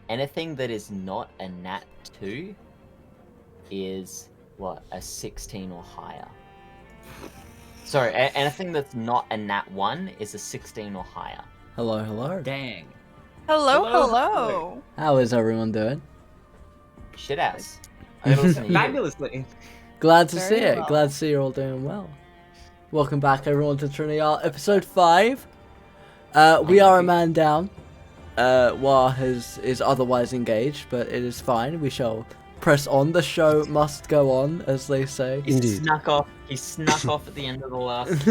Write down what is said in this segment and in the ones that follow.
anything that is not a nat 2 is what, a 16 or higher. Sorry, anything that's not a nat 1 is a 16 or higher. Hello. Dang. Hello. How is everyone doing? Shit ass. I gotta listen to you. Fabulously. Glad to Very see it. well. Glad to see you're all doing well. Welcome back, everyone, to Trinity episode 5. We are a man down. Wa is otherwise engaged, but it is fine. We shall press on. The show must go on, as they say. He snuck off at the end of the last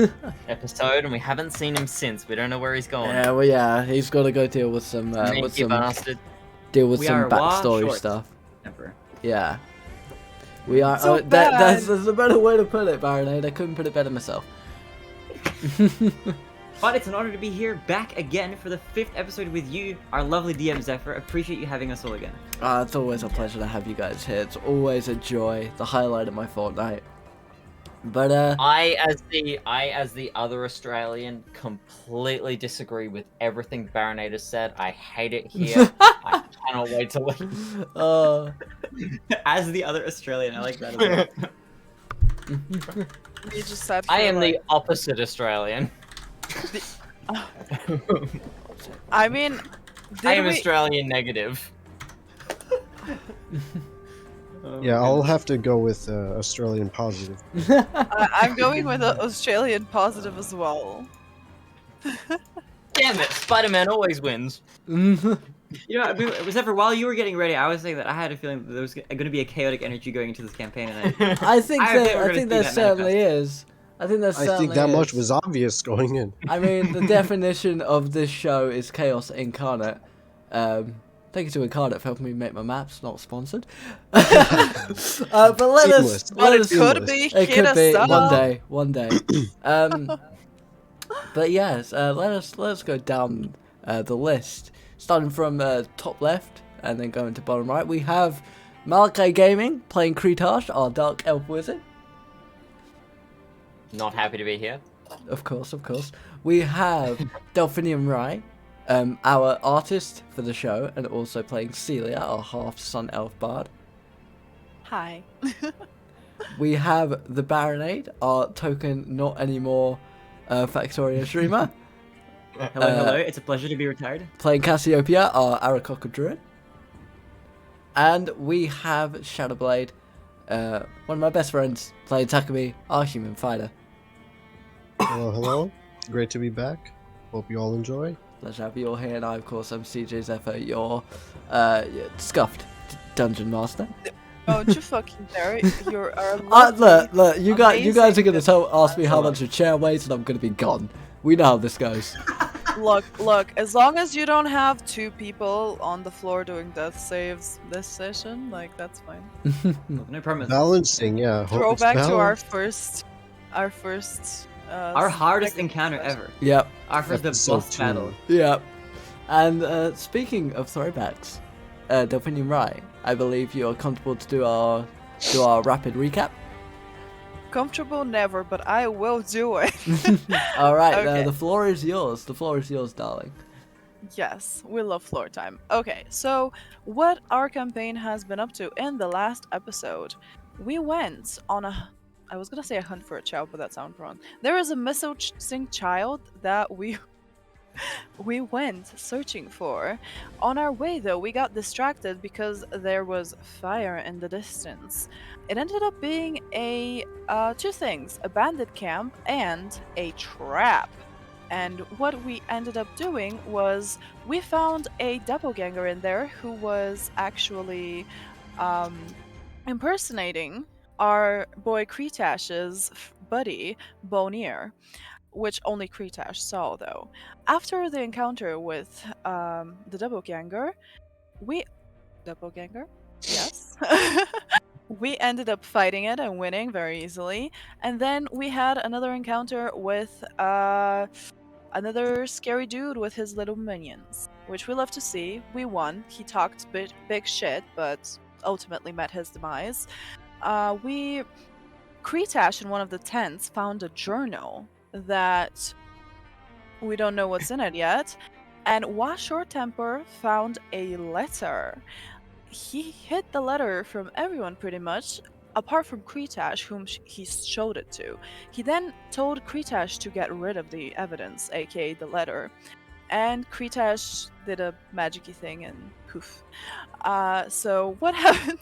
episode, and we haven't seen him since. We don't know where he's going. Yeah, he's got to go deal with some bastard. Backstory stuff. Never. Yeah. We are. So that's a better way to put it, Barinade. I couldn't put it better myself. But it's an honor to be here back again for the 5th episode with you, our lovely DM Zephyr. Appreciate you having us all again. It's always a pleasure to have you guys here. It's always a joy. The highlight of my fortnight. But I as the other Australian completely disagree with everything Barinade has said. I hate it here. I cannot wait to leave. As the other Australian, I like that as well. You just said I am the opposite Australian. I mean, I am Australian negative. Yeah, I'll have to go with Australian positive. I'm going with an Australian positive as well. Damn it, Spider-Man always wins. You know, Zephyr, while you were getting ready, I was saying that I had a feeling that there was going to be a chaotic energy going into this campaign, and I think there certainly is. I think that much was obvious going in. I mean, the definition of this show is chaos incarnate. Thank you to Incarnate for helping me make my maps. Not sponsored. But let us. It could be. It could be one day. But yes, let us go down the list, starting from top left and then going to bottom right. We have Malachi Gaming playing Kretash, our dark elf wizard. Not happy to be here. Of course. We have DelphiniumRai, our artist for the show, and also playing Seelia, our half sun elf bard. Hi. We have TheBarinade, our token not anymore Factorio streamer. Hello. It's a pleasure to be retired. Playing Cassiopeia, our Arakocra druid. And we have Shadowblade, one of my best friends, playing Takumi, our human fighter. Hello. Great to be back. Hope you all enjoy. Pleasure to have you all here, and I, of course, am CJ Zephyr, your scuffed dungeon master. Don't you fucking dare! You're a look, you guys are gonna ask me how much a chair weighs, and I'm gonna be gone. We know how this goes. Look. As long as you don't have 2 people on the floor doing death saves this session, like that's fine. No promise. Balancing, yeah. Throw back to our first. Our hardest encounter ever. Yep. Our first boss battle. Yep. And speaking of throwbacks, DelphiniumRai, I believe you're comfortable to do our rapid recap. Comfortable never, but I will do it. All right, Okay. the floor is yours. The floor is yours, darling. Yes, we love floor time. Okay, so what our campaign has been up to in the last episode, we went on I was gonna say a hunt for a child, but that sounds wrong. There is a missing child that we went searching for. On our way, though, we got distracted because there was fire in the distance. It ended up being two things: a bandit camp and a trap. And what we ended up doing was we found a doppelganger in there who was actually impersonating our boy Kretash's buddy, Bonnier, which only Kretash saw, though. After the encounter with the doppelganger, Yes. We ended up fighting it and winning very easily. And then we had another encounter with another scary dude with his little minions, which we love to see. We won. He talked big shit, but ultimately met his demise. Kretash in one of the tents found a journal that we don't know what's in it yet. And Wa Short Temper found a letter. He hid the letter from everyone pretty much, apart from Kretash, whom he showed it to. He then told Kretash to get rid of the evidence, aka the letter. And Kretash did a magicy thing and poof. So what happened?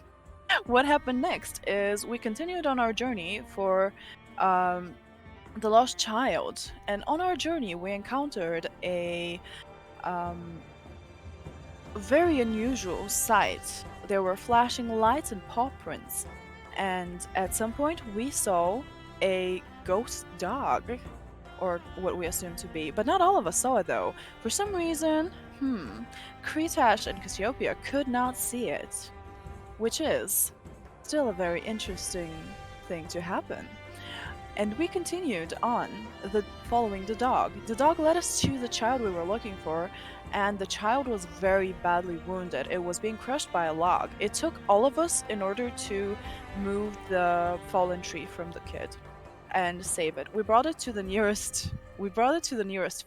What happened next is we continued on our journey for the lost child, and on our journey we encountered a very unusual sight. There were flashing lights and paw prints, and at some point we saw a ghost dog, or what we assume to be, but not all of us saw it though. For some reason, Kretash and Cassiopeia could not see it, which is still a very interesting thing to happen. And we continued on, following the dog. The dog led us to the child we were looking for, and the child was very badly wounded. It was being crushed by a log. It took all of us in order to move the fallen tree from the kid and save it. We brought it to the nearest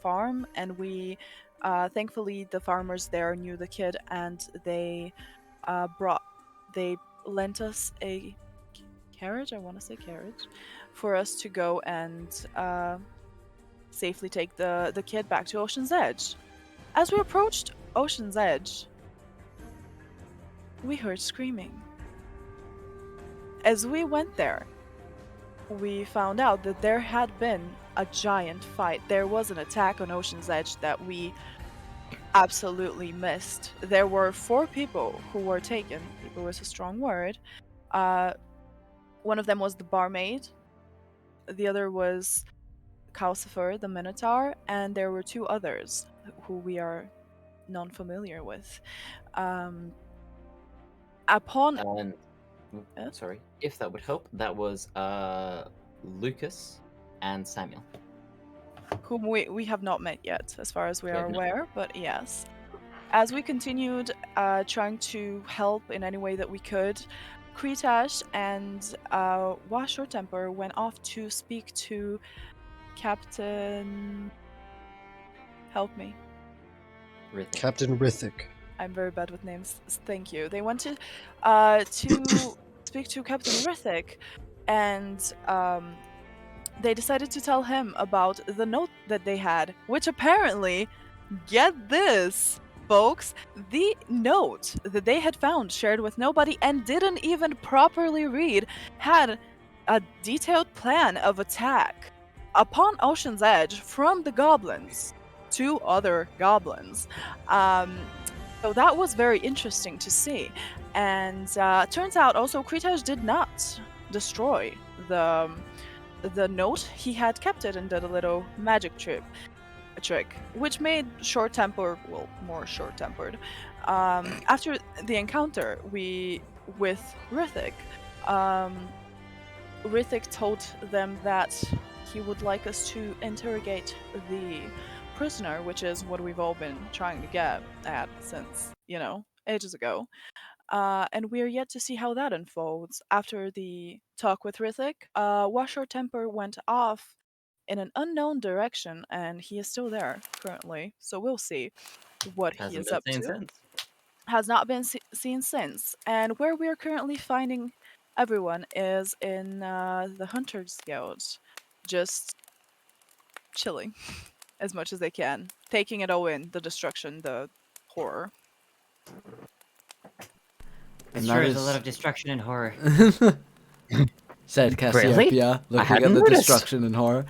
farm, and we thankfully the farmers there knew the kid, and they lent us a carriage, I want to say carriage, for us to go and safely take the kid back to Ocean's Edge. As we approached Ocean's Edge, we heard screaming. As we went there, we found out that there had been a giant fight. There was an attack on Ocean's Edge that we absolutely missed. There were 4 people who were taken. People is a strong word. One of them was the barmaid. The other was Calcifer, the Minotaur, and there were 2 others who we are non-familiar with. Sorry, if that would help, that was Lucas and Samuel. Whom we have not met yet, as far as we are no. aware, but yes. As we continued trying to help in any way that we could, Kretash and Wa Short Temper went off to speak to Captain... Help me. Rhythm. Captain Rithik. I'm very bad with names. Thank you. They went to speak to Captain Rithik, and they decided to tell him about the note that they had, which apparently, get this, folks, the note that they had found, shared with nobody, and didn't even properly read, had a detailed plan of attack upon Ocean's Edge from the goblins to other goblins. So that was very interesting to see. And turns out also Kretash did not destroy the note. He had kept it and did a little magic trick, which made Short Temper, well, more short-tempered. After the encounter with Rithik, Rithik told them that he would like us to interrogate the prisoner, which is what we've all been trying to get at since, ages ago. And we're yet to see how that unfolds. After the talk with Rithik, Wa Short Temper went off in an unknown direction, and he is still there currently. So we'll see what he is up to. Since. Has not been seen since. And where we are currently finding everyone is in the Hunters Guild, just chilling as much as they can, taking it all in, the destruction, the horror. It sure is a lot of destruction and horror. Said Cassiopeia, looking at the destruction and horror.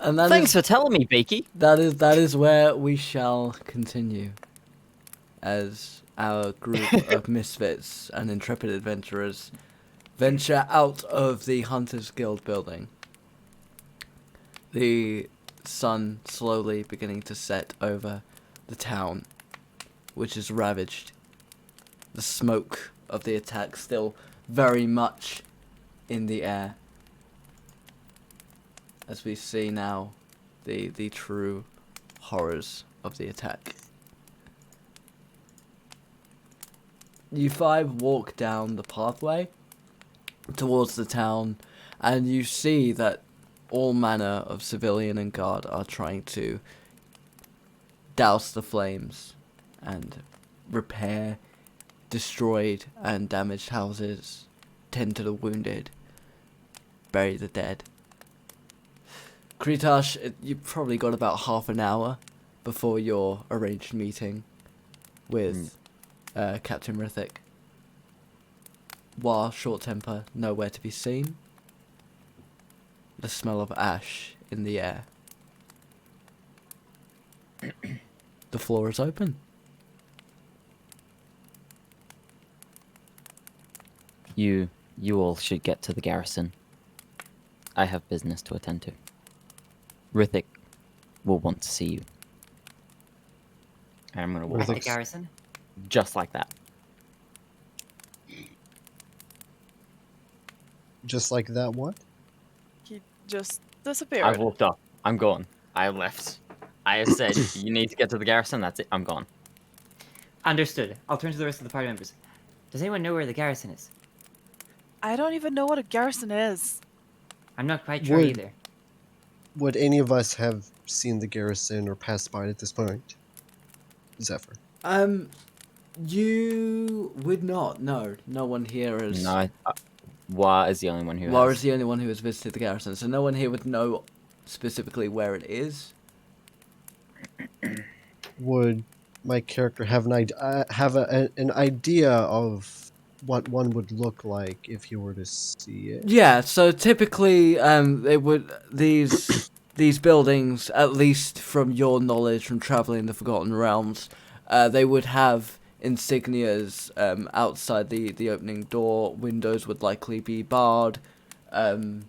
And that Thanks for telling me, Beaky. That is where we shall continue as our group of misfits and intrepid adventurers venture out of the Hunters Guild building. The sun slowly beginning to set over the town, which is ravaged. The smoke of the attack still very much in the air. As we see now the true horrors of the attack. You 5 walk down the pathway towards the town, and you see that all manner of civilian and guard are trying to douse the flames and repair destroyed and damaged houses, tend to the wounded, bury the dead. Kretash, you've probably got about half an hour before your arranged meeting with Captain Rithik. Wa, short temper, nowhere to be seen. The smell of ash in the air. The floor is open. You all should get to the garrison. I have business to attend to. Rithik will want to see you. And I'm gonna walk At the Rithik's- garrison? just like that. Just like that, what? He just disappeared. I've walked off. I'm gone. I left. I have said, you need to get to the garrison, that's it. I'm gone. Understood. I'll turn to the rest of the party members. Does anyone know where the garrison is? I don't even know what a garrison is. I'm not quite sure Would- either. Would any of us have seen the garrison or passed by it at this point? Zephyr. You would not. No, no one here is. No, Wa is the only one who Laura has. is the only one who has visited the garrison, so no one here would know specifically where it is. Would my character have an idea of what one would look like if he were to see it? Yeah, so typically, they would these buildings, at least from your knowledge from traveling the Forgotten Realms, they would have insignias outside the opening door. Windows would likely be barred, and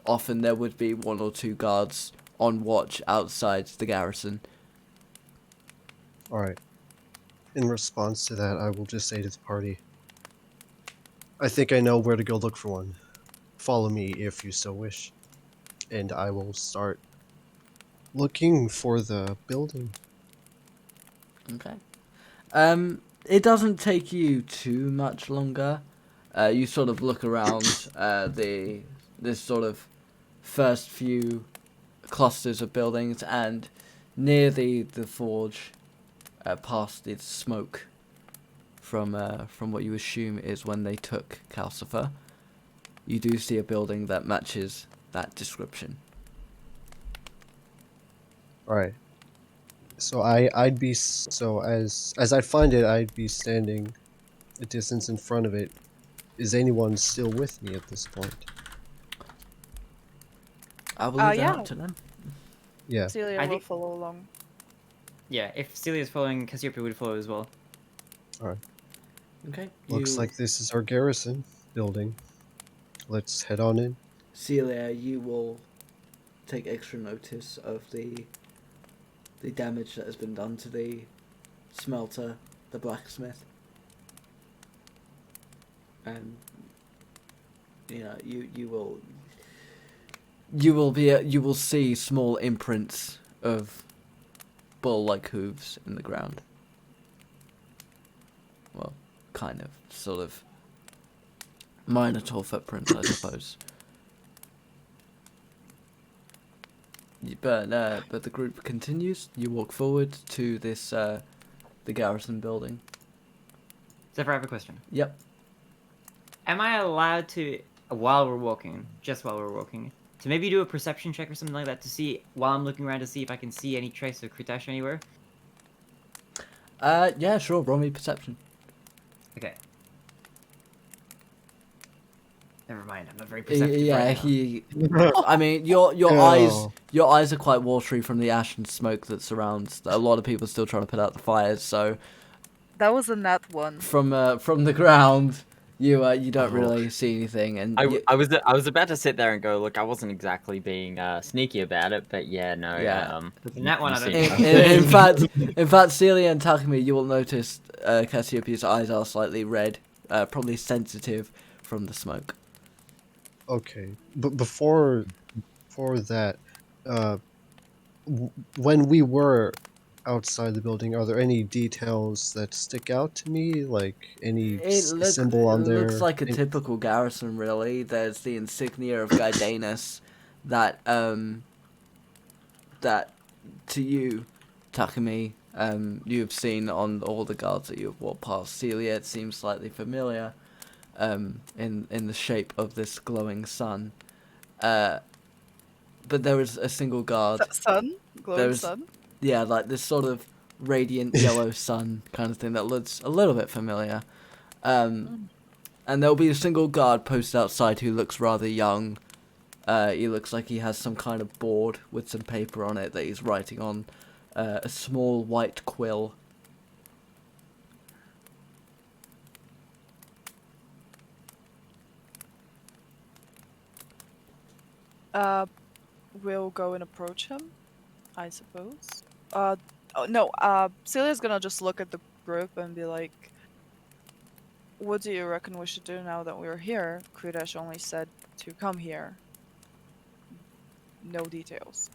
often there would be one or two guards on watch outside the garrison. Alright. In response to that, I will just say to the party, I think I know where to go look for one. Follow me if you so wish. And I will start looking for the building. Okay. It doesn't take you too much longer. You sort of look around this sort of first few clusters of buildings, and near the forge, past its smoke from what you assume is when they took Calcifer, you do see a building that matches that description. Alright. So I'd be as I find it, I'd be standing a distance in front of it. Is anyone still with me at this point? I will leave that yeah. up to them. Yeah. Celia I will think- follow along. Yeah, if Seelia is following, Cassiopeia would follow as well. Okay. Looks like this is our garrison building. Let's head on in. Celia, you will take extra notice of the damage that has been done to the smelter, the blacksmith. And you will see small imprints of bull-like hooves in the ground. Well, kind of, sort of Minotaur footprints, I suppose. But the group continues. You walk forward to this the garrison building. Zephyr, I have a question. Yep. Am I allowed to, while we're walking, to maybe do a perception check or something like that to see, while I'm looking around, to see if I can see any trace of Kretash anywhere? Yeah, sure. Roll me perception. Okay. Never mind, I'm not very perceptive Yeah, right now. I mean, your Oh. eyes are quite watery from the ash and smoke that surrounds. A lot of people still trying to put out the fires. So That was a nat one. from the ground, you don't really see anything. And I was about to sit there and go, look, I wasn't exactly being sneaky about it, but yeah, no. Yeah. But in that one, I don't see- know. in fact, Seelia and Takumi, you will notice Cassiopeia's eyes are slightly red, probably sensitive from the smoke. Okay, but before that, when we were outside the building, are there any details that stick out to me? Like any symbol on there? It looks like a typical garrison, really. There's the insignia of Gaidanus that to you, Takumi, you've seen on all the guards that you've walked past, Seelia, it seems slightly familiar, in the shape of this glowing sun. But there is a single guard. Sun? Glowing There's sun? Yeah, like this sort of radiant yellow sun kind of thing that looks a little bit familiar. And there'll be a single guard posted outside who looks rather young. He looks like he has some kind of board with some paper on it that he's writing on a small white quill. We'll go and approach him, I suppose. Oh no, Celia's gonna just look at the group and be like, what do you reckon we should do now that we're here? Kretash only said to come here. No details.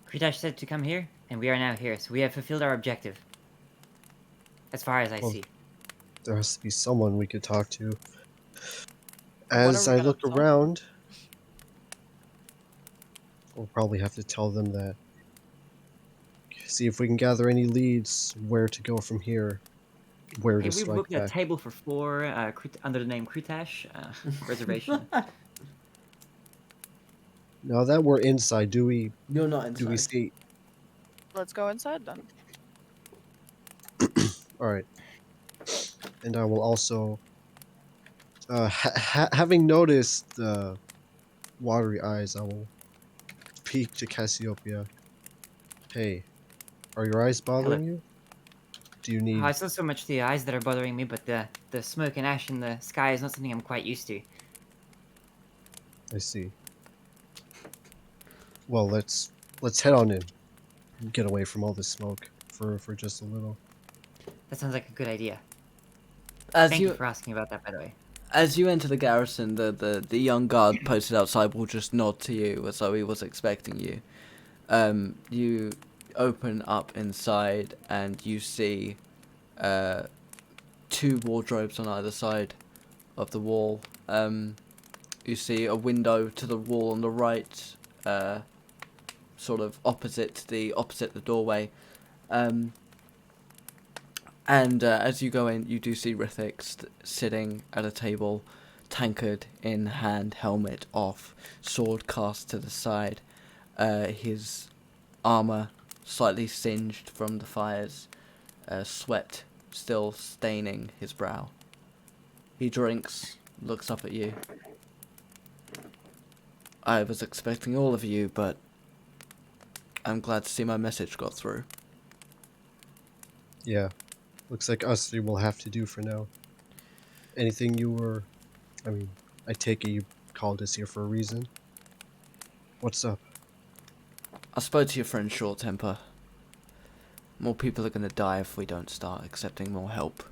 Kretash said to come here, and we are now here, so we have fulfilled our objective. As far as I Well, see. There has to be someone we could talk to. What are As we I gonna look talk? around, we'll probably have to tell them that. See if we can gather any leads where to go from here. Where Hey, to we strike booked a back. table for 4 under the name Kretash reservation. Now that we're inside, do we You're not inside. do we see? Let's go inside then. All right. And I will also, having noticed the watery eyes, I will speak to Cassiopeia. Hey, are your eyes bothering you? Do you need? Oh, it's not so much the eyes that are bothering me, but the smoke and ash in the sky is not something I'm quite used to. I see. Well, let's head on in. Get away from all this smoke for just a little. That sounds like a good idea. As Thank you you for asking about that, by the way. As you enter the garrison, the young guard posted outside will just nod to you as though he was expecting you. You open up inside and you see 2 wardrobes on either side of the wall. You see a window to the wall on the right, sort of opposite the doorway. And as you go in, you do see Rithik sitting at a table, tankard in hand, helmet off, sword cast to the side. His armor slightly singed from the fires, sweat still staining his brow. He drinks, looks up at you. I was expecting all of you, but I'm glad to see my message got through. Yeah, looks like us 3 will have to do for now. Anything you were? I mean, I take it you called us here for a reason. What's up? I spoke to your friend Short Temper. More people are gonna die if we don't start accepting more help.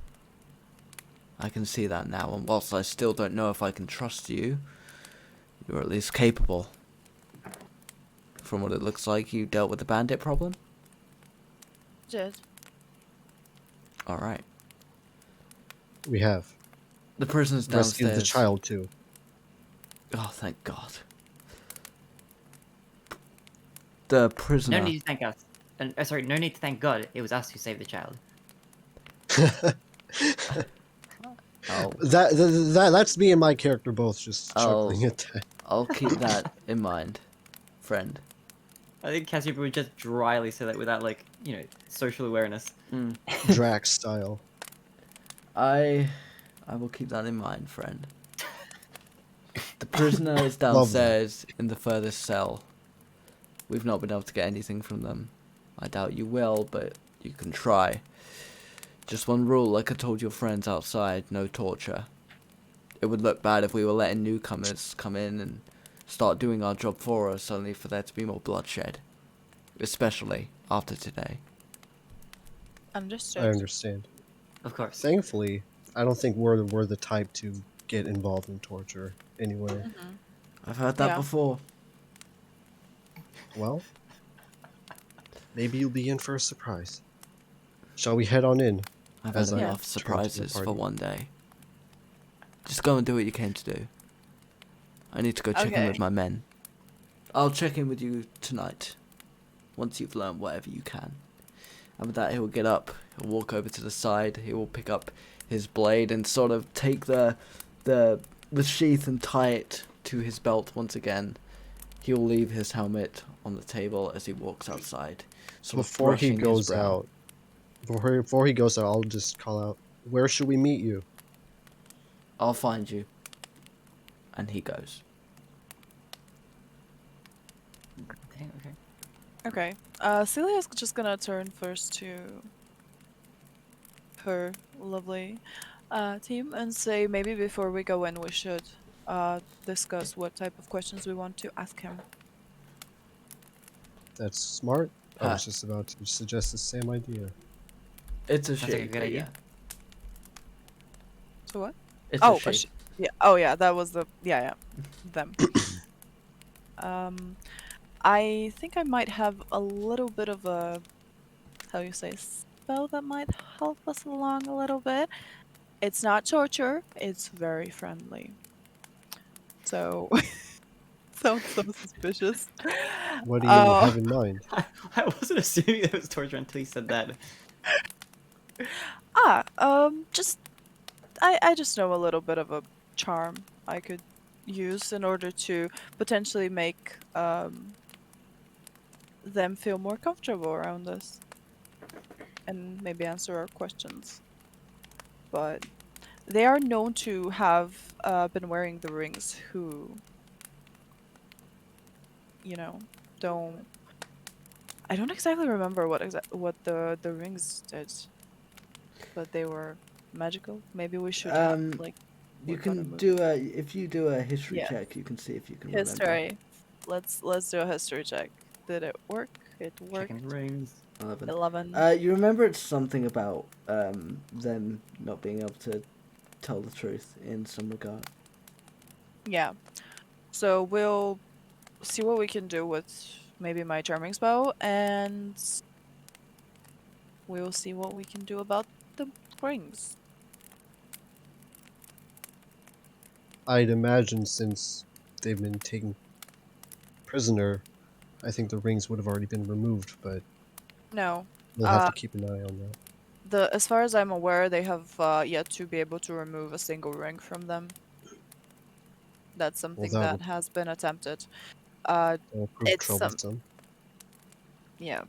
I can see that now, and whilst I still don't know if I can trust you, you're at least capable. From what it looks like, you dealt with the bandit problem? Did. Alright. We have The prison's downstairs. rescued the child too. Oh, thank God. The prisoner... No need to thank us. Sorry, no need to thank God. It was us who saved the child. Oh, That's me and my character both just chuckling at that. I'll keep that in mind, friend. I think Cassiopeia would just dryly say that without, like, social awareness. Drax style. I will keep that in mind, friend. The prisoner is downstairs in the furthest cell. We've not been able to get anything from them. I doubt you will, but you can try. Just one rule, like I told your friends outside, no torture. It would look bad if we were letting newcomers come in and start doing our job for us, only for there to be more bloodshed. Especially after today. Understood. I understand. Of course. Thankfully, I don't think we're the type to get involved in torture anyway. I've heard that Yeah. before. Well, maybe you'll be in for a surprise. Shall we head on in? I've As had I enough turn to the surprises for party. one day. Just go and do what you came to do. I need to go check in Okay. with my men. I'll check in with you tonight, once you've learned whatever you can. And with that, he'll get up, he'll walk over to the side, he will pick up his blade and sort of take the sheath and tie it to his belt once again. He'll leave his helmet on the table as he walks outside. Sort of Before he brushing his goes brow. out, before he goes out, I'll just call out, "Where should we meet you?" I'll find you. And he goes. Okay. Okay. Celia's just gonna turn first to her lovely team and say maybe before we go in we should discuss what type of questions we want to ask him. That's smart. I Huh. was just about to suggest the same idea. It's a Sounds like a sheath, good but idea. So what? It's Oh, a sheath. yeah. Oh, yeah. That was the them. I think I might have a little bit of a spell that might help us along a little bit. It's not torture. It's very friendly. So sounds so suspicious. What do you have in mind? I wasn't assuming that was torture until you said that. Just I just know a little bit of a charm I could use in order to potentially make them feel more comfortable around us and maybe answer our questions. But they are known to have been wearing the rings who, don't. I don't exactly remember what the rings did, but they were magical. Maybe we should have like. You work on a can move. do if you do a history Yeah. check, you can see if you can remember. History. Let's do a history check. Did it work? It worked. Checking the rings. 11. 11. You remember it's something about them not being able to tell the truth in some regard. Yeah. So we'll see what we can do with maybe my charming spell, and we'll see what we can do about the rings. I'd imagine since they've been taken prisoner, I think the rings would have already been removed, but No. we'll have to keep an eye on that. As far as I'm aware, they have yet to be able to remove a single ring from them. That's something that has been attempted. That'll prove It's troublesome. Yeah.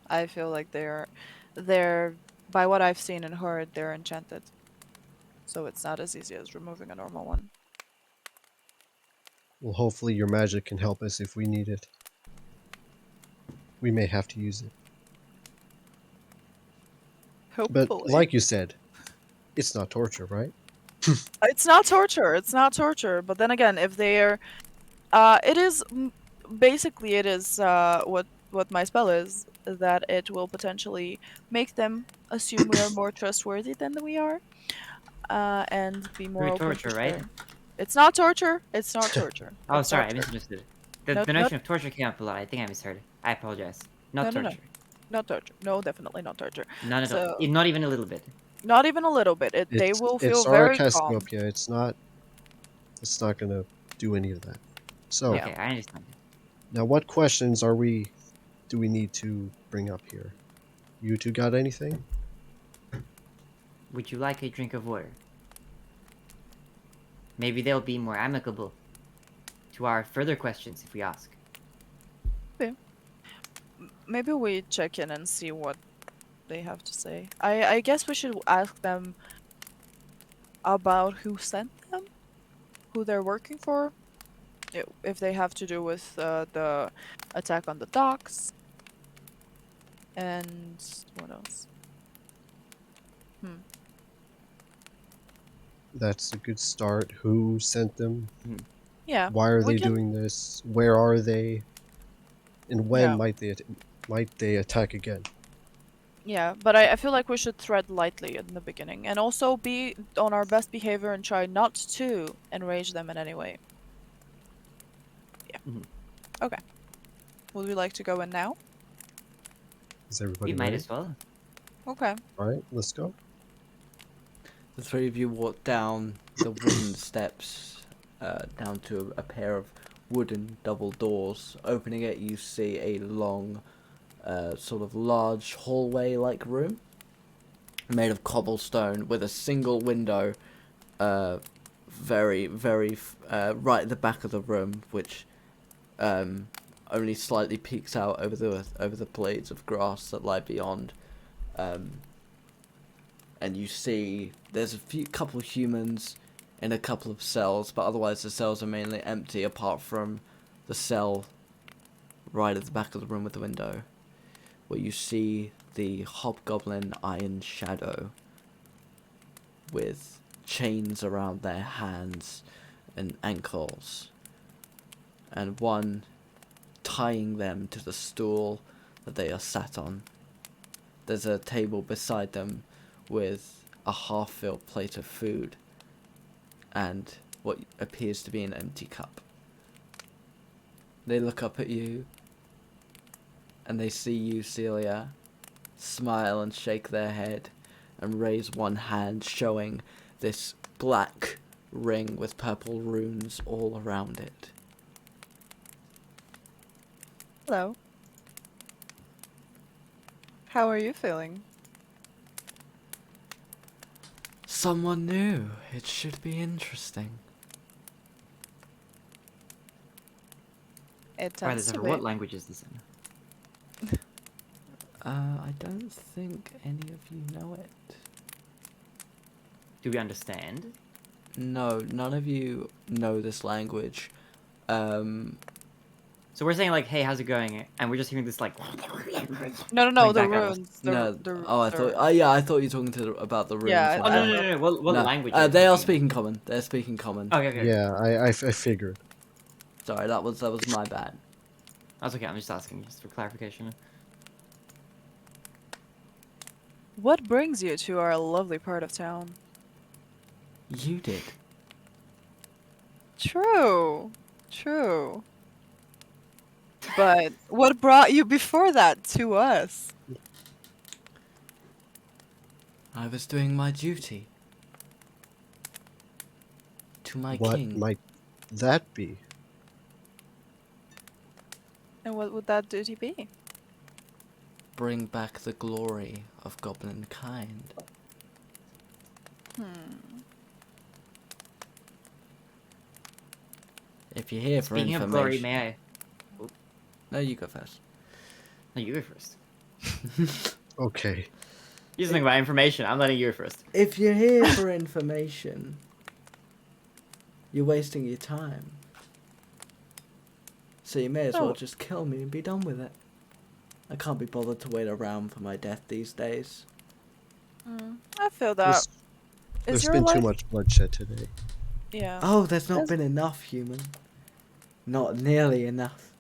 I feel like they're by what I've seen and heard, they're enchanted. So it's not as easy as removing a normal one. Well, hopefully your magic can help us if we need it. We may have to use it. Hopefully. But like you said, it's not torture, right? It's not torture. It's not torture. But then again, if they're, it is basically what my spell is, that it will potentially make them assume we are more trustworthy than we are, and be more Through open torture, to right? sharing. It's not torture. It's not torture. Oh, It's sorry, not I torture. misunderstood. The Not- notion not- of torture came up a lot. I think I misheard. I apologize. Not No. torture. Not torture. No, definitely not torture. None at all. So- Not even a little bit. Not even a little bit. They will feel it's very our calm. Cassiopeia. It's not gonna do any of that. So Yeah. Okay, I understand. now, what questions do we need to bring up here? You two got anything? Would you like a drink of water? Maybe they'll be more amicable to our further questions if we ask. Maybe we check in and see what they have to say. I guess we should ask them about who sent them, who they're working for, if they have to do with the attack on the docks, and what else? That's a good start. Who sent them? Yeah. Why are we they can- doing this? Where are they? And when Yeah. might they attack again? Yeah, but I feel like we should tread lightly in the beginning, and also be on our best behavior and try not to enrage them in any way. Yeah. Mhm. Okay. Would we like to go in now? Is everybody We might ready? as well. Okay. All right, let's go. The three of you walk down the wooden steps down to a pair of wooden double doors. Opening it, you see a long, sort of large hallway-like room made of cobblestone with a single window, very, very right at the back of the room, which only slightly peeks out over the blades of grass that lie beyond. And you see there's couple humans in a couple of cells, but otherwise the cells are mainly empty apart from the cell right at the back of the room with the window, where you see the hobgoblin Iron Shadow with chains around their hands and ankles, and one tying them to the stool that they are sat on. There's a table beside them with a half-filled plate of food and what appears to be an empty cup. They look up at you, and they see you, Seelia, smile and shake their head, and raise one hand, showing this black ring with purple runes all around it. Hello. How are you feeling? Someone new. It should be interesting. It Right, tends to Zephyr, be. what language is this in? I don't think any of you know it. Do we understand? No, none of you know this language. So we're saying like, hey, how's it going? And we're just hearing this like. No, coming the back at us. runes. No. The Oh, I runes thought. are- Yeah, I thought you were talking about the runes. Yeah, Oh like no, that. no, no, no. What No, language? they are speaking? speaking common. They're speaking common. Okay, okay. Yeah, I figured. Sorry, that was my bad. That's okay. I'm just asking, just for clarification. What brings you to our lovely part of town? You did. True. True. But what brought you before that to us? I was doing my duty to my What king. might that be? And what would that duty be? Bring back the glory of goblin kind. If you're here for Speaking information. of glory, may I? No, you go first. No, you go first. Okay. You just think about information. I'm letting you go first. If you're here for information, you're wasting your time. So you may as well Oh. just kill me and be done with it. I can't be bothered to wait around for my death these days. I feel that. There's, Is there's your been life? too much bloodshed today. Yeah. Oh, there's not There's- been enough, human. Not nearly enough.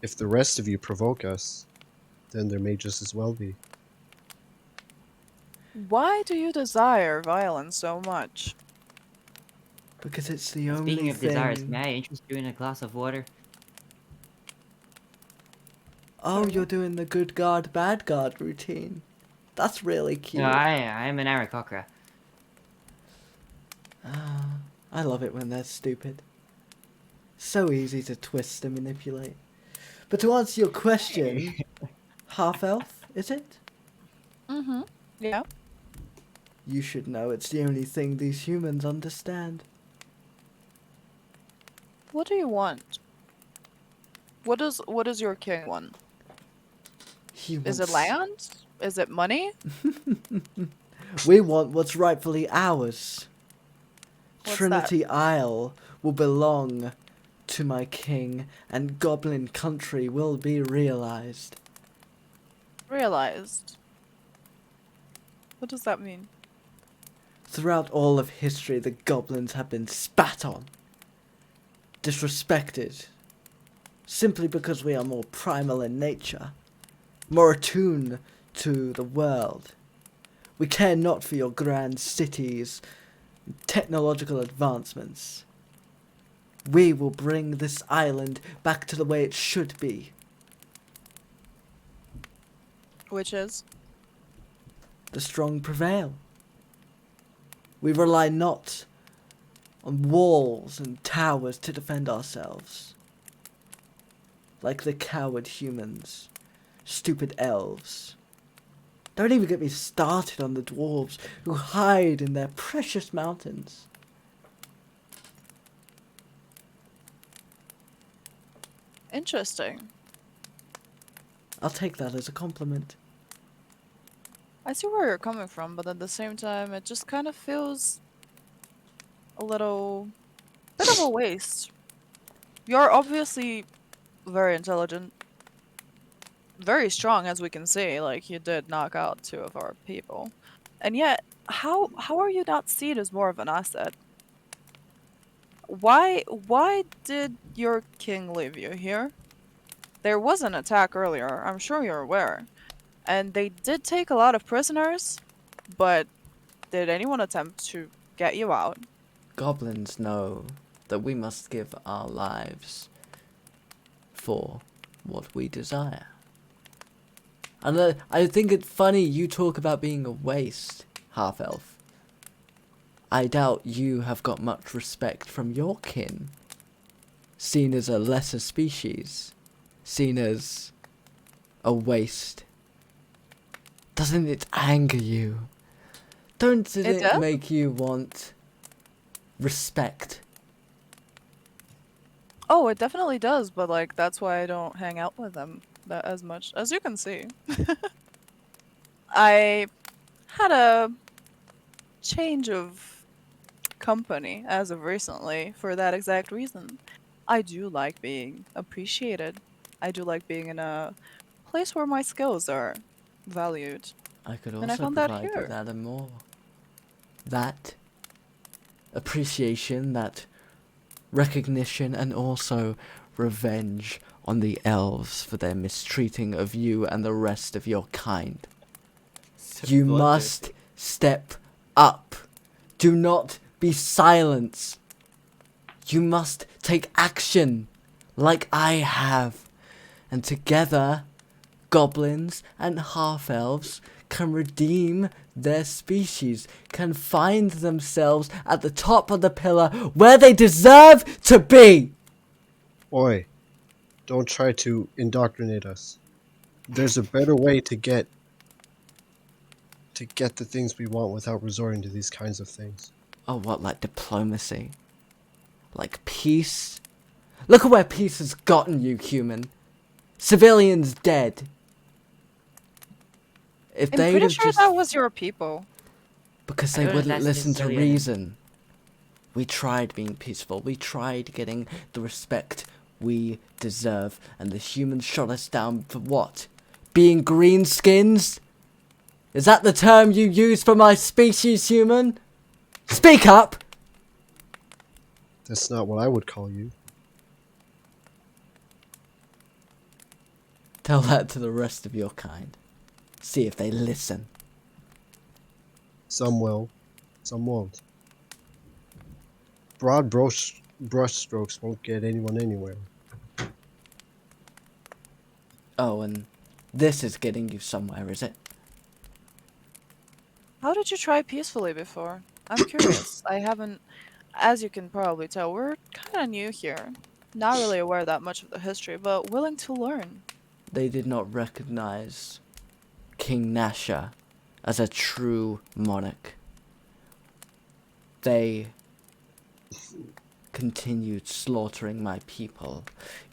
If the rest of you provoke us, then there may just as well be. Why do you desire violence so much? Because it's the only Speaking of thing... desires, may I interest you in a glass of water? Oh, you're doing the good guard, bad guard routine. That's really cute. No, I'm an Aarakocra. Ah, I love it when they're stupid. So easy to twist and manipulate. But to answer your question, half-elf, is it? Mm-hmm. Yeah. You should know it's the only thing these humans understand. What do you want? What does your king want? He Is it wants- land? Is it money? We want what's rightfully ours. What's Trinity Isle will belong to my king, and Goblin Country will be realized. Realized. What does that mean? Throughout all of history, the goblins have been spat on, disrespected, simply because we are more primal in nature, more attuned to the world. We care not for your grand cities, technological advancements. We will bring this island back to the way it should be. Which is? The strong prevail. We rely not on walls and towers to defend ourselves. Like the coward humans, stupid elves. Don't even get me started on the dwarves who hide in their precious mountains. Interesting. I'll take that as a compliment. I see where you're coming from, but at the same time, it just kind of feels a little bit of a waste. You're obviously very intelligent, very strong, as we can see. Like, you did knock out 2 of our people, and yet, how are you not seen as more of an asset? Why did your king leave you here? There was an attack earlier. I'm sure you're aware, and they did take a lot of prisoners, but did anyone attempt to get you out? Goblins know that we must give our lives for what we desire. And I think it's funny you talk about being a waste, half-elf. I doubt you have got much respect from your kin. Seen as a lesser species. Seen as a waste. Doesn't it anger you? Don't It it does? make you want respect? Oh, it definitely does, but like that's why I don't hang out with them that as much. As you can see. I had a change of company as of recently for that exact reason. I do like being appreciated. I do like being in a place where my skills are valued. I could And I also found that provide you here. that and more. That appreciation, that recognition, and also revenge on the elves for their mistreating of you and the rest of your kind. You must step up. Do not be silent. You must take action like I have. And together, goblins and half-elves can redeem their species, can find themselves at the top of the pillar where they deserve to be. Oi, don't try to indoctrinate us. There's a better way to get the things we want without resorting to these kinds of things. Oh, what, like diplomacy? Like peace? Look at where peace has gotten you, human. Civilians dead. If I'm they'd pretty have sure just... that was your people. Because I they don't know if wouldn't that's listen to necessarily reason. We tried being peaceful. We tried getting the respect we deserve. And the humans shot us down for what? Being greenskins? Is that the term you use for my species, human? Speak up! That's not what I would call you. Tell that to the rest of your kind. See if they listen. Some will, some won't. Broad brush strokes won't get anyone anywhere. Oh, and this is getting you somewhere, is it? How did you try peacefully before? I'm curious. I haven't, as you can probably tell, we're kind of new here. Not really aware that much of the history, but willing to learn. They did not recognize King Nasha as a true monarch. They continued slaughtering my people,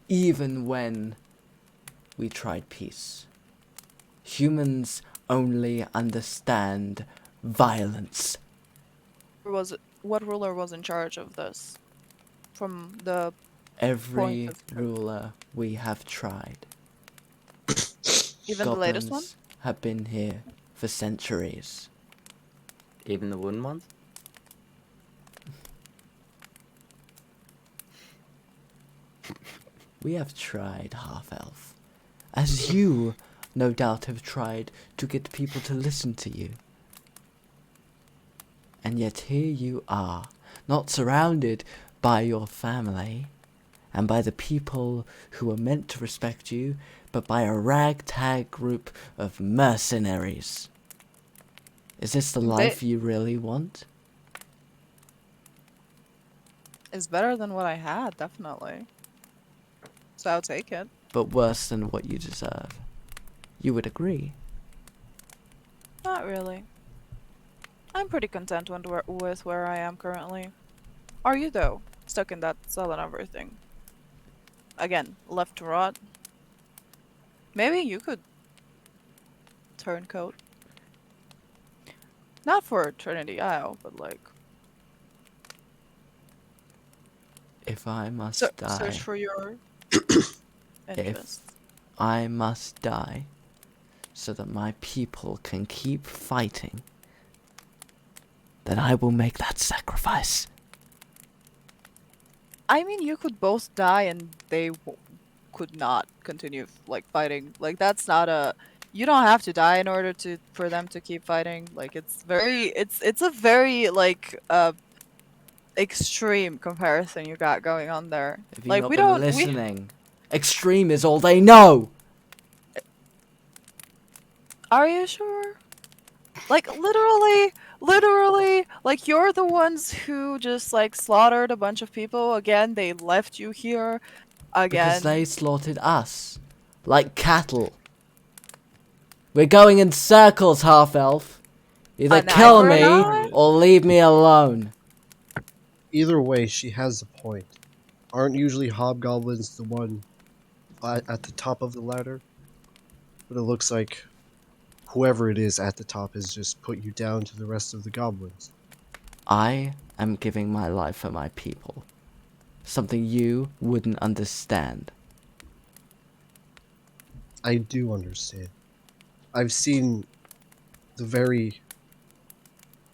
even when we tried peace. Humans only understand violence. What ruler was in charge of this? From the Every point of truth. ruler we have tried. Even the latest one? Goblins have been here for centuries. Even the wooden ones? We have tried, half-elf. As you, no doubt, have tried to get people to listen to you. And yet here you are, not surrounded by your family, and by the people who are meant to respect you, but by a ragtag group of mercenaries. Is this the life you really want? It's better than what I had, definitely. So I'll take it. But worse than what you deserve. You would agree. Not really. I'm pretty content with where I am currently. Are you, though? Stuck in that cell and everything. Again, left to rot. Maybe you could turncoat. Not for Trinity Isle, but like If I must search die, for your interests. I must die so that my people can keep fighting, then I will make that sacrifice. I mean, you could both die and they could not continue like fighting. Like that's not a. You don't have to die in order for them to keep fighting. Like it's a very like extreme comparison you got going on there. Have you Like not we been don't listening? Extreme is all they know! Are you sure? Like literally, like you're the ones who just like slaughtered a bunch of people. Again, they left you here. Because Again. they slaughtered us. Like cattle. We're going in circles, half-elf. Either An eye kill for an me, eye? or leave me alone. Either way, she has a point. Aren't usually hobgoblins the one at the top of the ladder? But it looks like whoever it is at the top has just put you down to the rest of the goblins. I am giving my life for my people. Something you wouldn't understand. I do understand. I've seen the very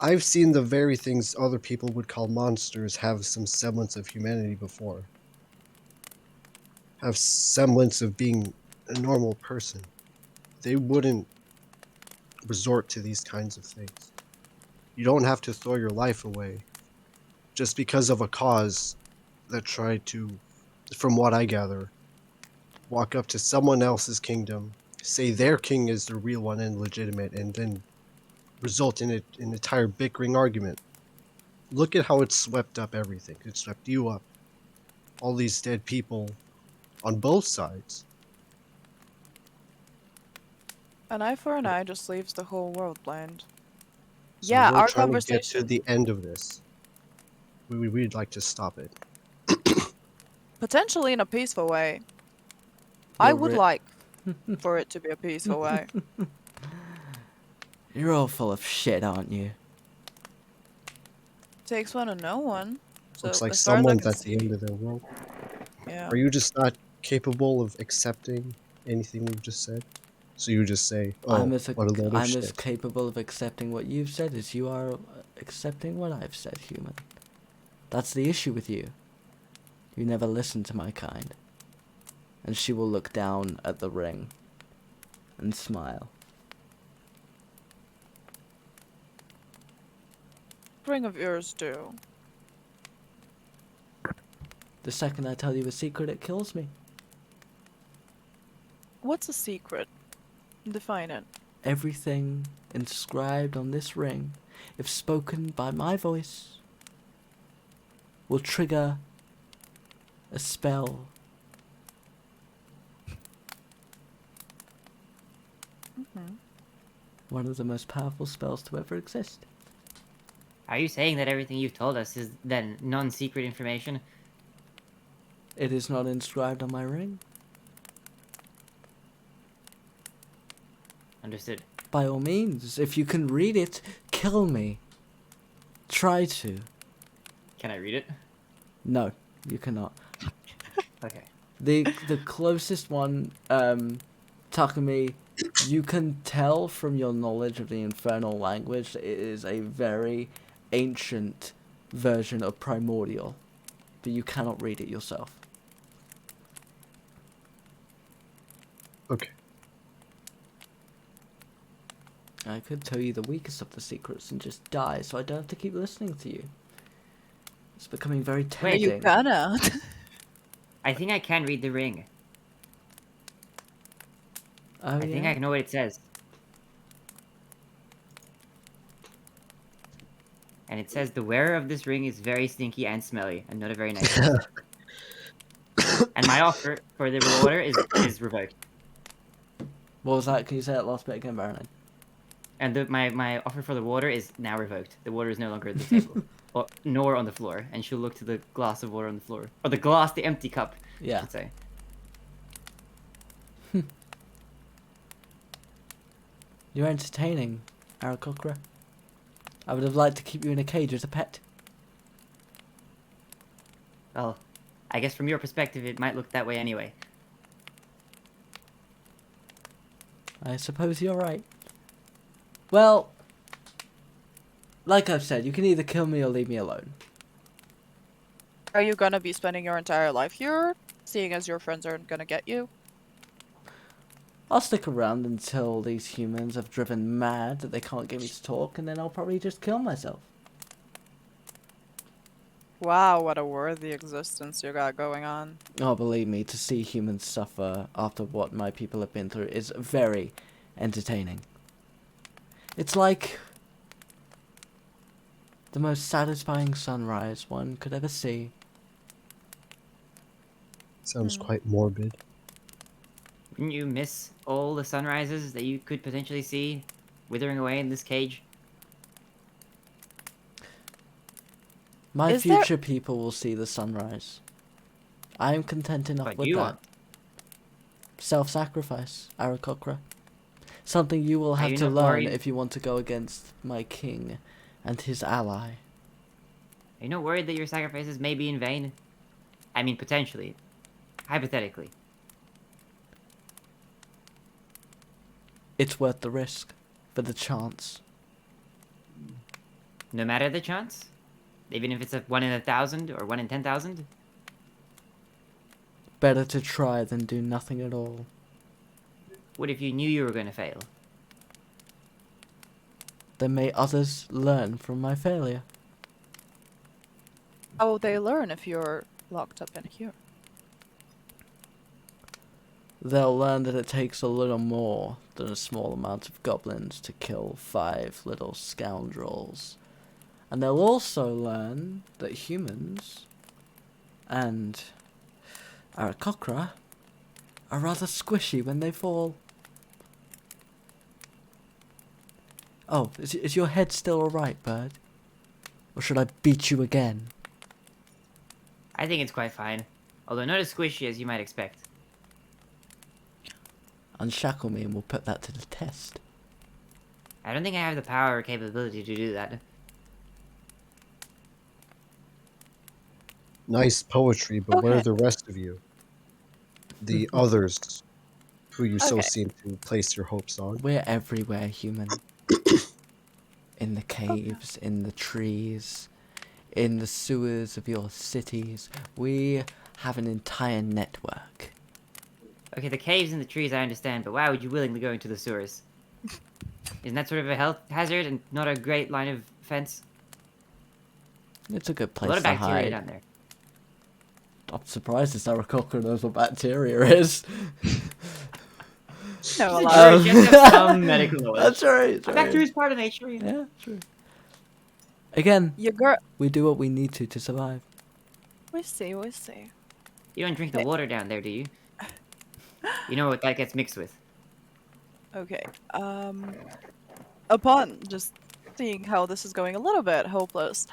I've seen the very things other people would call monsters have some semblance of humanity before. Have semblance of being a normal person. They wouldn't resort to these kinds of things. You don't have to throw your life away just because of a cause that tried to, from what I gather, walk up to someone else's kingdom, say their king is the real one and legitimate, and then result in an entire bickering argument. Look at how it swept up everything. It swept you up. All these dead people on both sides. An eye for an eye just leaves the whole world blind. So Yeah, we're our trying to get to conversation. the end of this. We'd like to stop it. Potentially in a peaceful way. I would You're like for it to be a peaceful way. You're all full of shit, aren't you? Takes one to know one. So Looks like as far as I someone's can at the end see, of their world. yeah. Are you just not capable of accepting anything we've just said? So you just say, "Oh, what a load of I'm as shit." capable of accepting what you've said as you are accepting what I've said, human. That's the issue with you. You never listen to my kind. And she will look down at the ring and smile. Ring of yours do. The second I tell you a secret, it kills me. What's a secret? Define it. Everything inscribed on this ring, if spoken by my voice, will trigger a spell. One of the most powerful spells to ever exist. Are you saying that everything you've told us is then non-secret information? It is not inscribed on my ring. Understood. By all means, if you can read it, kill me. Try to. Can I read it? No, you cannot. Okay. The closest one, Takumi, you can tell from your knowledge of the infernal language that it is a very ancient version of primordial, but you cannot read it yourself. Okay. I could tell you the weakest of the secrets and just die, so I don't have to keep listening to you. It's becoming very tempting. You kinda. I think I can read the ring. Oh, I think I know what it says. And it says the wearer of this ring is very stinky and smelly, and not a very nice person. And my offer for the water is revoked. What was that? Can you say that last bit again, Baronade? And my offer for the water is now revoked. The water is no longer at the table, or nor on the floor. And she'll look to the glass of water on the floor, or the empty cup. I Yeah. should say. You're entertaining, Aarakocra. I would have liked to keep you in a cage as a pet. Well, I guess from your perspective, it might look that way anyway. I suppose you're right. Well, like I've said, you can either kill me or leave me alone. Are you gonna be spending your entire life here, seeing as your friends aren't gonna get you? I'll stick around until these humans have driven mad that they can't get me to talk, and then I'll probably just kill myself. Wow, what a worthy existence you got going on. Oh, believe me, to see humans suffer after what my people have been through is very entertaining. It's like the most satisfying sunrise one could ever see. Sounds quite morbid. Wouldn't you miss all the sunrises that you could potentially see withering away in this cage? My Is there- future people will see the sunrise. I am content enough But with you that. aren't. Self-sacrifice, Aarakocra. Something you will Are have you to not learn worried? if you want to go against my king and his ally. Are you not worried that your sacrifices may be in vain? I mean, potentially. Hypothetically. It's worth the risk for the chance. No matter the chance? Even if it's a 1 in 1,000 or 1 in 10,000? Better to try than do nothing at all. What if you knew you were going to fail? Then may others learn from my failure. How will they learn if you're locked up in here? They'll learn that it takes a little more than a small amount of goblins to kill 5 little scoundrels. And they'll also learn that humans and Aarakocra are rather squishy when they fall. Oh, is your head still alright, bird? Or should I beat you again? I think it's quite fine. Although not as squishy as you might expect. Unshackle me and we'll put that to the test. I don't think I have the power or capability to do that. Nice poetry, but where are Okay. the rest of you? The others who you so Okay. seem to place your hopes on. We're everywhere, human. In the caves, in the trees, in the sewers of your cities. We have an entire network. Okay, the caves and the trees I understand, but why would you willingly go into the sewers? Isn't that sort of a health hazard and not a great line of defense? It's a good A place lot of to bacteria hide. down there. I'm surprised this Aarakocra knows what bacteria is. No, a Sure, lot. just have some medical knowledge. That's right. Bacteria is part of nature. You know? Yeah, true. Again, You girl. we do what we need to survive. We see, we see. You don't drink the water down there, do you? You know what that gets mixed with. Okay. Upon just seeing how this is going a little bit hopeless,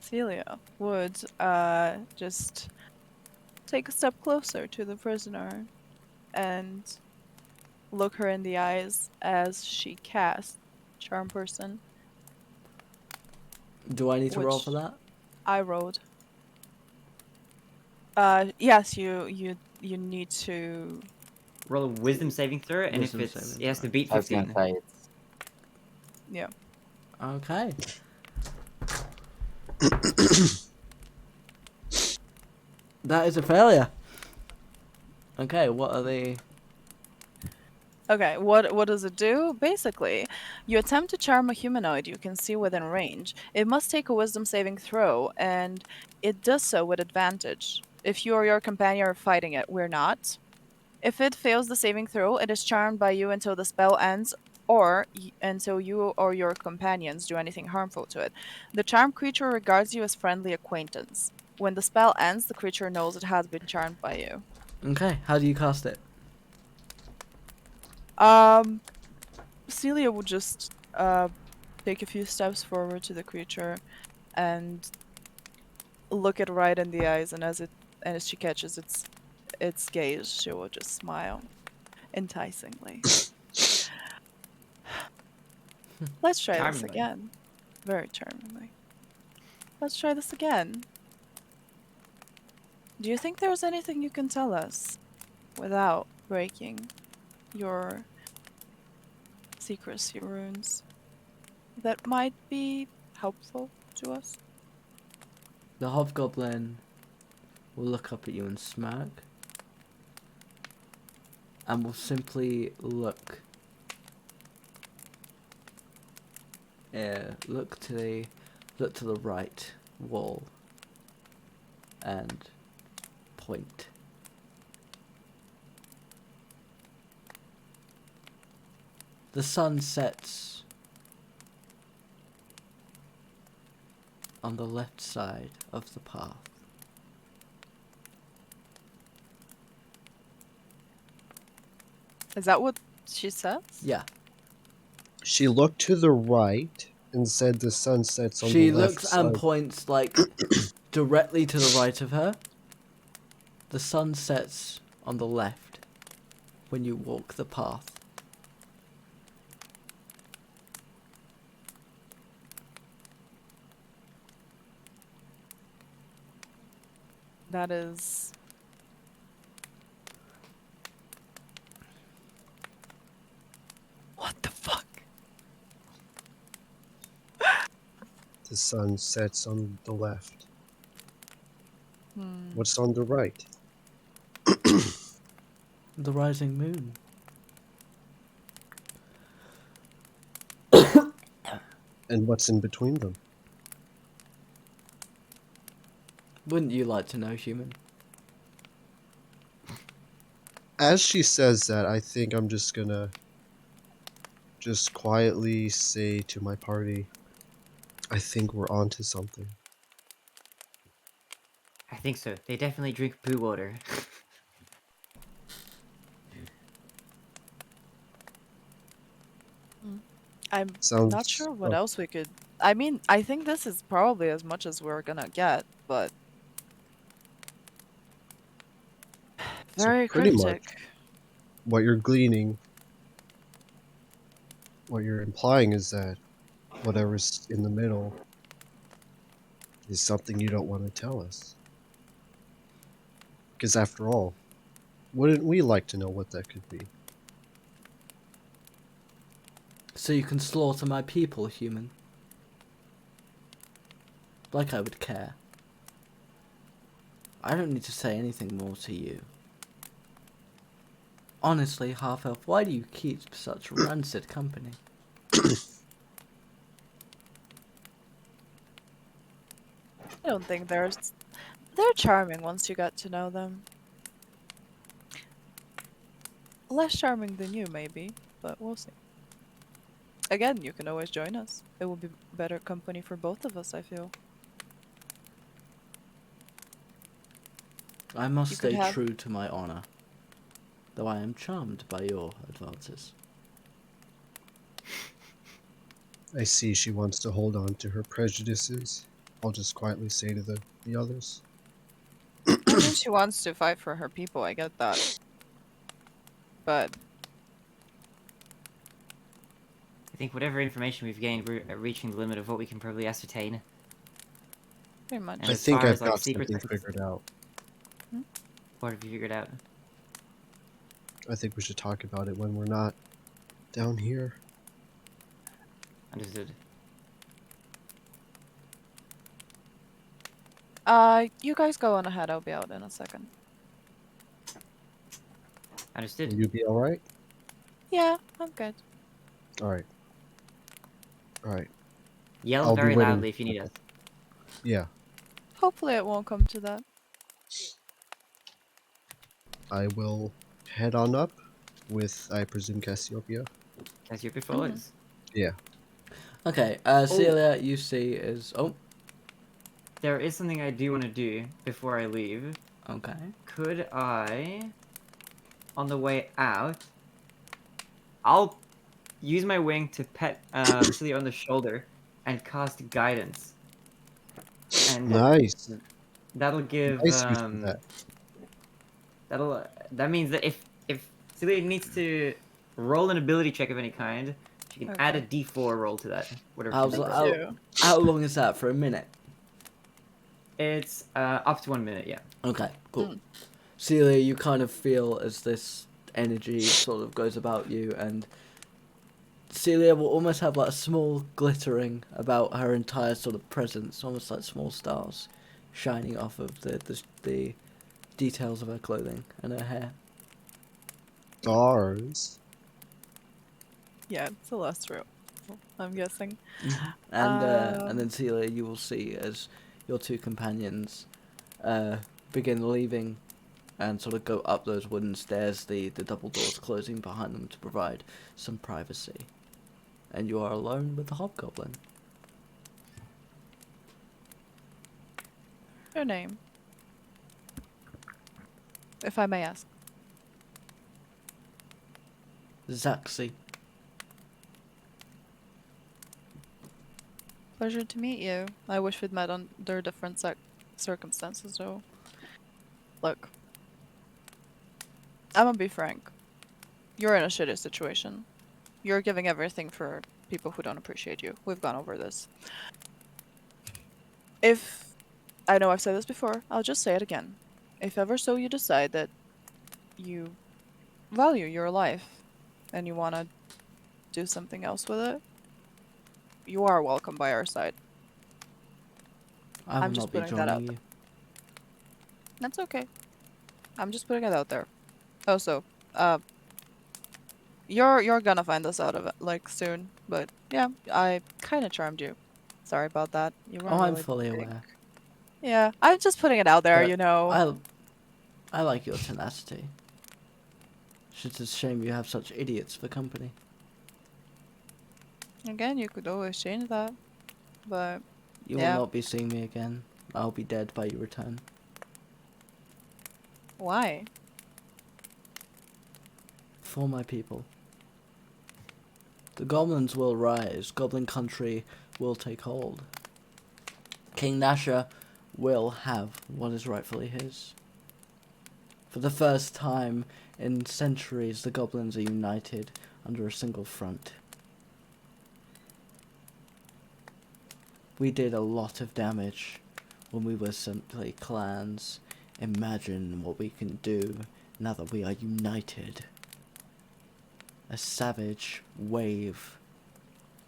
Seelia would just take a step closer to the prisoner and look her in the eyes as she casts Charm Person. Do I need to roll Which- for that? I rolled. Yes, you need to. Roll a wisdom saving throw, and Wisdom if it's saving it has to throw. beat I was 15. gonna say it's Yeah. Okay. That is a failure. Okay, what are the... Okay, what does it do? Basically, you attempt to charm a humanoid you can see within range. It must take a wisdom saving throw, and it does so with advantage. If you or your companion are fighting it, we're not. If it fails the saving throw, it is charmed by you until the spell ends and so you or your companions do anything harmful to it. The charmed creature regards you as friendly acquaintance. When the spell ends, the creature knows it has been charmed by you. Okay, how do you cast it? Seelia would just take a few steps forward to the creature and look it right in the eyes, and as she catches its gaze, she will just smile enticingly. Let's try this Charmingly. again. Very charmingly. Let's try this again. Do you think there's anything you can tell us without breaking your secrecy runes that might be helpful to us? The hobgoblin will look up at you and smirk, and will simply look to the right wall and point. The sun sets on the left side of the path. Is that what she says? Yeah. She looked to the right and said the sun sets on She the left looks side. and points like directly to the right of her. The sun sets on the left when you walk the path. That is... What the fuck? The sun sets on the left. Hmm. What's on the right? The rising moon. And what's in between them? Wouldn't you like to know, human? As she says that, I think I'm just gonna quietly say to my party, I think we're onto something. I think so. They definitely drink poo water. I'm Sounds... not sure what oh, else we could... I mean, I think this is probably as much as we're gonna get, but... so Very pretty much cryptic. what you're gleaning, what you're implying is that whatever's in the middle is something you don't want to tell us. Because after all, wouldn't we like to know what that could be? So you can slaughter my people, human. Like I would care. I don't need to say anything more to you. Honestly, half-elf, why do you keep such rancid company? I don't think they're charming once you get to know them. Less charming than you, maybe, but we'll see. Again, you can always join us. It will be better company for both of us, I feel. I must You could stay have- true to my honor, though I am charmed by your advances. I see she wants to hold on to her prejudices. I'll just quietly say to the others. I mean, she wants to fight for her people, I get that. But I think whatever information we've gained, we're reaching the limit of what we can probably ascertain. pretty much. And I as think far I've as, like, got secrets something are concerned- figured out. What have you figured out? I think we should talk about it when we're not down here. Understood. You guys go on ahead, I'll be out in a second. Understood. Will you be alright? Yeah, I'm good. Alright. Alright. Yell I'll be very waiting. loudly if you need us. Yeah. Hopefully it won't come to that. I will head on up with, I presume, Cassiopeia. Cassiopeia follows. Yeah. Okay, Seelia, you see is... Oh, There is something I do want to do before I leave. okay. Could I, on the way out, I'll use my wing to pet Celia on the shoulder and cast guidance, and Nice. that'll give Nice use of that. that means that if Celia needs to roll an ability check of any kind, she can add a Okay. D4 roll to that. Whatever How's she that- rolls. Thank you. How long is that? For a minute? It's up to 1 minute, yeah. Okay, cool. Celia, you kind of feel as this energy sort of goes about you, and Celia will almost have like a small glittering about her entire sort of presence, almost like small stars shining off of the details of her clothing and her hair. Stars. Yeah, it's celestial. I'm guessing. And then Celia, you will see as your two companions begin leaving and sort of go up those wooden stairs, the double doors closing behind them to provide some privacy. And you are alone with the hobgoblin. Your name, if I may ask. Zaxi. Pleasure to meet you. I wish we'd met under different circumstances, though. Look, I'm gonna be frank. You're in a shitty situation. You're giving everything for people who don't appreciate you. We've gone over this. If I know I've said this before, I'll just say it again. If ever so you decide that you value your life and you want to do something else with it, you are welcome by our side. I will I'm just not be putting that out joining you. That's okay. I'm just putting it out there. Also, you're gonna find this out of it like soon, but yeah, I kind of charmed you. Sorry about that. You weren't Oh, I'm really fully big. aware. Yeah, I'm just putting it out there, But you know. I like your tenacity. It's just a shame you have such idiots for company. Again, you could always change that, but You Yeah. will not be seeing me again. I'll be dead by your return. why? For my people. The goblins will rise. Goblin country will take hold. King Nasha will have what is rightfully his. For the first time in centuries, the goblins are united under a single front. We did a lot of damage when we were simply clans. Imagine what we can do now that we are united. A savage wave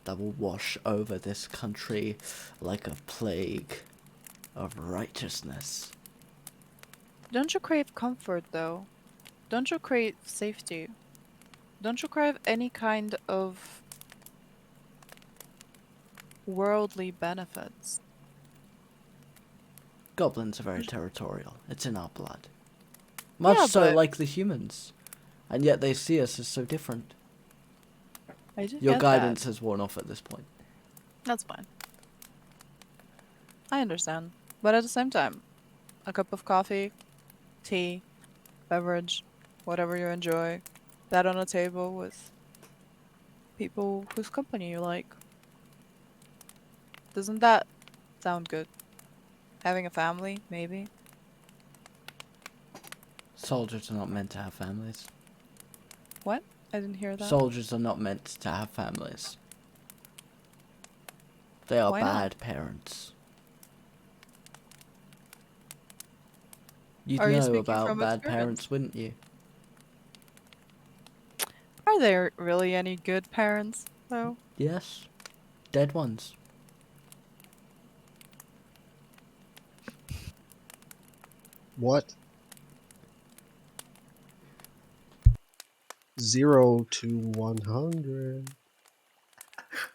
that will wash over this country like a plague of righteousness. Don't you crave comfort, though? Don't you crave safety? Don't you crave any kind of worldly benefits? Goblins are very territorial. It's in our blood. Much Yeah, so but- like the humans. And yet they see us as so different. I do Your get guidance that. has worn off at this point. That's fine. I understand. But at the same time, a cup of coffee, tea, beverage, whatever you enjoy, that on a table with people whose company you like. Doesn't that sound good? Having a family, maybe? Soldiers are not meant to have families. What? I didn't hear that. Soldiers are not meant to have families. They are Why not? bad parents. You'd Are you know speaking about from bad experience? parents, wouldn't you? Are there really any good parents, though? Yes. Dead ones. What? 0 to 100.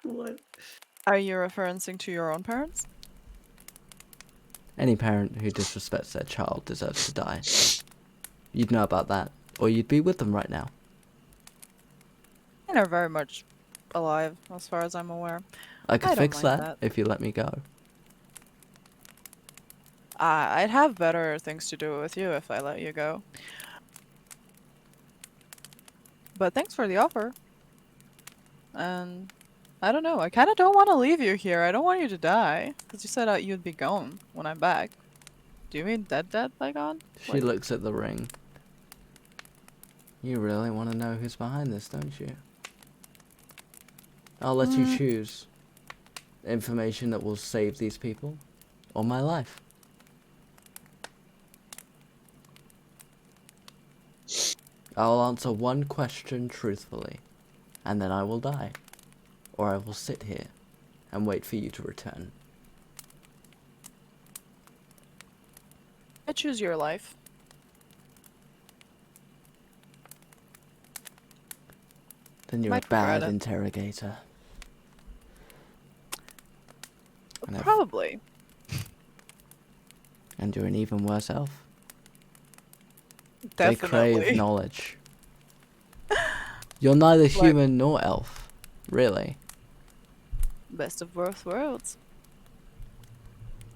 What? Are you referencing to your own parents? Any parent who disrespects their child deserves to die. You'd know about that, or you'd be with them right now. Mine are very much alive, as far as I'm aware. I could I don't fix mind that that. if you let me go. I'd have better things to do with you if I let you go. But thanks for the offer. And I don't know. I kind of don't want to leave you here. I don't want you to die. Because you said you'd be gone when I'm back. Do you mean dead by gone? She Like- looks at the ring. You really want to know who's behind this, don't you? I'll let you choose. Information that will save these people, or my life. I'll answer one question truthfully, and then I will die. Or I will sit here and wait for you to return. I choose your life. Then you're Might a bad regret it. interrogator. And Probably. And you're an even worse elf. Definitely. They crave knowledge. You're neither human nor elf, really. Best of both worlds.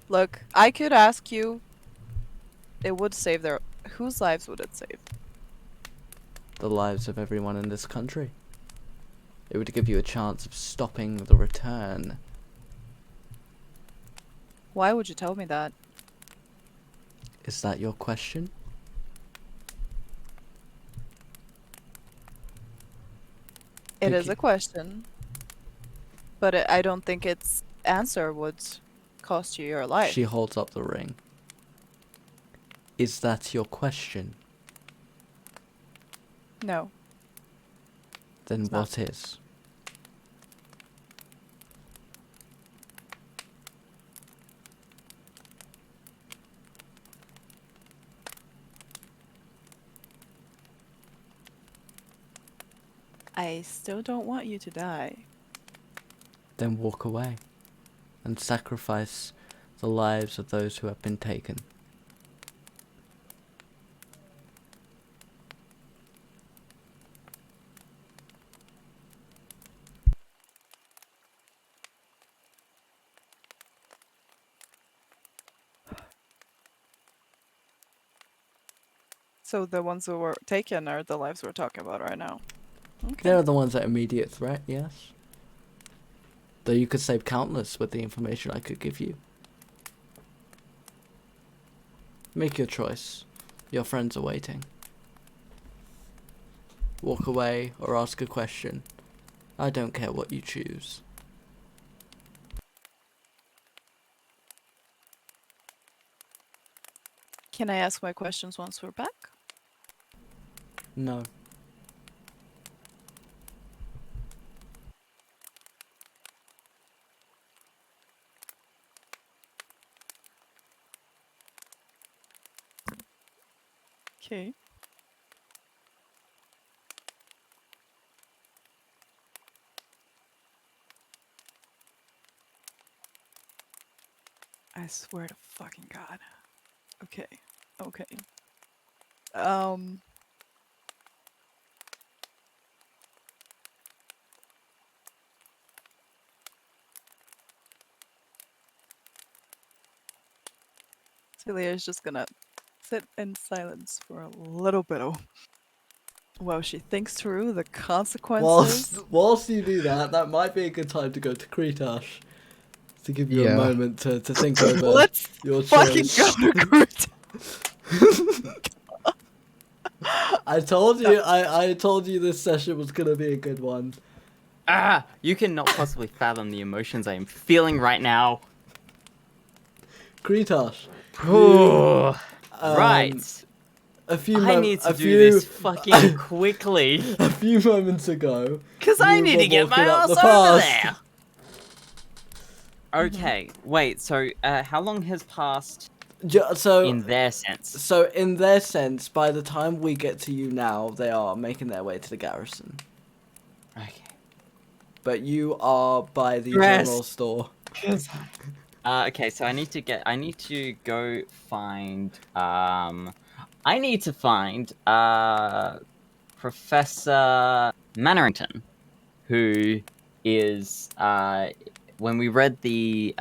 Look, I could ask you. It would save their. Whose lives would it save? The lives of everyone in this country. It would give you a chance of stopping the return. Why would you tell me that? Is that your question? It is Okay. a question. But I don't think its answer would cost you your life. She holds up the ring. Is that your question? No. Then It's not. what is? I still don't want you to die. Then walk away and sacrifice the lives of those who have been taken. So the ones who were taken are the lives we're talking about right now. Okay. They're the ones at immediate threat, yes. Though you could save countless with the information I could give you. Make your choice. Your friends are waiting. Walk away or ask a question. I don't care what you choose. Can I ask my questions once we're back? No. Okay. I swear to fucking God. Okay. Okay. Seelia is just gonna sit in silence for a little bit while she thinks through the consequences. Whilst you do that, that might be a good time to go to Kretash. To give you a Yeah. moment to think over Let's your fucking choice. go to Groot. I told you this session was gonna be a good one. Ah, you cannot possibly fathom the emotions I am feeling right now. Kretash. Ooh, right. A few I need to a do few, this fucking quickly. A few moments ago. Because I you need were to get my walking up ass the over path. there. Okay, wait, so how long has passed So in their sense? So in their sense, by the time we get to you now, they are making their way to the garrison. Okay. But you are by the Yes. general store. Okay, so I need to go find, I need to find, Professor Mannerington, who is when we read the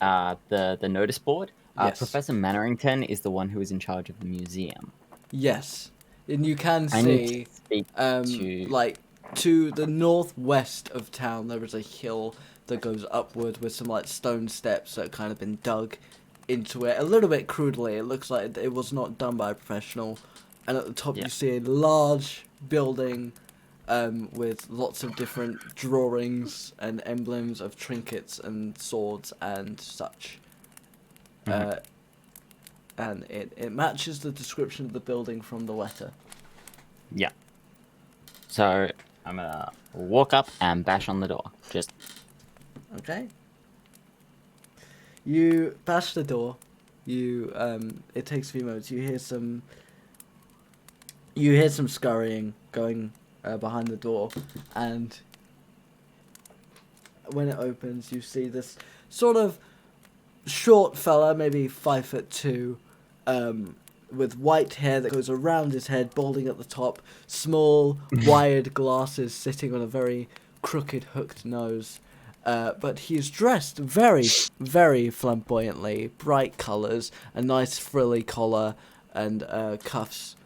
notice board, Yes. Professor Mannerington is the one who is in charge of the museum. Yes, and you can I need see, to speak to. like, to the northwest of town, there is a hill that goes upward with some, like, stone steps that have kind of been dug into it a little bit crudely. It looks like it was not done by a professional. And at the top Yeah. you see a large building with lots of different drawings and emblems of trinkets and swords and such. Mhm. And it matches the description of the building from the letter. Yeah. So I'm gonna walk up and bash on the door. Just Okay. You bash the door. You it takes a few moments. You hear some scurrying going behind the door, and when it opens, you see this sort of short fella, maybe 5'2", with white hair that goes around his head, balding at the top, small wired glasses sitting on a very crooked hooked nose. But he is dressed very, very flamboyantly, bright colours, a nice frilly collar, and cuffs.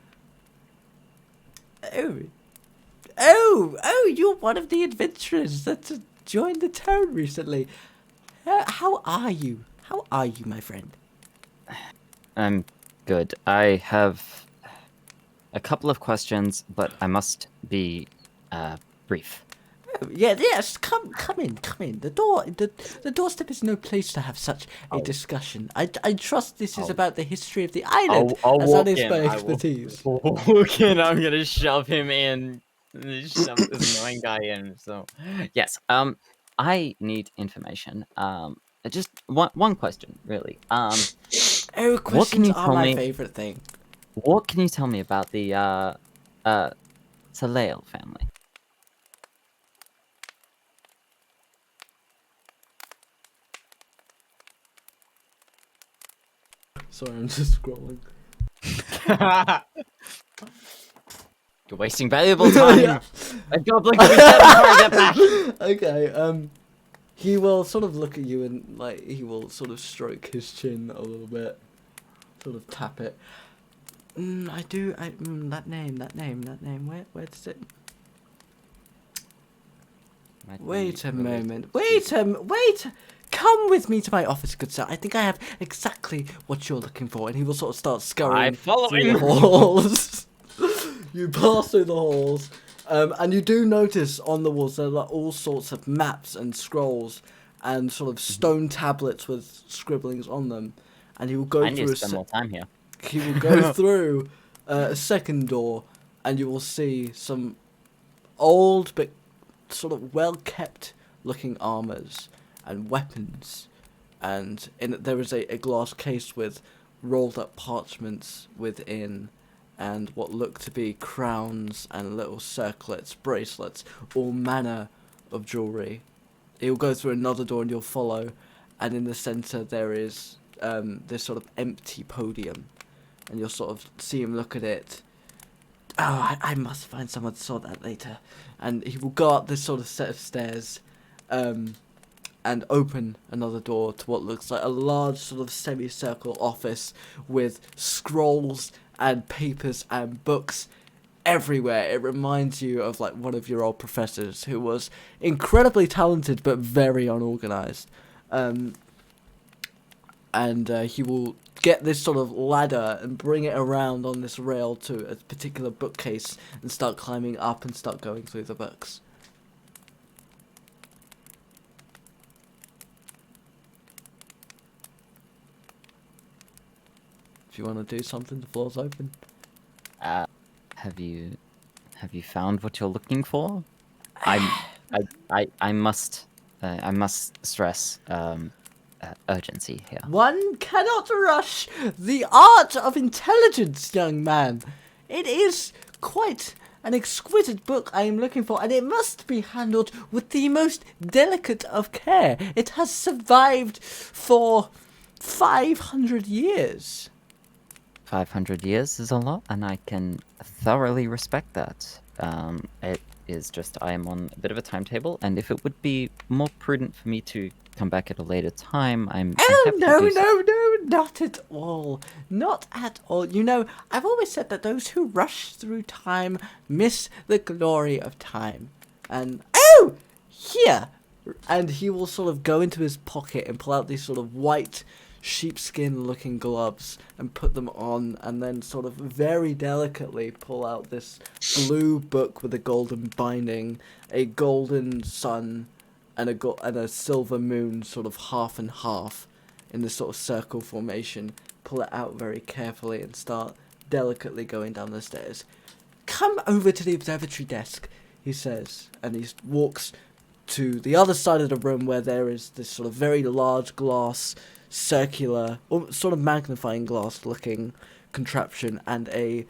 Oh, you're one of the adventurers that joined the town recently. How are you? How are you, my friend? I'm good. I have a couple of questions, but I must be brief. Oh, yes, come in. The doorstep is no place to have such a discussion. I trust this is about the history of the island, I'll as walk that is in. my I will expertise. walk in. I'm gonna shove him in. Shove this annoying guy in. So, yes. I need information. Just one question, really. Oh, What can questions you are tell my me? favorite thing. What can you tell me about the Seelia family? Sorry, I'm just scrolling. You're wasting valuable time. Yeah. A goblin can be dead before I get back. Okay, he will sort of look at you and, like, he will sort of stroke his chin a little bit. Sort of tap it. That name, where does it... Wait a moment, come with me to my office, good sir. I think I have exactly what you're looking for. And he will sort of start scurrying follow through the him. halls. You pass through the halls, and you do notice on the walls there are like all sorts of maps and scrolls and sort of stone tablets with scribblings on them. And he will go I need through to spend more time here. he will go through a second door, and you will see some old but sort of well-kept looking armors and weapons, and there is a glass case with rolled up parchments within, and what look to be crowns and little circlets, bracelets, all manner of jewellery. You'll go through another door and you'll follow, and in the centre there is this sort of empty podium, and you'll sort of see him look at it. Oh, I must find someone to sort that later. And he will go up this sort of set of stairs, and open another door to what looks like a large sort of semicircle office with scrolls and papers and books everywhere. It reminds you of like one of your old professors who was incredibly talented but very unorganized. And he will get this sort of ladder and bring it around on this rail to a particular bookcase and start climbing up and start going through the books. If you want to do something, the floor's open. Have you found what you're looking for? I must stress urgency here. One cannot rush the art of intelligence, young man. It is quite an exquisite book I am looking for, and it must be handled with the most delicate of care. It has survived for 500 years. 500 years is a lot, and I can thoroughly respect that. is just I am on a bit of a timetable, and if it would be more prudent for me to come back at a later time, I'm Oh, happy no, to do so. no, not at all. Not at all. You know, I've always said that those who rush through time miss the glory of time. And, oh, here! And he will sort of go into his pocket and pull out these sort of white sheepskin-looking gloves and put them on, and then sort of very delicately pull out this blue book with a golden binding, a golden sun, and a silver moon, sort of half and half, in this sort of circle formation. Pull it out very carefully and start delicately going down the stairs. Come over to the observatory desk, he says, and he walks to the other side of the room where there is this sort of very large glass, circular, or sort of magnifying glass looking contraption, and a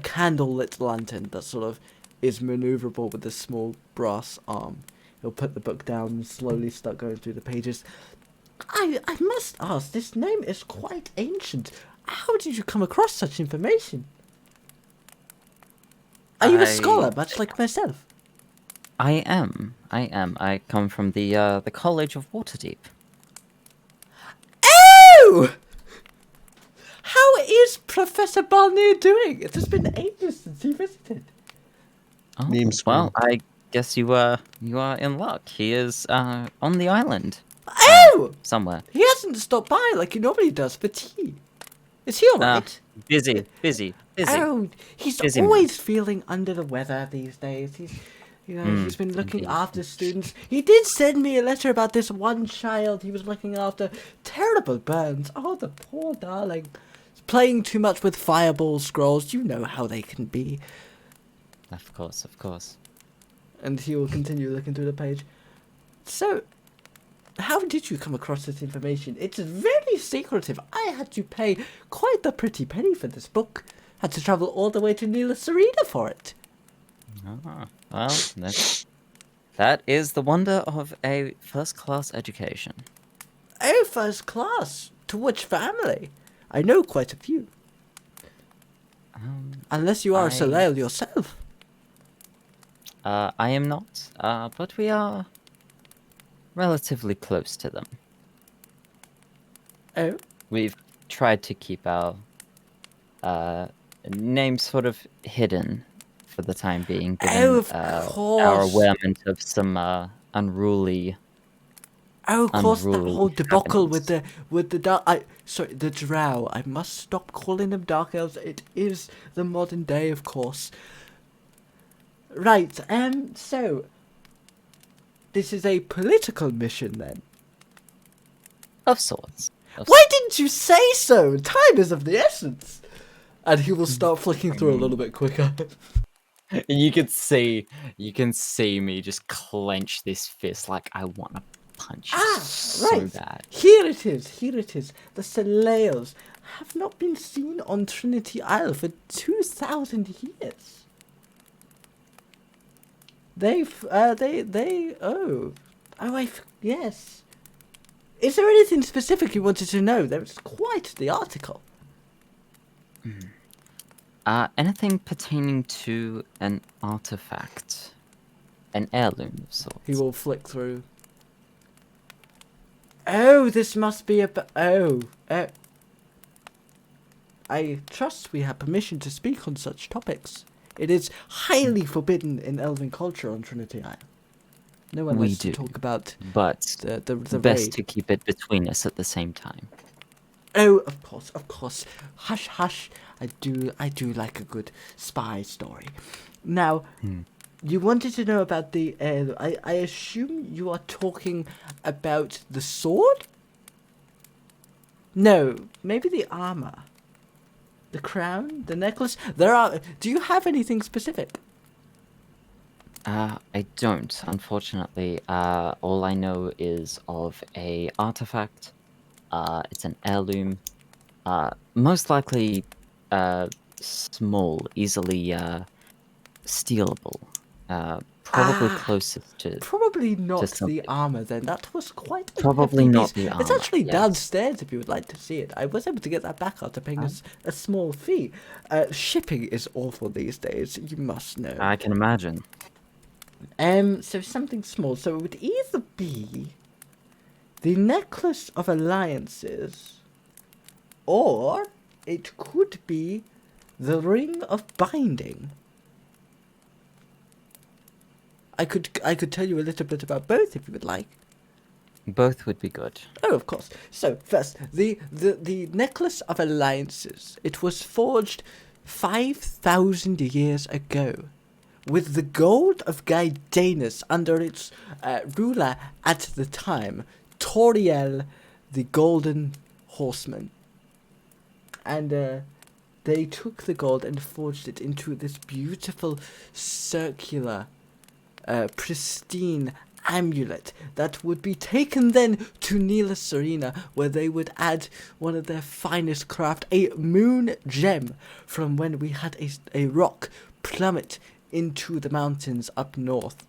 candle-lit lantern that sort of is maneuverable with a small brass arm. He'll put the book down and slowly start going through the pages. I must ask, this name is quite ancient. How did you come across such information? Are you a scholar, much like myself? I am. I come from the College of Waterdeep. Oh! How is Professor Barnier doing? It has been ages since he visited. Oh, Meme well, screen. I guess you are in luck. He is on the island Oh! somewhere. He hasn't stopped by like he normally does for tea. Is he alright? Busy. Oh, he's Busy man. always feeling under the weather these days. He's been looking indeed. after students. He did send me a letter about this one child he was looking after. Terrible burns. Oh, the poor darling. He's playing too much with fireball scrolls. You know how they can be. Of course. And he will continue looking through the page. So, how did you come across this information? It's very secretive. I had to pay quite the pretty penny for this book. Had to travel all the way to Nila Serena for it. Ah, well, that is the wonder of a first-class education. Oh, first class. To which family? I know quite a few. Unless you are a Soleil yourself. I am not, but we are relatively close to them. Oh? We've tried to keep our names sort of hidden for the time being, given Oh, of our course. awareness of some unruly. Oh, of course, that unruly whole debacle with happenings. the dark... the drow. I must stop calling them dark elves. It is the modern day, of course. Right, so... This is a political mission, then? Of sorts. Why didn't you say so? Time is of the essence. And he will start flicking through a little bit quicker. You can see me just clench this fist like I want to punch you so right. bad. Here it is. The Soleils have not been seen on Trinity Isle for 2,000 years. Yes. Is there anything specific you wanted to know? There's quite the article. Anything pertaining to an artifact, an heirloom of sorts. He will flick through. Oh, this must be I trust we have permission to speak on such topics. It is highly forbidden in elven culture on Trinity Isle. No one likes to talk about but the best raid. to keep it between us at the same time. Oh, of course. Hush, hush. I do like a good spy story. Now, you wanted to know about the I assume you are talking about the sword? No, maybe the armor. The crown, the necklace. Do you have anything specific? I don't, unfortunately. All I know is of a artifact. It's an heirloom. Most likely, small, easily stealable. Probably closest to. Probably not the something. armor then. That was quite a Probably hefty not piece. the It's armor, actually yes. downstairs if you would like to see it. I was able to get that back after paying a small fee. Shipping is awful these days, you must know. I can imagine. So something small. So it would either be the Necklace of Alliances, or it could be the Ring of Binding. I could tell you a little bit about both if you would like. Both would be good. Oh, of course. So first, the Necklace of Alliances. It was forged 5,000 years ago, with the gold of Gaidanus under its ruler at the time, Toriel, the Golden Horseman. And they took the gold and forged it into this beautiful circular, pristine amulet that would be taken then to Nila Serena, where they would add one of their finest craft, a moon gem, from when we had a rock plummet into the mountains up north.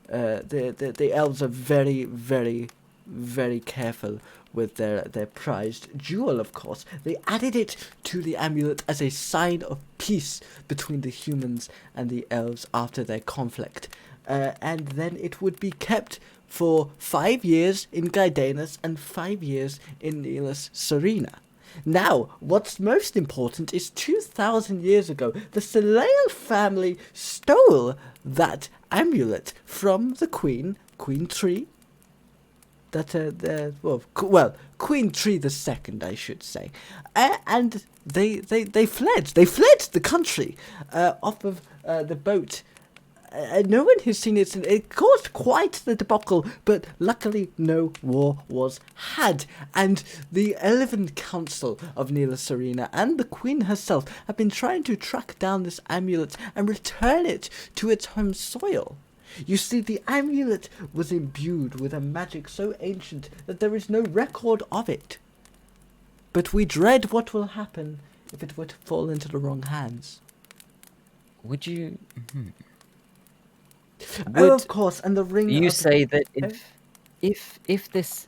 The elves are very, very, very careful with their prized jewel, of course. They added it to the amulet as a sign of peace between the humans and the elves after their conflict. And then it would be kept for 5 years in Gaidanus and 5 years in Nelis Serena. Now, what's most important is 2,000 years ago, the Seelia family stole that amulet from the Queen Tree. Queen Tree the Second, I should say, and they fled. They fled the country off of the boat. No one has seen it. It caused quite the debacle, but luckily no war was had. And the Elven Council of Nila Serena and the Queen herself have been trying to track down this amulet and return it to its home soil. You see, the amulet was imbued with a magic so ancient that there is no record of it. But we dread what will happen if it were to fall into the wrong hands. Would you? Oh, of course, and the ring. You say that if this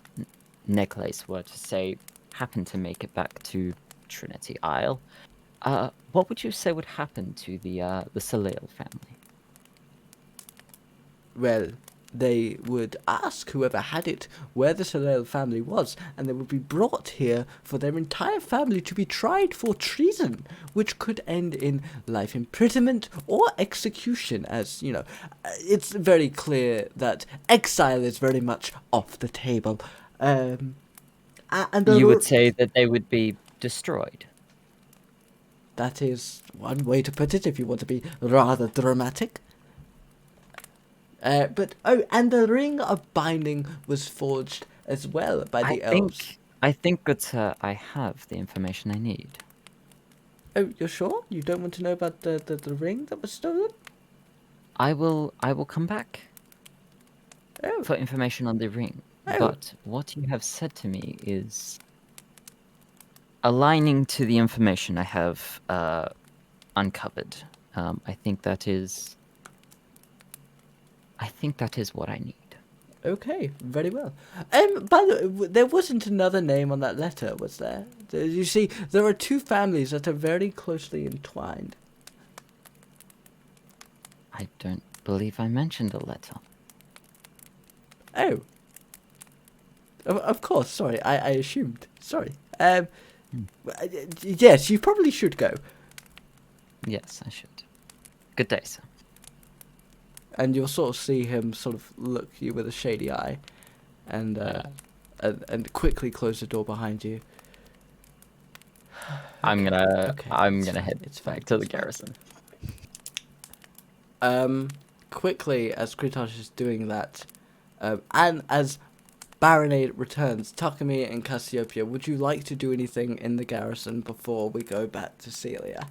necklace were to say happen to make it back to Trinity Isle, what would you say would happen to the Seelia family? Well, they would ask whoever had it where the Seelia family was, and they would be brought here for their entire family to be tried for treason, which could end in life imprisonment or execution, as, you know, it's very clear that exile is very much off the table. And you would say that they would be destroyed. That is one way to put it, if you want to be rather dramatic. And the Ring of Binding was forged as well by the elves. I think that I have the information I need. Oh, you're sure? You don't want to know about the ring that was stolen? I will come back Oh. for information on the ring. Oh. But what you have said to me is aligning to the information I have uncovered. I think that is what I need. Okay, very well. By the way, there wasn't another name on that letter, was there? You see, there are two families that are very closely entwined. I don't believe I mentioned a letter. Oh. Of course, sorry, I assumed. Sorry. Yes, you probably should go. Yes, I should. Good day, sir. And you'll sort of see him sort of look at you with a shady eye, and quickly close the door behind you. I'm gonna it's head fine, back to the it's fine. garrison. Quickly as Kretash is doing that, and as Barinade returns, Takumi and Cassiopeia, would you like to do anything in the garrison before we go back to Seelia?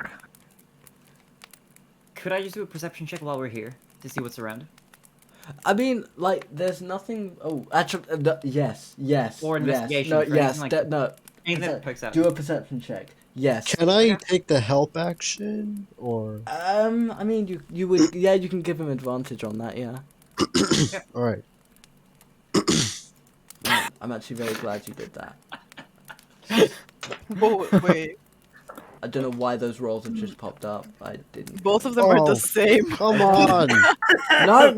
Could I just do a perception check while we're here to see what's around? I mean, like, there's nothing. Oh, actually, yes. Or investigation, No, or yes, anything like no. Anything that pokes out. Do a perception check. Yes. Can I take the help action or? I mean, you would, yeah, you can give him advantage on that, yeah. All right. I'm actually very glad you did that. Whoa, wait. I don't know why those rolls have just popped up. I didn't. Both of them are the Oh, same. Come on.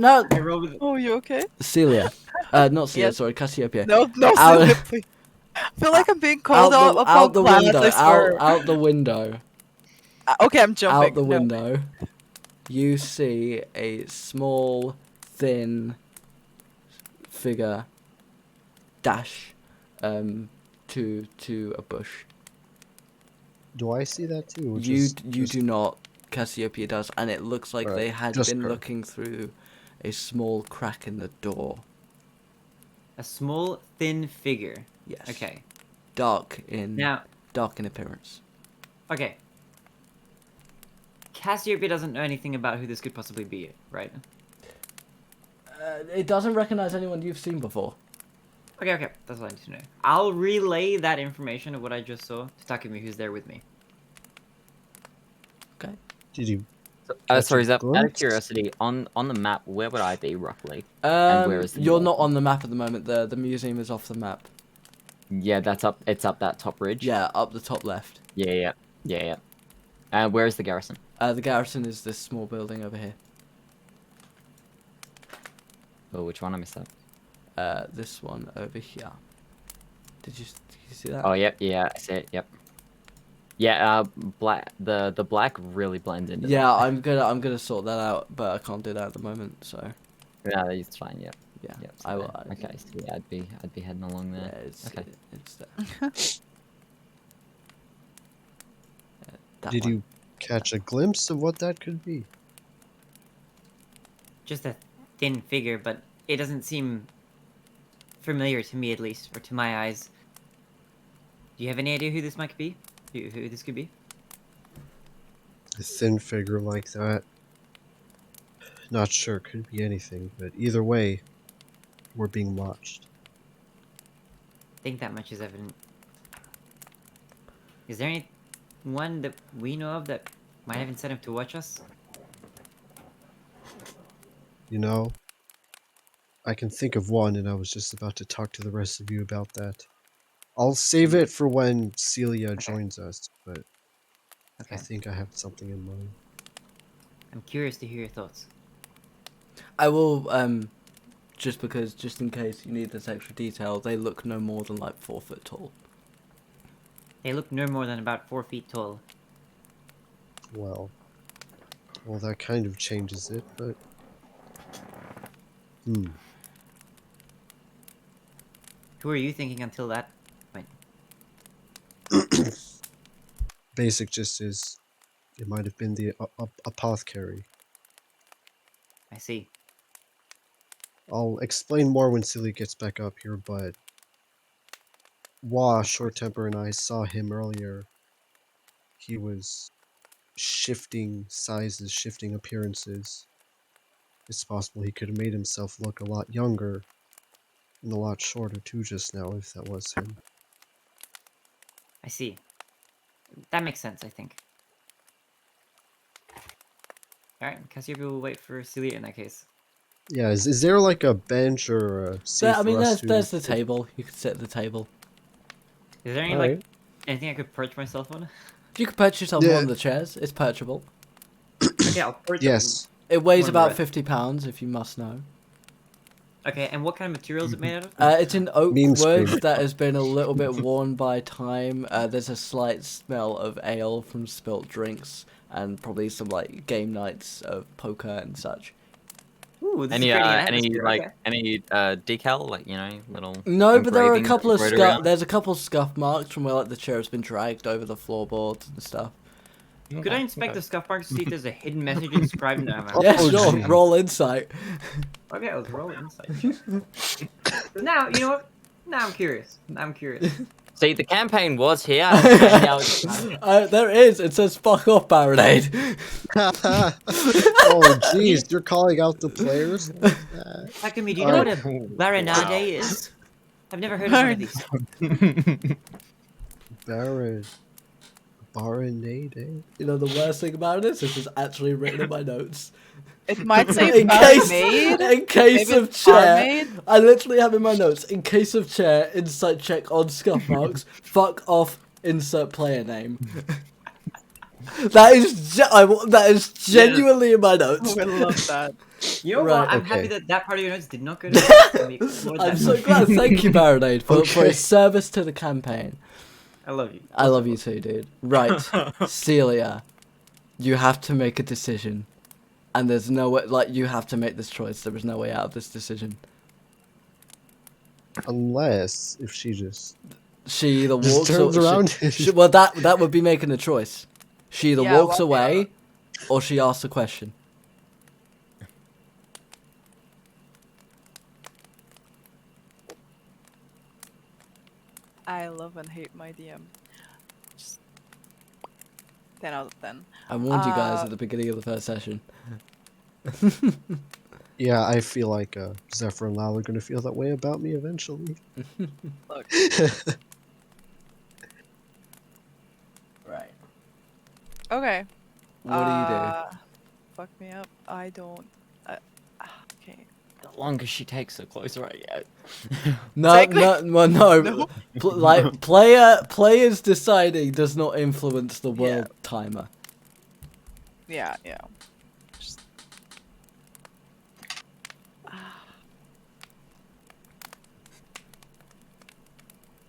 No, I rolled with Oh, you okay? Celia. Not Celia, Yes. sorry, Cassiopeia. No, Out- Celia, please. I feel like I'm being called out upon out the class, window, I swear. out the window, Okay, I'm jumping. out the No. window. You see a small, thin figure dash to a bush. Do I see that too? Or You just- do not. Cassiopeia does, and it looks like Alright, they had just been her. looking through a small crack in the door. a small, thin figure. Yes. Okay. Dark in Now, appearance. okay. Cassiopeia doesn't know anything about who this could possibly be, right? It doesn't recognize anyone you've seen before. Okay. That's what I need to know. I'll relay that information of what I just saw to Takumi, who's there with me. Okay. Did you? Sorry, is that out of glimpse? curiosity, on the map, where would I be roughly? And where is the You're map? not on the map at the moment. The museum is off the map. Yeah, that's up. It's up that top ridge. Yeah, up the top left. Yeah. Where is the garrison? The garrison is this small building over here. Oh, which one? I missed that. This one over here. Did you see that? Oh, yep. Yeah, I see it. Yep. Yeah. Black. The black really blends into. Yeah, that. I'm gonna sort that out, but I can't do that at the moment. So Yeah, it's fine. Yep. yeah, Yep. I will. Okay. So yeah, I'd be heading along Yeah, there. it's Okay. it's there. That Did one. you catch a glimpse of what that could be? Just a thin figure, but it doesn't seem familiar to me, at least, or to my eyes. Do you have any idea who this might be? Who this could be? A thin figure like that. Not sure. Could be anything, but either way, we're being watched. I think that much is evident. Is there anyone that we know of that might have incentive to watch us? You know, I can think of one, and I was just about to talk to the rest of you about that. I'll save it for when Seelia joins us, but Okay. I think I have something in mind. I'm curious to hear your thoughts. I will just in case you need this extra detail, they look no more than like 4 foot tall. They look no more than about 4 feet tall. Well, that kind of changes it, but... Who are you thinking until that point? Basic just is... It might have been the apothecary. I see. I'll explain more when Seelia gets back up here, but... Short Temper, and I saw him earlier. He was shifting sizes, shifting appearances. It's possible he could have made himself look a lot younger and a lot shorter too just now if that was him. I see. That makes sense, I think. Alright, Cassiopeia will wait for Seelia in that case. Yeah, is there like a bench or a seat I mean, for us there's to... the table. You could sit at the table. Is there any, Alright. like, anything I could perch myself on? You could perch yourself Yeah. on the chairs. It's perchable. Okay, I'll perch Yes. It weighs One about breath. 50 pounds, if you must know. Okay, and what kind of material is it made out of? It's an oak Meme wood screen. that has been a little bit worn by time. There's a slight smell of ale from spilt drinks, and probably some like game nights of poker and such. Ooh, this Any is creating an any atmosphere, like okay. any decal, like, you know, little. No, but there are a engravings couple of embroidered on it? there's a couple of scuff marks from where like the chair has been dragged over the floorboards and stuff. Could I inspect the scuff marks to see if there's a hidden message inscribed? No, Oh, Yeah, sure. gee. Roll insight. Okay, let's roll insight. Now, you know what? Now I'm curious. See, the campaign was here. and now it's- There is. It says "fuck off, Barinade." Oh jeez, you're calling out the players? Takumi, do you know what a DelphiniumRai is? I've never heard of one of these. Baron. TheBarinade, eh? You know the worst thing about this? This is actually written in my notes. It might say in case, barmaid. in case Maybe of it's chair, barmaid. I literally have in my notes, in case of chair, insight check on scuff marks, fuck off, insert player name. That is genuinely in my notes. We love that. You know Right, what? I'm okay. happy that that part of your notes did not go to waste, and we explored I'm that so much. glad. Thank you, Baronade, for Okay. his service to the campaign. I love you. I love you too, dude. Right, Seelia, you have to make a decision, and there's no way. Like, you have to make this choice. There is no way out of this decision. Unless if she just She either Just walks turns or around. well, that would be making a choice. She either Yeah, walks well, away, or she asks a question. I love and hate my DM. Just 10 out of 10. I warned you guys Uh, at the beginning of the first session. Yeah, I feel like Zephyr and Lal are gonna feel that way about me eventually. Look. Right. Okay. What do you do? Fuck me up. I don't. Okay. The longer she takes, the closer I get. No, Technically- well, no. No. Like players deciding does not influence the world timer. Yeah, yeah. Just...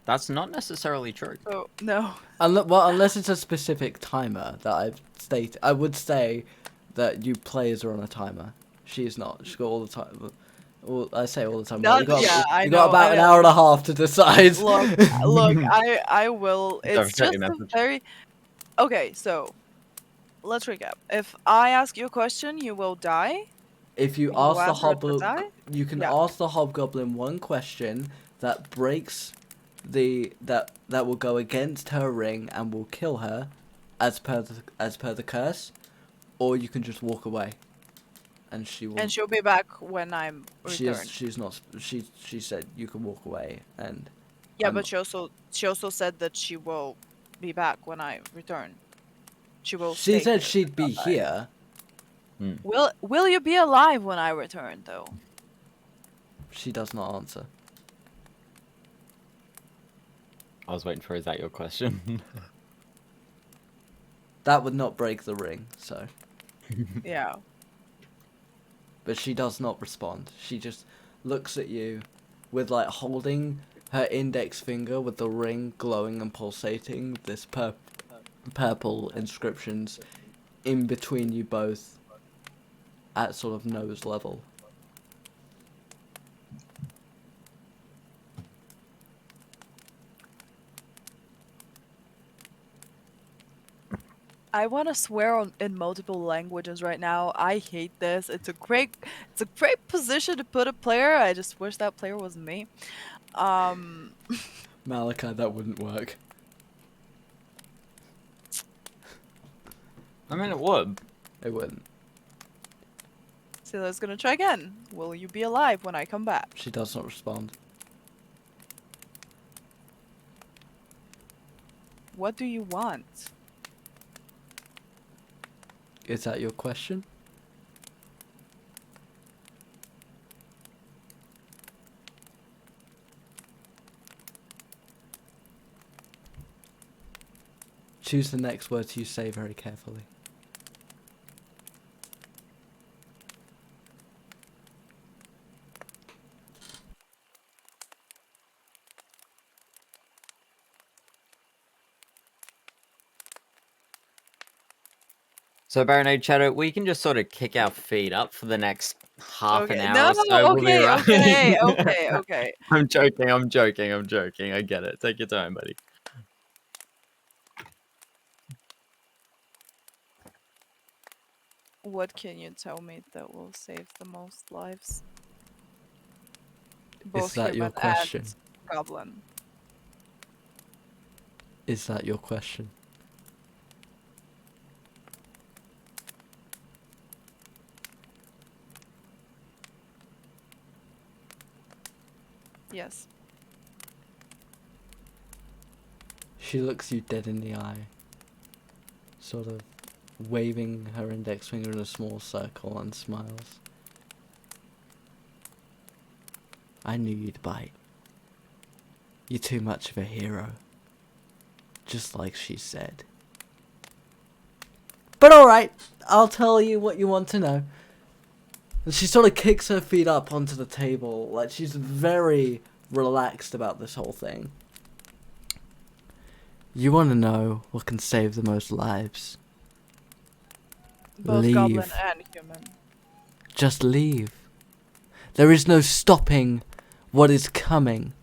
That's not necessarily true. Oh, no. Unless it's a specific timer that I've stated. I would say that you players are on a timer. She's not. She's got all the time. Well, I say all the time. Not- you got, yeah, I you got know, about I an know. hour and a half to decide. Look, I will. It's check just your a message. very. Okay, so let's recap. If I ask you a question, you will die. If you You ask the answer it to hobgoblin, die? you can Yeah. ask the hobgoblin one question that breaks that will go against her ring and will kill her, as per the curse, or you can just walk away, and she will. And she'll be back when I'm returned. She's not. She said you can walk away, and Yeah, I'm- but she also said that she will be back when I return. She will. she stay said here. she'd be Okay. here. Will you be alive when I return though? She does not answer. I was waiting for, is that your question? That would not break the ring. So, Yeah. but she does not respond. She just looks at you, with like holding her index finger with the ring glowing and pulsating. This purple inscriptions in between you both, at sort of nose level. I want to swear in multiple languages right now. I hate this. It's a great position to put a player. I just wish that player was me. Malachi, that wouldn't work. I mean, it would. It wouldn't. Sela's gonna try again. Will you be alive when I come back? She does not respond. What do you want? Is that your question? Choose the next words you say very carefully. So, Barinade Shadow, we can just sort of kick our feet up for the next half Okay. an hour No, or so. We'll be okay, right. okay. I'm joking. I get it. Take your time, buddy. What can you tell me that will save the most lives? Is that your human question? and goblin. Is that your question? Yes. She looks you dead in the eye sort of waving her index finger in a small circle and smiles. I knew you'd bite. You're too much of a hero. Just like she said. But alright, I'll tell you what you want to know. And she sort of kicks her feet up onto the table, like she's very relaxed about this whole thing. You want to know what can save the most lives? Both Leave. goblin and human. Just leave. There is no stopping what is coming.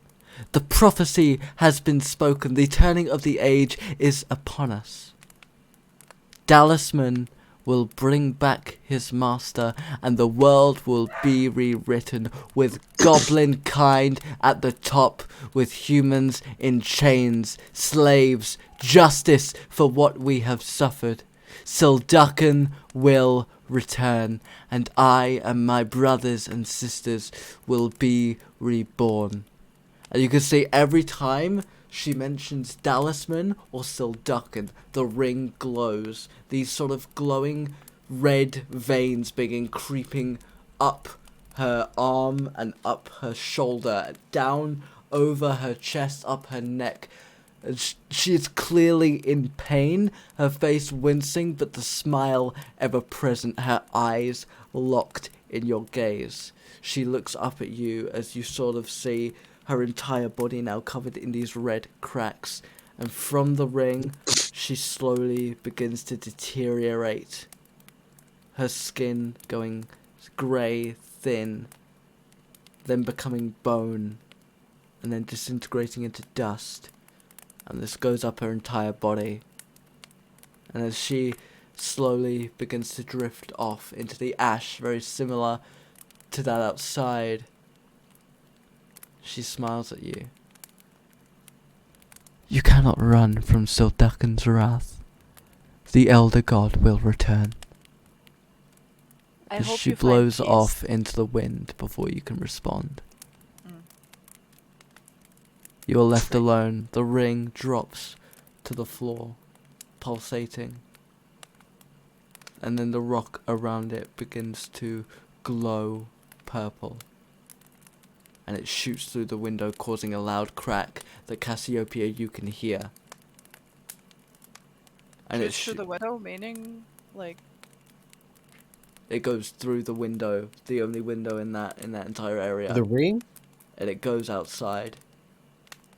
The prophecy has been spoken. The turning of the age is upon us. Talisman will bring back his master, and the world will be rewritten with goblin kind at the top, with humans in chains, slaves, justice for what we have suffered. Sildukan will return, and I and my brothers and sisters will be reborn. And you can see every time she mentions Talisman or Sildukan, the ring glows. These sort of glowing red veins begin creeping up her arm and up her shoulder, down over her chest, up her neck. She is clearly in pain, her face wincing, but the smile ever present, her eyes locked in your gaze. She looks up at you as you sort of see her entire body now covered in these red cracks, and from the ring, she slowly begins to deteriorate. Her skin going grey, thin, then becoming bone, and then disintegrating into dust. And this goes up her entire body. And as she slowly begins to drift off into the ash, very similar to that outside, she smiles at you. You cannot run from Sildukan's wrath. The Elder God will return. I As hope she you find blows peace. off into the wind before you can respond. You are left alone. The ring drops to the floor, pulsating. And then the rock around it begins to glow purple. And it shoots through the window, causing a loud crack that Cassiopeia you can hear. And Shoots through the window, meaning like it goes through the window, the only window in that entire area. The ring? And it goes outside.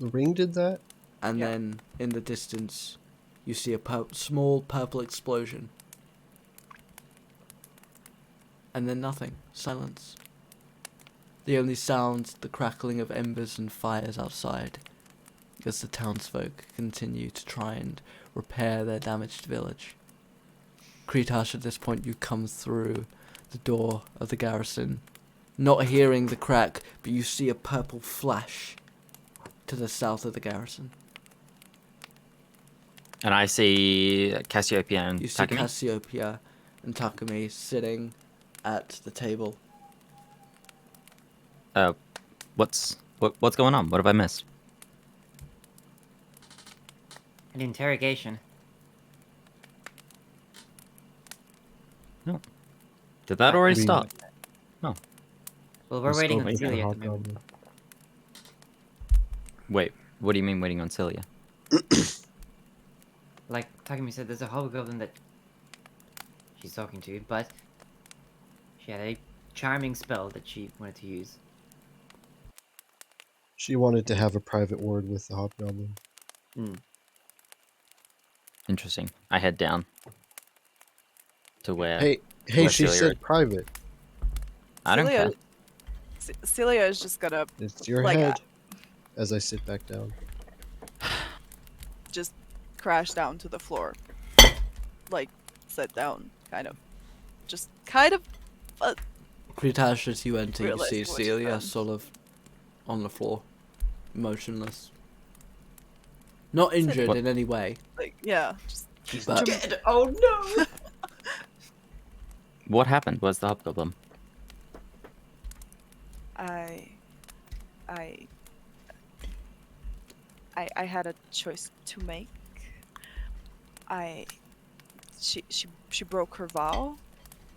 The ring did that? And Yeah. then in the distance, you see a small purple explosion. And then nothing. Silence. The only sounds, the crackling of embers and fires outside, as the townsfolk continue to try and repair their damaged village. Kretash, at this point you come through the door of the garrison, not hearing the crack, but you see a purple flash to the south of the garrison. And I see Cassiopeia and You see Takumi. Cassiopeia and Takumi sitting at the table. What's going on? What have I missed? An interrogation. No. Did that already We- start? Well, we're We're waiting still on waiting Seelia for at the moment. Hobgoblin. Wait, what do you mean waiting on Seelia? Like Takumi said, there's a hobgoblin that she's talking to, but she had a charming spell that she wanted to use. She wanted to have a private word with the Hobgoblin. Interesting. I head down to where Hey, where she Seelia said is. private. I don't care. Seelia is just gonna It's your Like, head. As I sit back down. just crash down to the floor. Like, sit down, kind of. Just kind of. Kretash, as you enter, you see Realised what you Celia found. sort of on the floor, motionless. Not injured What? in any way. Like, yeah. Just, She's But- dead! Oh no! What happened? Where's the hobgoblin? I had a choice to make. I she broke her vow.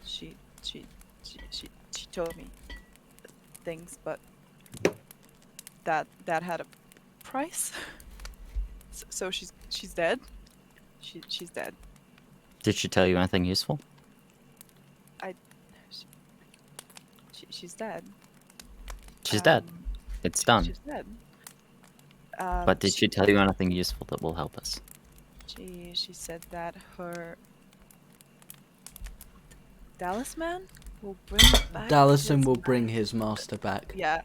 She she told me things, but that had a price. So she's dead. She's dead. Did she tell you anything useful? She's dead. She's dead. Um, It's done. She's dead. But did she tell you anything useful that will help us? She said that her Talisman will bring back. Dallison his will bring ma- his master back. Yeah,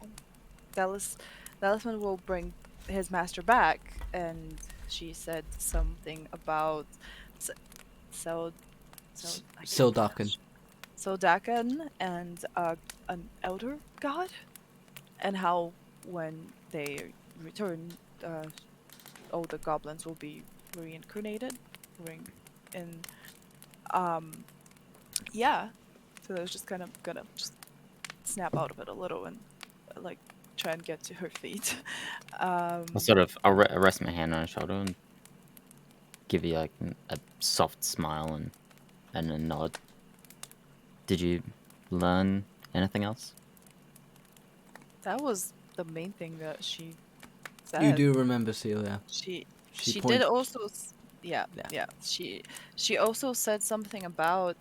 Talisman will bring his master back, and she said something about S- so Sildakan. Soldakan and an elder god, and how when they return, all the goblins will be reincarnated, and yeah. So I was just kind of gonna just snap out of it a little and like try and get to her feet. I'll rest my hand on her shoulder and give you like a soft smile and a nod. Did you learn anything else? That was the main thing that she said. You do remember Seelia. She She did also yeah, Yeah. yeah. She also said something about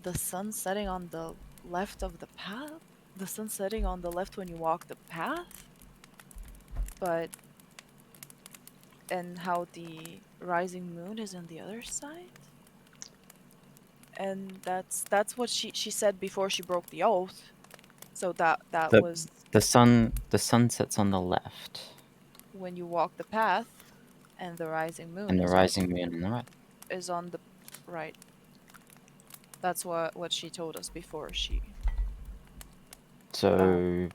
the sun setting on the left of the path. The sun setting on the left when you walk the path. But and how the rising moon is on the other side. And that's what she said before she broke the oath. So that The was the sun sets on the left, when you walk the path, and the rising moon and the is rising moon on the right. on the right. That's what she told us before she. So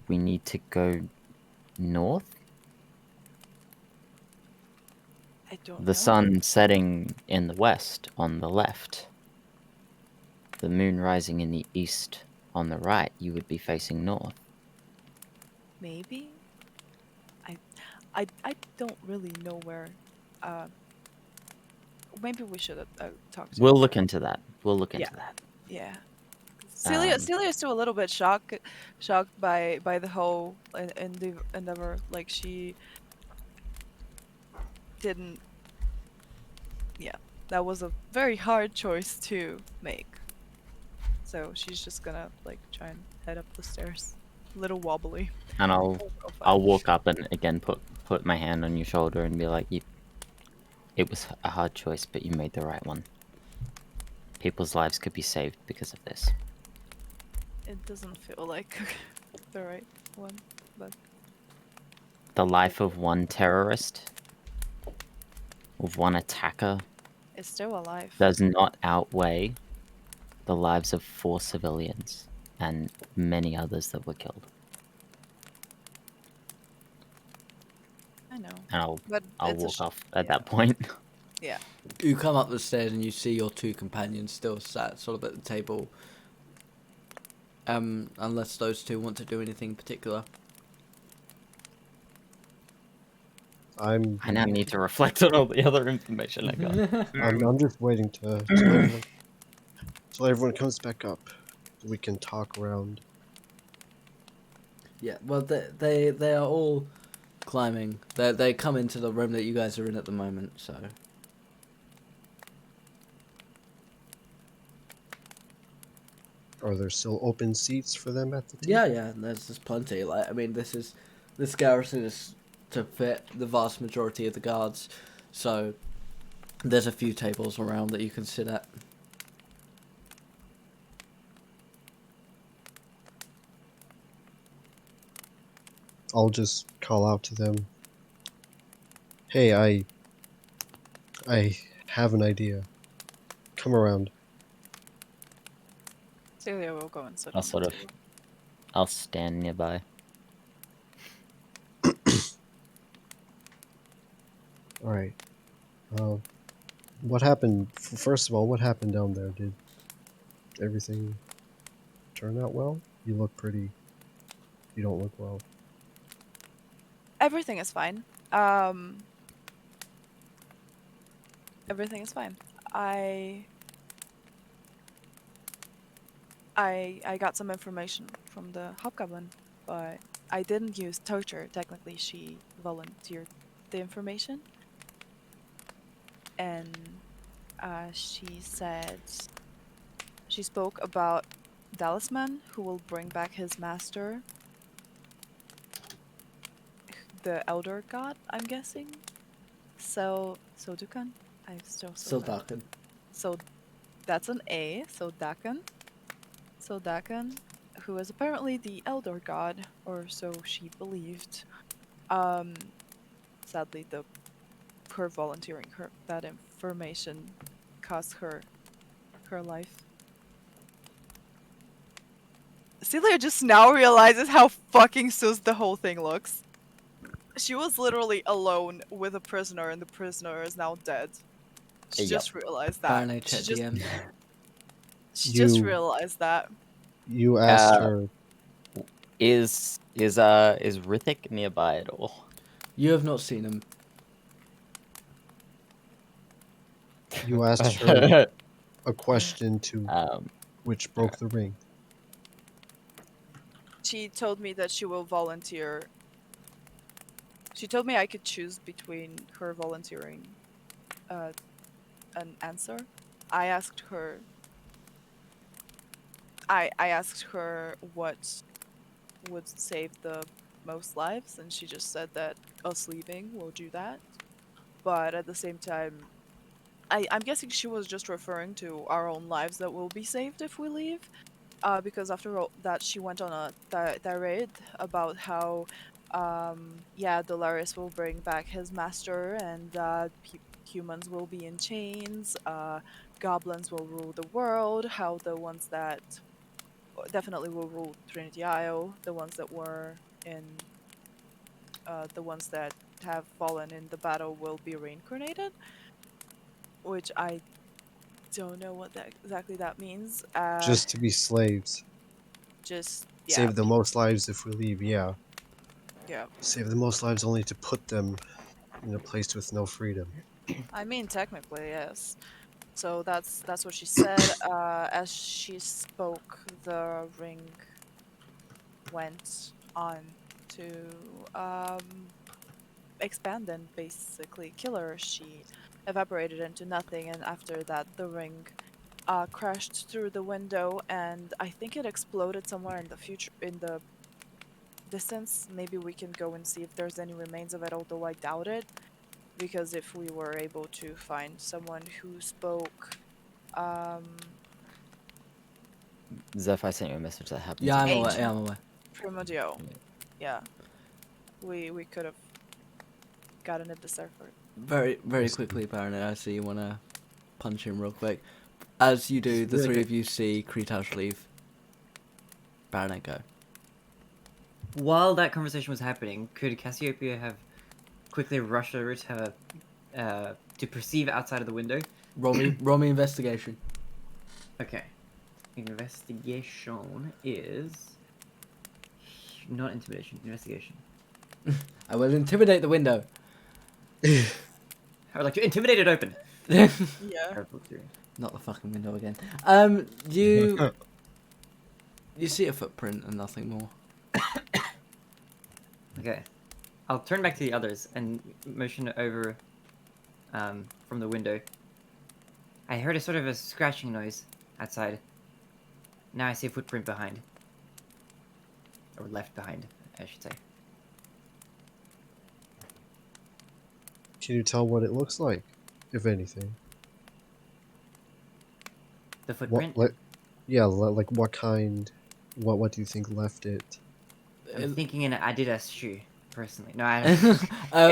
we need to go north. I don't know. The sun setting in the west on the left. The moon rising in the east on the right. You would be facing north. Maybe. I don't really know where. Maybe we should talk to. We'll her. look into that. We'll look Yeah. into that. Yeah. Celia Um, is still a little bit shocked by the whole endeavor. Like she didn't. Yeah, that was a very hard choice to make. So she's just gonna like try and head up the stairs, a little wobbly. And Go I'll fine. walk up and again put my hand on your shoulder and be like, it was a hard choice, but you made the right one. People's lives could be saved because of this. It doesn't feel like the right one, but The life of one terrorist, of one attacker, it's still alive. does not outweigh the lives of 4 civilians and many others that were killed. I know. And But I'll it's a walk off yeah. at that point. Yeah. You come up the stairs and you see your two companions still sat sort of at the table. Unless those two want to do anything particular. I now need to reflect on all the other information I got. I'm just waiting to till everyone comes back up so we can talk around. Yeah, well, they are all climbing. They come into the room that you guys are in at the moment, so. Are there still open seats for them at the table? Yeah, there's plenty. Like, I mean, this garrison is to fit the vast majority of the guards, so there's a few tables around that you can sit at. I'll just call out to them. Hey, I have an idea. Come around. Celia will go and sit I'll on the sort of- table. I'll stand nearby. All right. What happened? First of all, what happened down there? Did everything turn out well? You look pretty. You don't look well. Everything is fine. Everything is fine. I got some information from the hobgoblin, but I didn't use torture. Technically, she volunteered the information, and she said she spoke about Talisman, who will bring back his master, the Elder God. I'm guessing. So Dukan. I still Still that. darkened. So that's an A. So Dakan. So Dakan, who is apparently the Elder God, or so she believed. Um, Sadly, her volunteering that information cost her life. Seelia just now realizes how fucking sus the whole thing looks. She was literally alone with a prisoner, and the prisoner is now dead. She Yep. just realized that. Barinade check She just DMs. just You realized that. you asked Uh, her. Is Rithik nearby at all? You have not seen him. You asked her a question to um, which broke the ring. She told me that she will volunteer. She told me I could choose between her volunteering an answer. I asked her I asked her what would save the most lives, and she just said that us leaving will do that. But at the same time, I'm guessing she was just referring to our own lives that will be saved if we leave. Because after all that, she went on a tirade about how, yeah, Dualius will bring back his master, and humans will be in chains. Goblins will rule the world. How the ones that definitely will rule Trinity Isle, the ones that were in, the ones that have fallen in the battle will be reincarnated, which I don't know what that exactly that means. Just to be slaves. Just yeah, Save the most lives if we leave, yeah. yeah. Save the most lives only to put them in a place with no freedom. I mean, technically, yes. So that's what she said. As she spoke, the ring went on to expand and basically kill her. She evaporated into nothing, and after that, the ring crashed through the window, and I think it exploded somewhere in the future, in the distance. Maybe we can go and see if there's any remains of it, although I doubt it, because if we were able to find someone who spoke Zeph, I sent you a message that happened Yeah, to I'm me. aware. Yeah, ancient I'm aware. primordial, Yeah. yeah, we could have gotten it deciphered. Very quickly, Barinade. I see you want to punch him real quick. As you do, Just the really three quick. of you see Kretash leave. Barinade, go. While that conversation was happening, could Cassiopeia have quickly rushed over to have to perceive outside of the window? Roll me investigation. Okay. Investigation is not intimidation. Investigation. I will intimidate the window. I would like to intimidate it open. Yeah. Careful through. Not the fucking window again. You see a footprint and nothing more. Okay. I'll turn back to the others and motion over from the window. I heard a sort of a scratching noise outside. Now I see a footprint behind. Or left behind, I should say. Can you tell what it looks like, if anything? The footprint? Like what kind? What do you think left it? I'm thinking an Adidas shoe, personally. No, I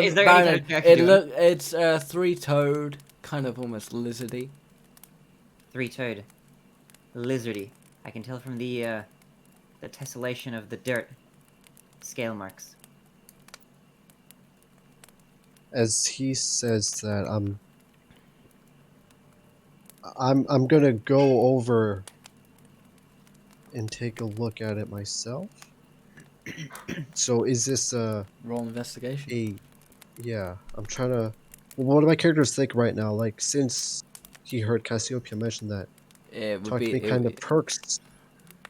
Is there any Baron, kind of check doing? it's three-toed, kind of almost lizardy. Three-toed. Lizardy. I can tell from the tessellation of the dirt. Scale marks. As he says that, I'm gonna go over and take a look at it myself. So is this Roll investigation. a yeah? I'm trying to what do my characters think right now? Like, since he heard Cassiopeia mention that, It would Takumi be. kind of perks.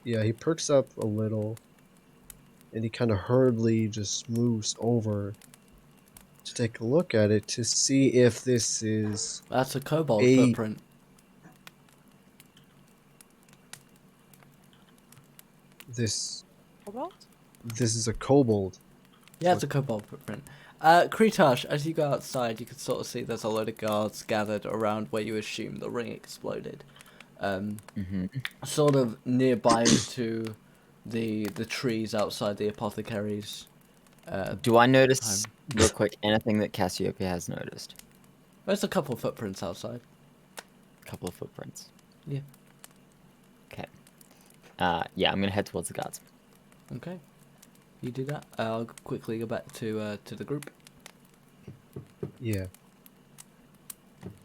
Yeah, he perks up a little, and he kind of hurriedly just moves over to take a look at it to see if this is That's a kobold a footprint. this Cobalt? this is a kobold. Yeah, it's a kobold footprint. Kretash, as you go outside, you can sort of see there's a load of guards gathered around where you assume the ring exploded. Mm-hmm. Sort of nearby to the trees outside the apothecary's. Do I notice, real quick, anything that Cassiopeia has noticed? There's a couple of footprints outside. A couple of footprints. Yeah. Okay. Yeah, I'm gonna head towards the guards. Okay. You do that. I'll quickly go back to the group. Yeah.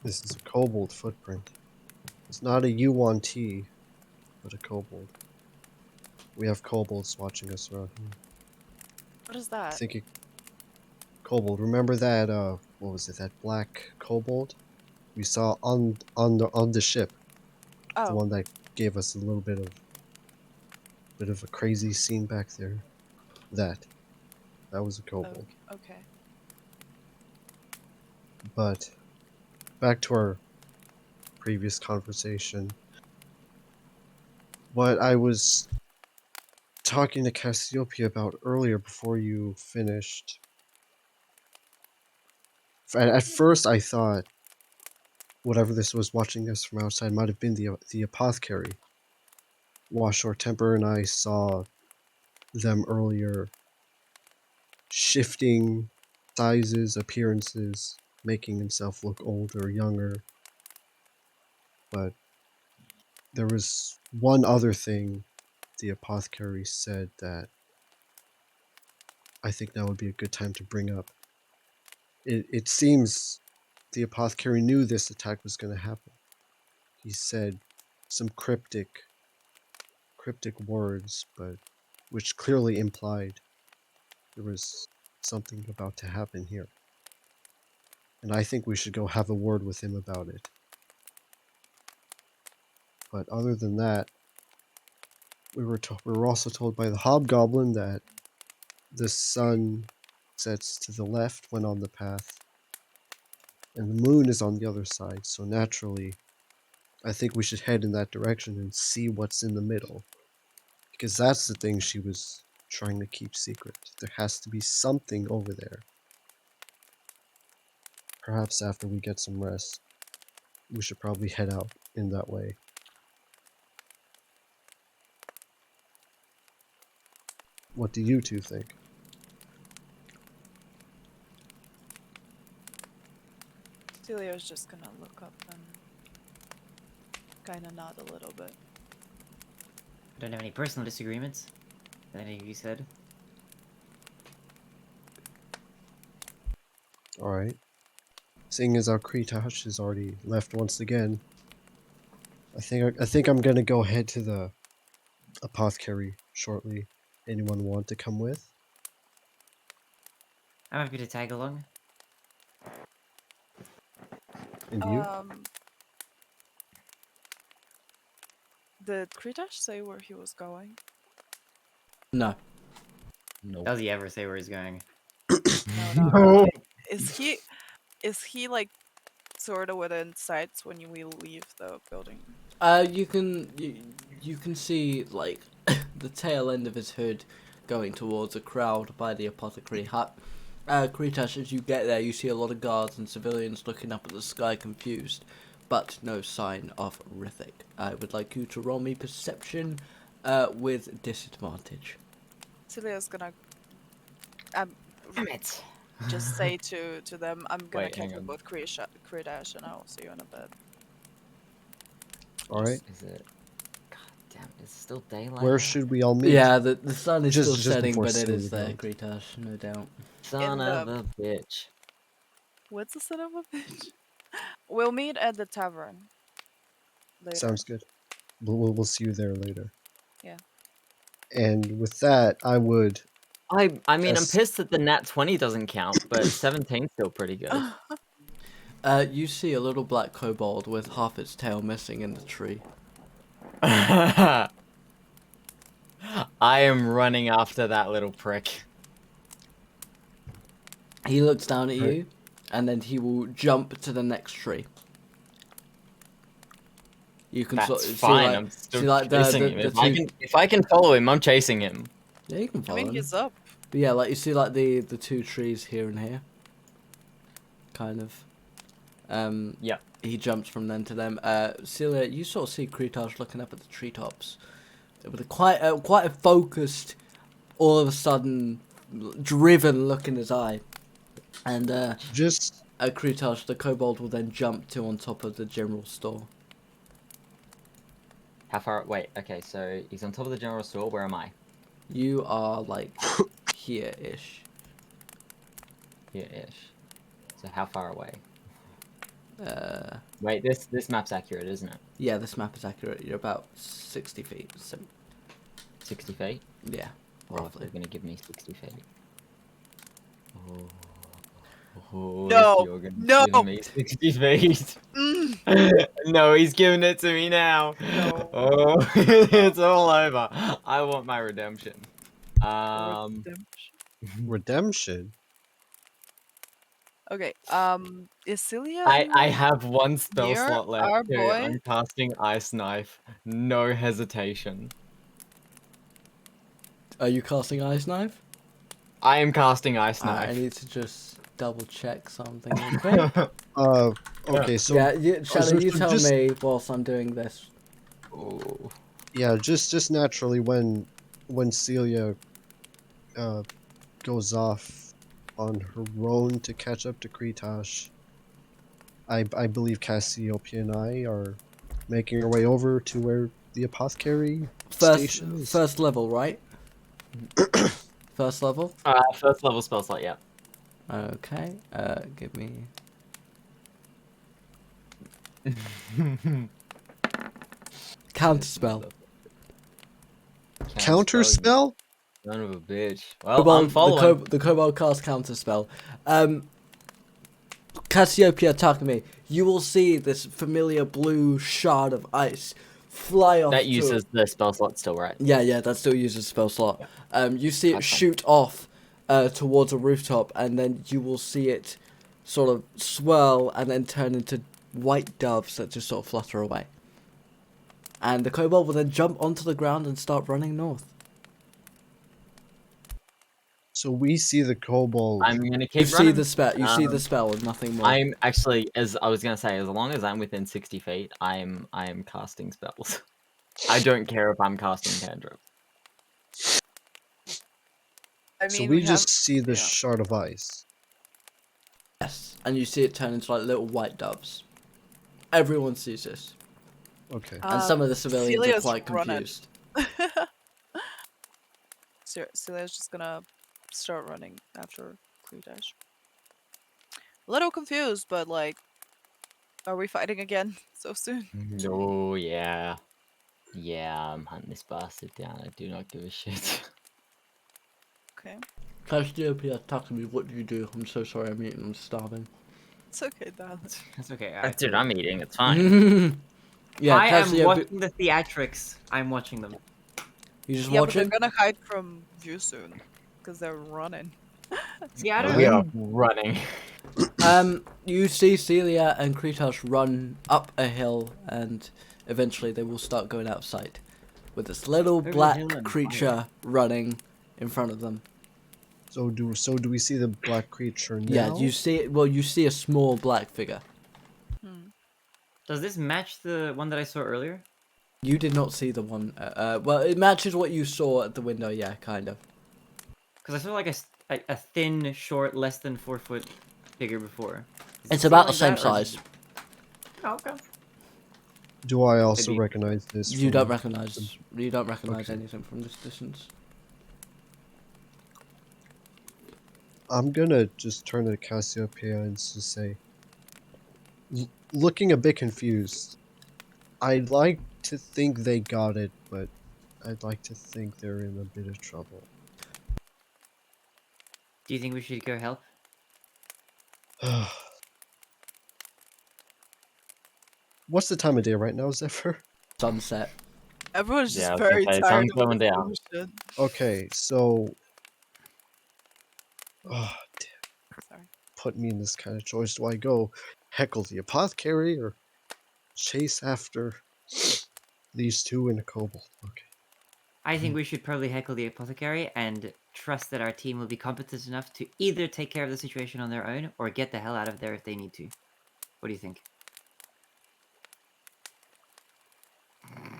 This is a kobold footprint. It's not a Yuan-Ti, but a kobold. We have kobolds watching us around here. What is I that? think it... Kobold. Remember that, what was it, that black kobold we saw on the ship? The Oh, one that gave us a little bit of a crazy scene back there. That was a kobold. okay. But back to our previous conversation. What I was talking to Cassiopeia about earlier before you finished. At first, I thought whatever this was watching us from outside might have been the apothecary. Washor Temper and I saw them earlier, shifting sizes, appearances, making himself look older, younger. But there was one other thing the apothecary said that I think now would be a good time to bring up. It seems the apothecary knew this attack was going to happen. He said some cryptic words, but which clearly implied there was something about to happen here. And I think we should go have a word with him about it. But other than that, we were also told by the hobgoblin that the sun sets to the left when on the path, and the moon is on the other side, so naturally, I think we should head in that direction and see what's in the middle. Because that's the thing she was trying to keep secret. There has to be something over there. Perhaps after we get some rest, we should probably head out in that way. What do you two think? Seelia is just gonna look up and kind of nod a little bit. I don't have any personal disagreements that any of you said. Alright. Seeing as our Kretash is already left once again, I think I'm gonna go head to the apothecary shortly. Anyone want to come with? I'm happy to tag along. And you? Did Kretash say where he was going? No. Nope. Does he ever say where he's going? No, not No. really. Is he like sort of within sights when we leave the building? You can see like the tail end of his hood going towards a crowd by the apothecary hut. Kretash, as you get there, you see a lot of guards and civilians looking up at the sky confused, but no sign of Rithik. I would like you to roll me perception with disadvantage. Celia's gonna Damn it. just say to them, I'm gonna Wait, catch hang up on. with Kretash and I'll see you in a bit. Alright. Is it? God damn, it's still daylight. Where out? should we all meet? Yeah, the sun is Just still setting, before but it Seelia is there, goes. Kretash, no doubt. Son In of the- a bitch. What's the son of a bitch? We'll meet at the tavern later. Sounds good. We'll see you there later. Yeah. And with that, I would... I mean, I'm Yes. pissed that the nat 20 doesn't count, but 17's still pretty good. You see a little black kobold with half its tail missing in the tree. I am running after that little prick. He looks down at Right. you, and then he will jump to the next tree. You can sort That's of fine. see like, I'm still see like chasing him. If I can follow him, I'm chasing him. Yeah, you can I follow mean, him. he's up. But yeah, like you see like the two trees here and here. Kind of. Yeah. He jumps from them to them. Seelia, you sort of see Kretash looking up at the treetops with quite a focused, all of a sudden, driven look in his eye. And Just Kretash, the kobold, will then jump to on top of the general store. How far? Wait. Okay. So he's on top of the general store. Where am I? You are like here-ish. Here-ish. So how far away? Uh, Wait. This map's accurate, isn't it? yeah, this map is accurate. You're about 60 feet. So, 60 feet. yeah, Oh, if roughly. you're gonna give me 60 feet. Oh, No, if you're gonna no. give me 60 feet. Mm, No, he's giving it to me now. No. Oh, it's all over. I want my redemption. redemption. redemption. Okay. Is Seelia? I have one spell Near slot left our too. boy? I'm casting Ice Knife. No hesitation. Are you casting Ice Knife? I am casting Ice I Knife. need to just double check something real quick. Okay, so yeah, Shannon, you so tell just- me whilst I'm doing this. Oh. yeah, just naturally when Celia goes off on her own to catch up to Kretash, I believe Cassiopeia and I are making our way over to where the apothecary station is. First level, right? First level? First level spell slot, yeah. Okay, give me... Counterspell. Counter spell? Son of a bitch. Well, I'm following. The kobold cast counterspell. Cassiopeia, Takumi, you will see this familiar blue shard of ice fly off. That uses the spell slot still, right? Yeah, that still uses spell slot. You see it That's fine. shoot off towards a rooftop, and then you will see it sort of swirl and then turn into white doves that just sort of flutter away. And the kobold will then jump onto the ground and start running north. So we see the kobold. I'm gonna You keep see running. the spell. You see the spell and nothing more. I'm actually, as I was gonna say, as long as I'm within 60 feet, I am casting spells. I don't care if I'm casting cantrips. I So mean, we have- just see the yeah. shard of ice. Yes, and you see it turn into like little white doves. Everyone sees this, Okay. and some of the civilians are Celia's quite running. confused. Celia's just gonna start running after Kretash. A little confused, but like, are we fighting again so soon? Oh yeah, yeah. I'm hunting this bastard down. I do not give a shit. Okay, Cassiopeia, Takumi, what do you do? I'm so sorry, I'm eating. I'm starving. it's okay, darling. That's okay. Dude, I'm eating. It's fine. Yeah, I am Cassiopeia, watching the theatrics. I'm watching them. you just Yeah, but watching? they're gonna hide from view soon, because they're running. See, I don't We know. are running. You see Seelia and Kretash run up a hill, and eventually they will start going out of sight, with this little Over the black hill and creature running in front of them. So do we see the black creature now? Yeah, you see it. Well, you see a small black figure. Does this match the one that I saw earlier? You did not see the one. Well, it matches what you saw at the window. Yeah, kind of. Because I saw like a thin, short, less than 4 foot figure before. Is it It's still about the like same that, or is size. it- Oh, okay. Do I also Maybe. recognize this? You from- don't recognize. You don't recognize Okay. anything from this distance. I'm gonna just turn to Cassiopeia and just say, looking a bit confused. I'd like to think they got it, but I'd like to think they're in a bit of trouble. Do you think we should go help? What's the time of day right now, Zephyr? Sunset. Everyone's just Yeah, I was gonna very say, tired sun's of going this down. bullshit. Okay, so oh, Sorry. put me in this kind of choice. Do I go heckle the apothecary or chase after these two in a kobold? Okay. I think we should probably heckle the apothecary and trust that our team will be competent enough to either take care of the situation on their own or get the hell out of there if they need to. What do you think?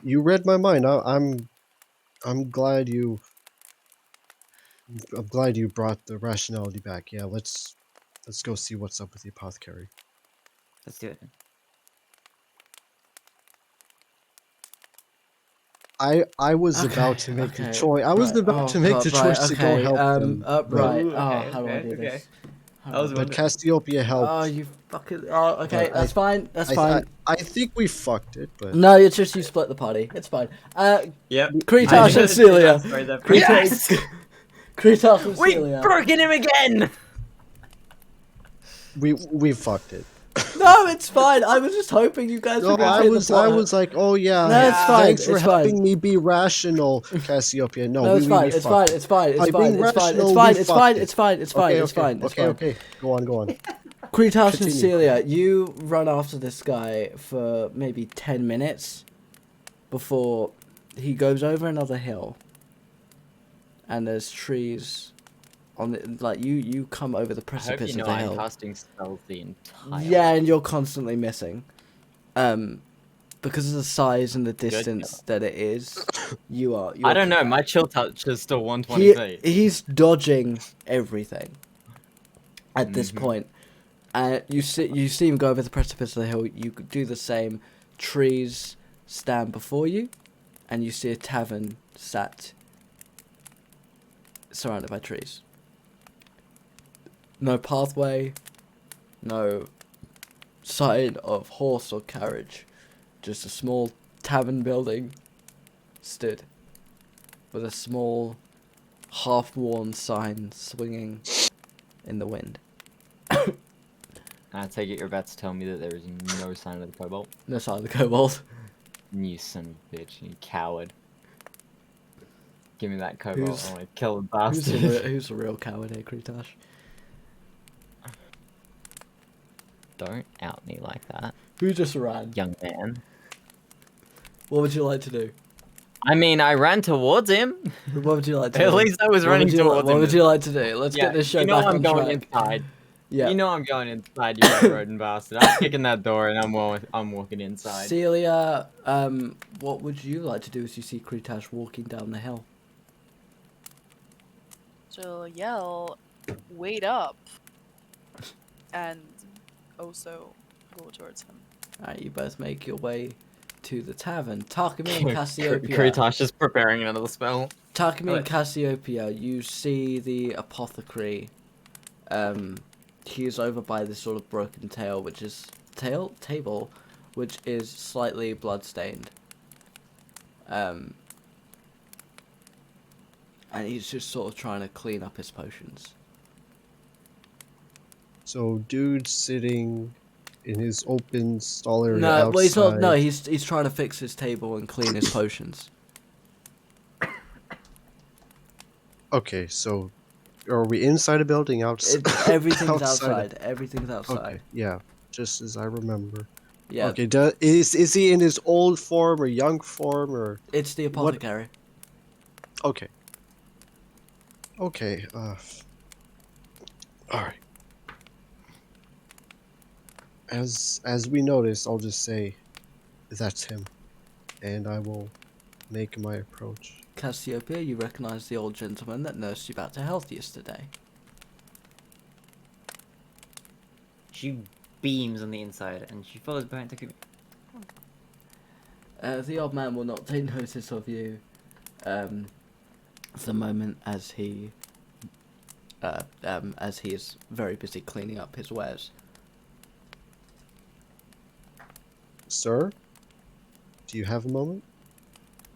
You read my mind. I'm glad you brought the rationality back. Yeah, let's go see what's up with the apothecary. Let's do it. I was about to make the choice. I was about to make the choice to go help them. Right. Ooh, Oh, okay, how do I okay, do okay. this? How I do was I- But Cassiopeia helped. Oh, you fucking. Oh, okay. But That's fine. That's fine. I think we fucked it, but No, it's just you split the party. It's fine. Yep. Kretash and Seelia. Sorry, that Kretash Kretash and We've Seelia. broken him again! we fucked it. No, it's fine. I was just hoping you guys No, were going to I be the was plot. like, oh yeah, No, it's fine, thanks for it's fine. helping me be rational, Cassiopeia. No, No, it's we fine. It's fine. fucked it. It's fine. It's By fine. being It's fine. rational, It's fine. we It's fine. fucked it. It's fine. It's fine. Okay, It's fine. It's okay. fine. Go on. Kretash and Continue. Seelia, you run after this guy for maybe 10 minutes before he goes over another hill. And there's trees on the, like, you come over the I hope precipice you of know the I'm hill. casting spells the entire Yeah, and you're constantly missing. Because of the size and the distance that it is, you're I don't know, my chill touch is still 120 feet. he's dodging everything at this Mhm. point. You see him go over the precipice of the hill. You could do the same. Trees stand before you, and you see a tavern sat surrounded by trees. No pathway, no sign of horse or carriage. Just a small tavern building stood with a small, half-worn sign swinging in the wind. I take it you're about to tell me that there is no sign of the cobalt? No sign of the kobold. You son of a bitch, you coward. Give me that cobalt, Who's- I want to kill the bastard. Who's the real coward here, Kretash? Don't out me like that, Who just ran? young man. What would you like to do? I mean, I ran towards him. What would you like to At do? least I was What running would you towards What him. would you like to do? Let's Yeah, get this show you know back I'm on going track. inside. Yeah. You know I'm going inside, you red rodent bastard. I'm kicking that door and I'm walking inside. Celia, what would you like to do as you see Kretash walking down the hill? She'll yell, "Wait up!" and also go towards him. Alright, you both make your way to the tavern. Takumi and Cassiopeia. Kretash is preparing another spell. Takumi and Cassiopeia, you see the apothecary. He is over by this sort of broken table, which is slightly bloodstained. And he's just sort of trying to clean up his potions. So, dude sitting in his open stall area No, outside. well, he's not. No, he's trying to fix his table and clean his potions. Okay, so are we inside a building? Outside? Everything's outside. Everything's outside. Okay, yeah, just as I remember. Yeah, Okay, is he in his old form or young form or? it's the apothecary. Okay. Okay. All right. As we notice, I'll just say, that's him, and I will make my approach. Cassiopeia, you recognise the old gentleman that nursed you back to health yesterday. She beams on the inside and she follows behind Takumi. The old man will not take notice of you. The moment as he is very busy cleaning up his wares. Sir, do you have a moment?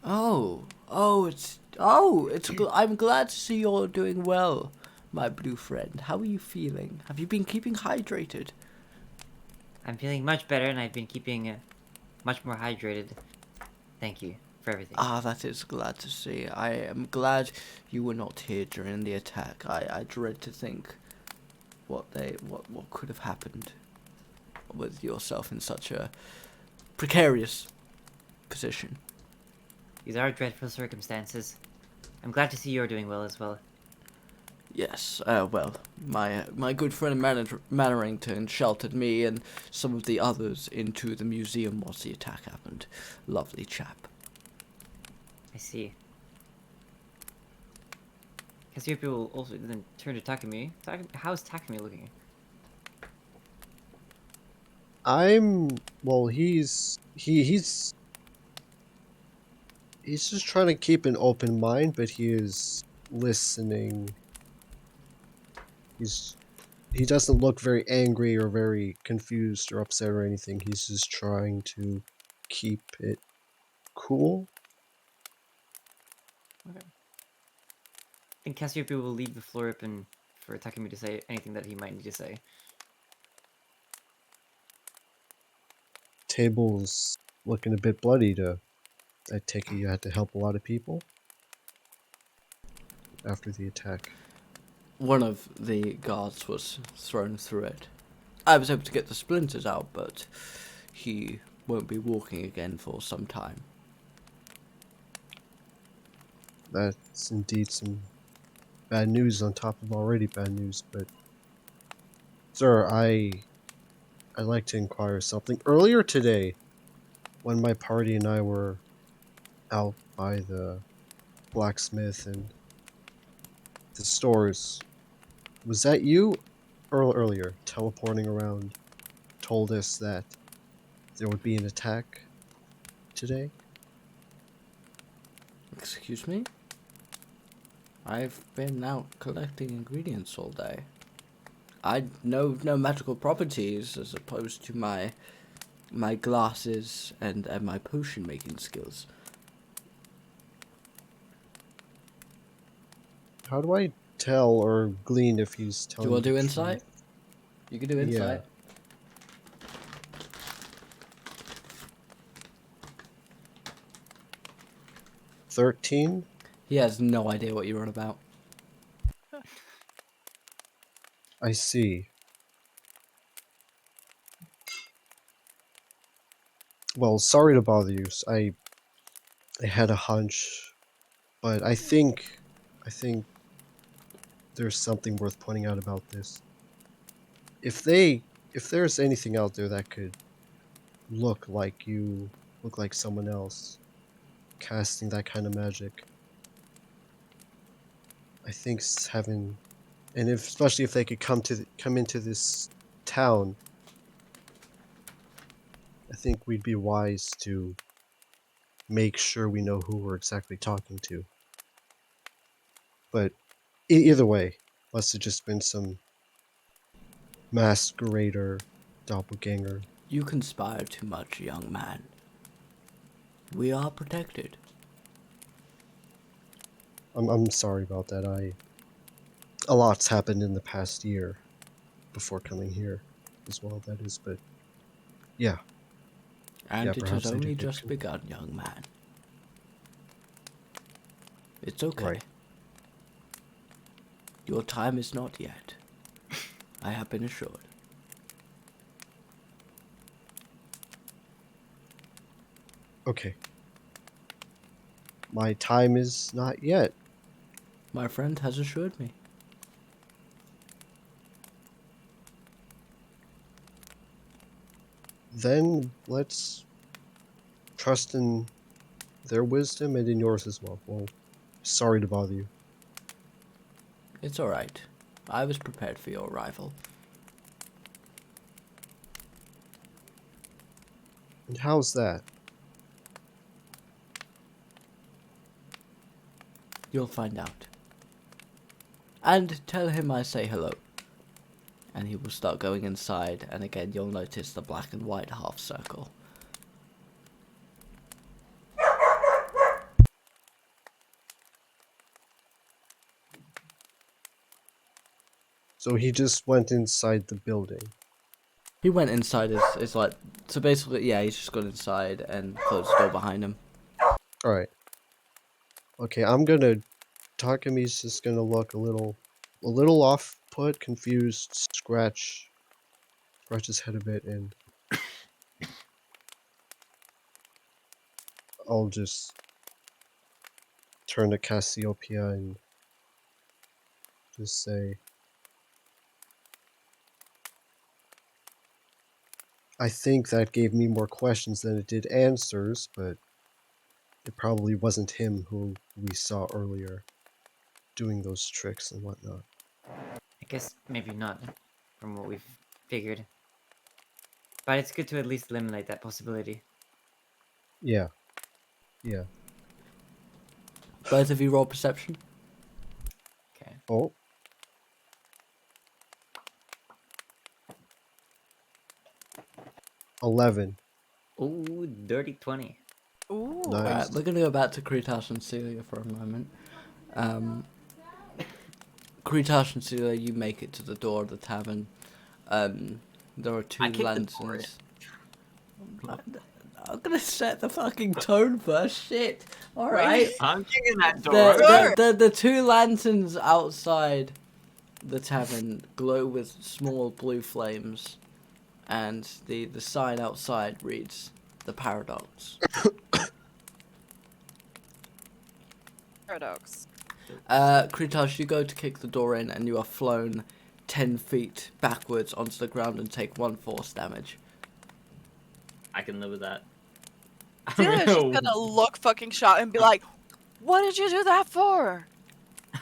I'm glad to see you're doing well, my blue friend. How are you feeling? Have you been keeping hydrated? I'm feeling much better and I've been keeping much more hydrated. Thank you for everything. Ah, that is glad to see. I am glad you were not here during the attack. I dread to think what could have happened with yourself in such a precarious position. These are dreadful circumstances. I'm glad to see you're doing well as well. Yes, well, my good friend Mannerington sheltered me and some of the others into the museum once the attack happened. Lovely chap. I see. Cassiopeia will also then turn to Takumi. How's Takumi looking? Well, he's just trying to keep an open mind, but he is listening. He doesn't look very angry or very confused or upset or anything. He's just trying to keep it cool. Okay. I think Cassiopeia will leave the floor open for Takumi to say anything that he might need to say. Table's looking a bit bloody. I take it you had to help a lot of people after the attack. One of the guards was thrown through it. I was able to get the splinters out, but he won't be walking again for some time. That's indeed some bad news on top of already bad news, but sir, I'd like to inquire something. Earlier today, when my party and I were out by the blacksmith and the stores, was that you earlier teleporting around told us that there would be an attack today? Excuse me? I've been out collecting ingredients all day. I know no magical properties as opposed to my glasses and my potion making skills. How do I tell or glean if he's Do telling you want to do the insight? truth? You can do insight. 13? He has no idea what you're on about. I see. Well, sorry to bother you. I had a hunch, but I think there's something worth pointing out about this. If there's anything out there that could look like you, look like someone else, casting that kind of magic, I think having, and especially if they could come into this town, I think we'd be wise to make sure we know who we're exactly talking to. But either way, must have just been some masquerader, doppelganger. You conspire too much, young man. We are protected. I'm sorry about that. A lot's happened in the past year before coming here as well, that is, but yeah. And Yeah, it has perhaps I do only think just so. begun, young man. It's okay. Right. Your time is not yet. I have been assured. Okay. My time is not yet. My friend has assured me. Then let's trust in their wisdom and in yours as well. Well, sorry to bother you. It's alright. I was prepared for your arrival. And how's that? You'll find out. And tell him I say hello. And he will start going inside, and again you'll notice the black and white half circle. So he just went inside the building. He went inside his like So basically, yeah, he's just gone inside and closed the door behind him. Alright. Okay, Takumi's just gonna look a little off put, confused, scratch his head a bit, and I'll just turn to Cassiopeia and just say, I think that gave me more questions than it did answers, but it probably wasn't him who we saw earlier doing those tricks and whatnot. I guess maybe not, from what we've figured. But it's good to at least eliminate that possibility. Yeah. Yeah. Both of you roll perception. Okay. Oh. $11. Ooh, dirty 20. Ooh. Nice. Alright, we're gonna go back to Kretash and Seelia for a moment. Kretash and Seelia, you make it to the door of the tavern. There are two I kicked the door lanterns. I'm gonna set the fucking tone first. Shit. Alright. I'm kicking that door. The two lanterns outside the tavern glow with small blue flames, and the sign outside reads "The Paradox." Paradox. Kretash, you go to kick the door in, and you are flown 10 feet backwards onto the ground and take 1 force damage. I can live with that. Celia's just gonna look fucking shocked and be like, "What did you do that for?"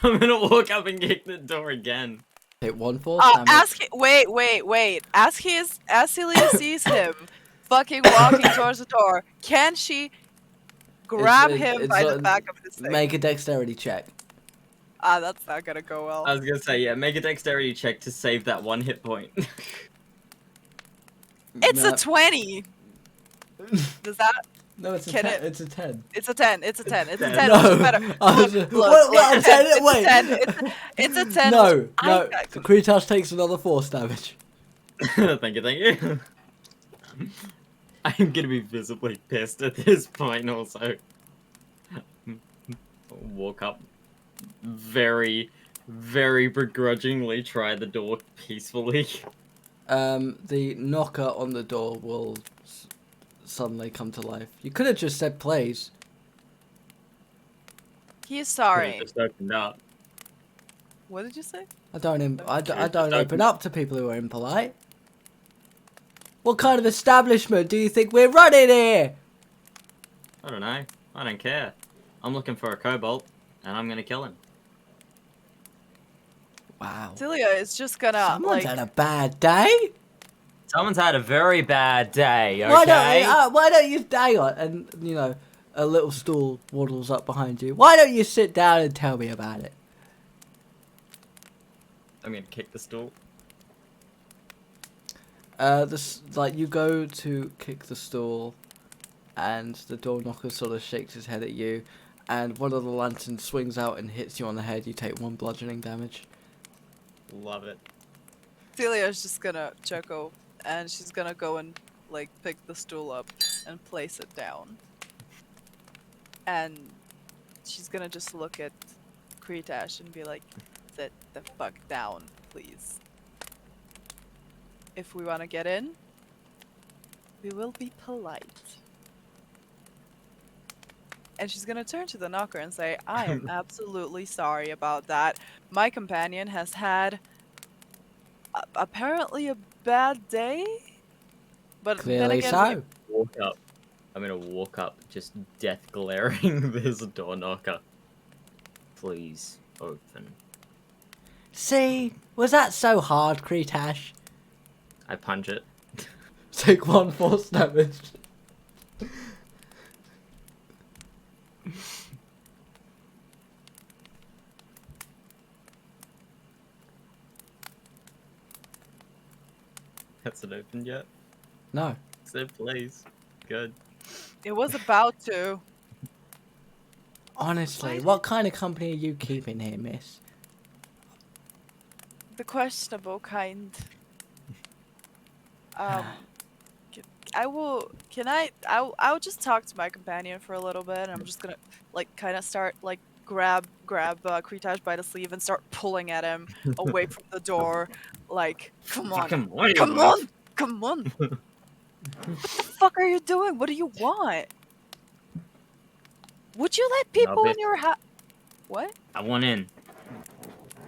I'm gonna walk up and kick the door again. Take 1 force damage. Wait. As Celia sees him fucking walking towards the door, can she grab him by the back of his thing? Make a dexterity check. That's not gonna go well. I was gonna say, yeah, make a dexterity check to save that 1 hit point. It's No. a 20. Does that? No, it's a Can 10. it- It's a 10. It's a 10. It's a 10. It's a 10. No. Which is better. I was Look, just- look, what, it's a 10. wait. It's a 10. It's a 10. No. I- Kretash takes another force damage. Thank you. I'm gonna be visibly pissed at this point also. Walk up very, very begrudgingly, try the door peacefully. The knocker on the door will suddenly come to life. You could have just said please. He's sorry. Just opened up. What did you say? I don't Just open up to people who are impolite. What kind of establishment do you think we're running here? I don't know. I don't care. I'm looking for a kobold, and I'm gonna kill him. Wow. Celia is just gonna Someone's like. had a bad day. Someone's had a very bad day, okay? Why don't you hang on? And you know, a little stool waddles up behind you. Why don't you sit down and tell me about it? I'm gonna kick the stool. You go to kick the stool, and the door knocker sort of shakes his head at you, and one of the lanterns swings out and hits you on the head. You take 1 bludgeoning damage. Love it. Celia is just gonna chuckle, and she's gonna go and like pick the stool up and place it down. And she's gonna just look at Kretash and be like, "Sit the fuck down, please. If we want to get in, we will be polite." And she's gonna turn to the knocker and say, "I am absolutely sorry about that. My companion has had apparently a bad day, but then Clearly again, so. Walk up. I'm gonna walk up, just death glaring this door knocker. Please open. See, was that so hard, Kretash? I punch it. Take 1 force damage. Hasn't opened yet. No. So please. Good. it was about to. Honestly, what kind of company are you keeping here, miss? The questionable kind. Um, I will. Can I? I'll just talk to my companion for a little bit. And I'm just gonna like kind of start like grab Kretash by the sleeve and start pulling at him away from the door. Like, come on, Fucking what do you come want? on, come on. What the fuck are you doing? What do you want? Would you let people in bitch. your house? What? I want in.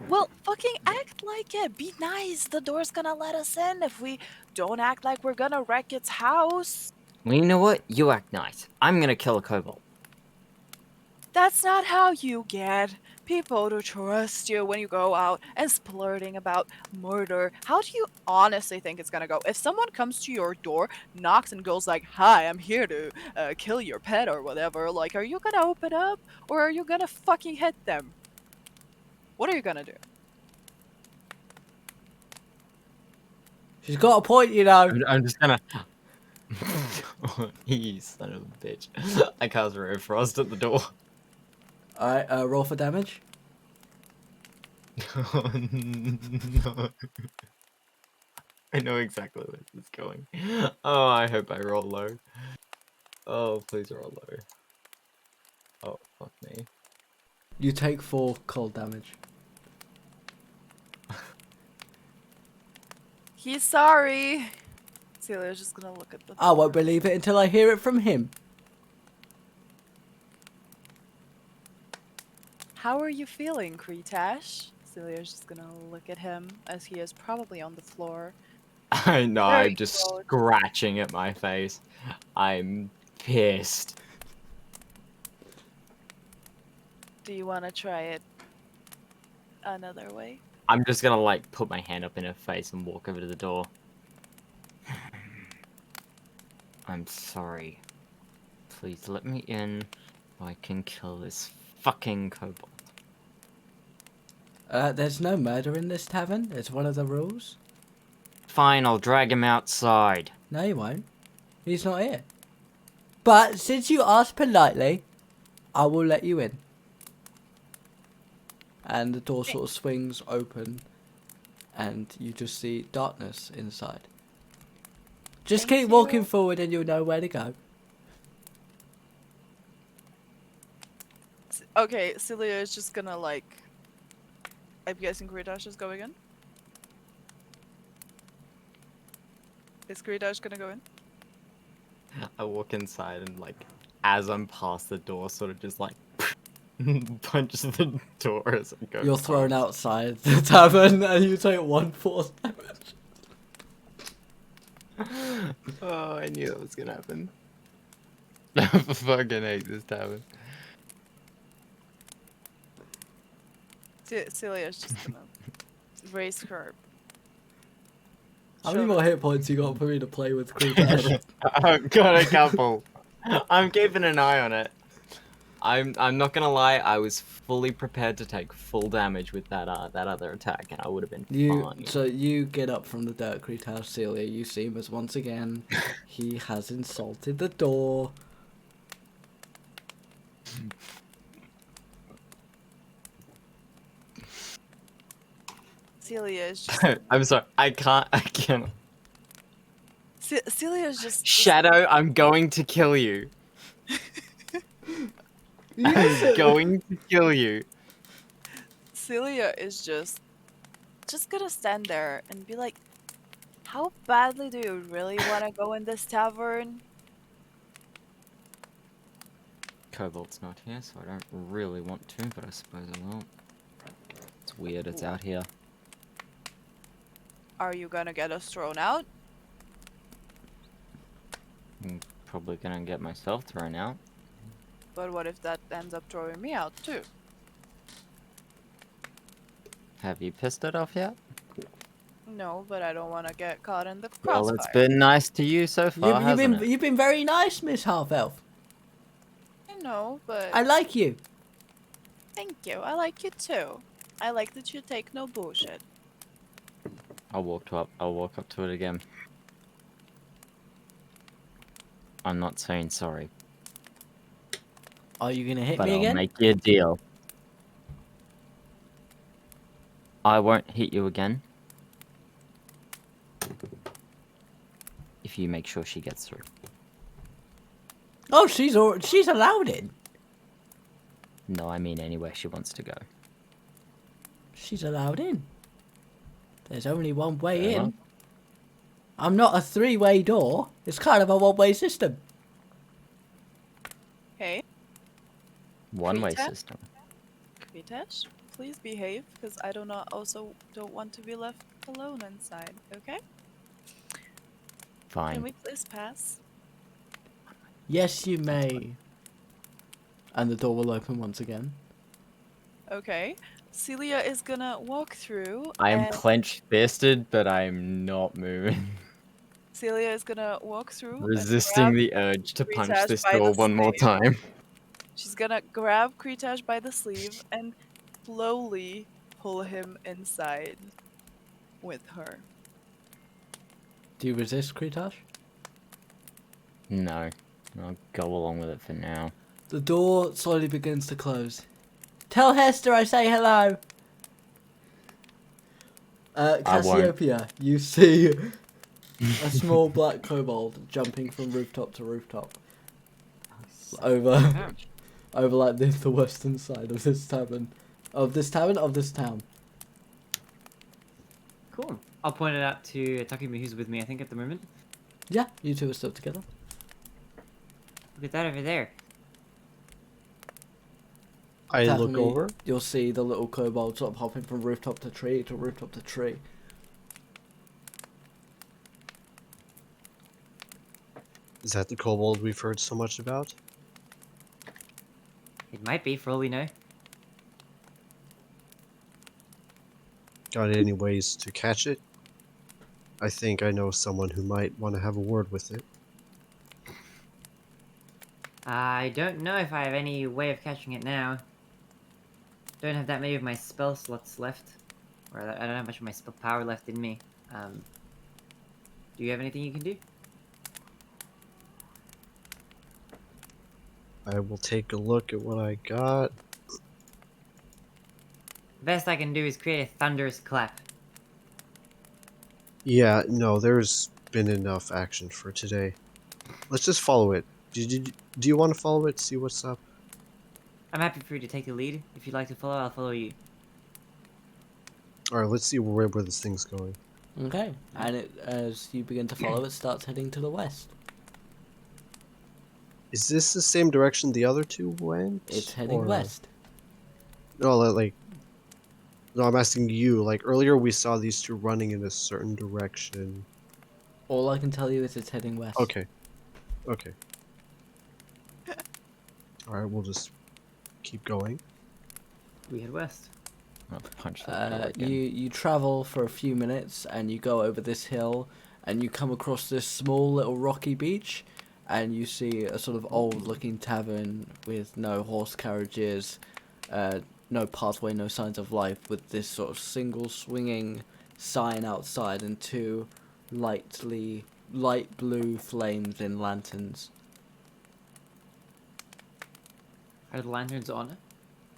Well, fucking act like it. Be nice. The door's gonna let us in if we don't act like we're gonna wreck its house. Well, you know what? You act nice. I'm gonna kill a kobold. That's not how you get people to trust you when you go out and splurting about murder. How do you honestly think it's gonna go? If someone comes to your door, knocks, and goes like, "Hi, I'm here to kill your pet" or whatever, like, are you gonna open up or are you gonna fucking hit them? What are you gonna do? She's got a point, you know. I'm just gonna. You son of a bitch! I cast Ray of Frost at the door. Alright, roll for damage. Oh, no. I know exactly where this is going. Oh, I hope I roll low. Oh, please roll low. Oh, fuck me. You take 4 cold damage. He's sorry. Celia's just gonna look at the I won't believe it until I hear it from him. How are you feeling, Kretash? Celia's just gonna look at him as he is probably on the floor. I know, Very I'm just cold. scratching at my face. I'm pissed. Do you want to try it another way? I'm just gonna, like, put my hand up in her face and walk over to the door. I'm sorry. Please let me in so I can kill this fucking kobold. There's no murder in this tavern. It's one of the rules. Fine, I'll drag him outside. No, you won't. He's not here. But since you asked politely, I will let you in. And the door sort of swings open, and you just see darkness inside. Just Thank keep walking you. forward and you'll know where to go. Okay, Celia is just gonna like. I'm guessing Kretash is going in. Is Kretash gonna go in? I walk inside and, like, as I'm past the door, sort of just, like, punches the door as I go. You're thrown past. outside the tavern and you take 1 force damage. Oh, I knew that was gonna happen. I fucking hate this tavern. Celia's just gonna raise her. How many shoulder. more hit points you got for me to play with Kretash? I've got a couple. I'm keeping an eye on it. I'm not gonna lie, I was fully prepared to take full damage with that other attack, and I would have been fine. So you get up from the dirt, Kretash, Seelia. You see him as once again he has insulted the door. Celia is just. I'm sorry, I can't. Celia is just. Shadow, I'm going to kill you. I'm going to kill you. Celia is just gonna stand there and be like, "How badly do you really want to go in this tavern?" Kobold's not here, so I don't really want to, but I suppose I will. It's weird, it's out here. Are you gonna get us thrown out? I'm probably gonna get myself thrown out. But what if that ends up throwing me out too? Have you pissed it off yet? No, but I don't want to get caught in the Well, crossfire. it's been nice to you so far, hasn't it? You've been very nice, Miss Half Elf. I know, but I like you. thank you. I like you too. I like that you take no bullshit. I'll walk up to it again. I'm not saying sorry, Are you gonna hit but me I'll again? make you a deal. I won't hit you again if you make sure she gets through. Oh, she's allowed in. No, I mean anywhere she wants to go. She's allowed in. There's only one way Fair in. enough. I'm not a three-way door. It's kind of a one-way system. Okay, One-way Kretash? system. Kretash, please behave, because I don't want to be left alone inside. Okay? Fine. Can we please pass? Yes, you may. And the door will open once again. Okay. Seelia is gonna walk through. I am and clenched fisted, but I'm not moving. Celia is gonna walk through and Resisting grab the urge to punch Kretash this by door the one more sleeve. time. She's gonna grab Kretash by the sleeve and slowly pull him inside with her. Do you resist, Kretash? No. I'll go along with it for now. The door slowly begins to close. Tell Hester I say hello. I won't. Cassiopeia, you see a small black kobold jumping from rooftop to rooftop over like the western side of this tavern. Of this town. Cool. I'll point it out to Takumi, who's with me, I think, at the moment. Yeah, you two are still together. Look at that over there. I look Takumi, over. You'll see the little kobold sort of hopping from rooftop to tree to rooftop to tree. Is that the kobold we've heard so much about? It might be, for all we know. Got any ways to catch it? I think I know someone who might want to have a word with it. I don't know if I have any way of catching it now. Don't have that many of my spell slots left. Or I don't have much of my spell power left in me. Do you have anything you can do? I will take a look at what I got. The best I can do is create a thunderous clap. Yeah, no, there's been enough action for today. Let's just follow it. Do you want to follow it, see what's up? I'm happy for you to take the lead. If you'd like to follow, I'll follow you. Alright, let's see where this thing's going. Okay, and it, as you begin to follow, it starts heading to the west. Is this the same direction the other two went? It's heading Or- west. No, no, I'm asking you. Like, earlier we saw these two running in a certain direction. All I can tell you is it's heading west. Okay. Okay. Alright, we'll just keep going. We head west. I'll punch that door again. You travel for a few minutes and you go over this hill and you come across this small little rocky beach and you see a sort of old looking tavern with no horse carriages, no pathway, no signs of life, with this sort of single swinging sign outside and two light blue flames in lanterns. Are the lanterns on?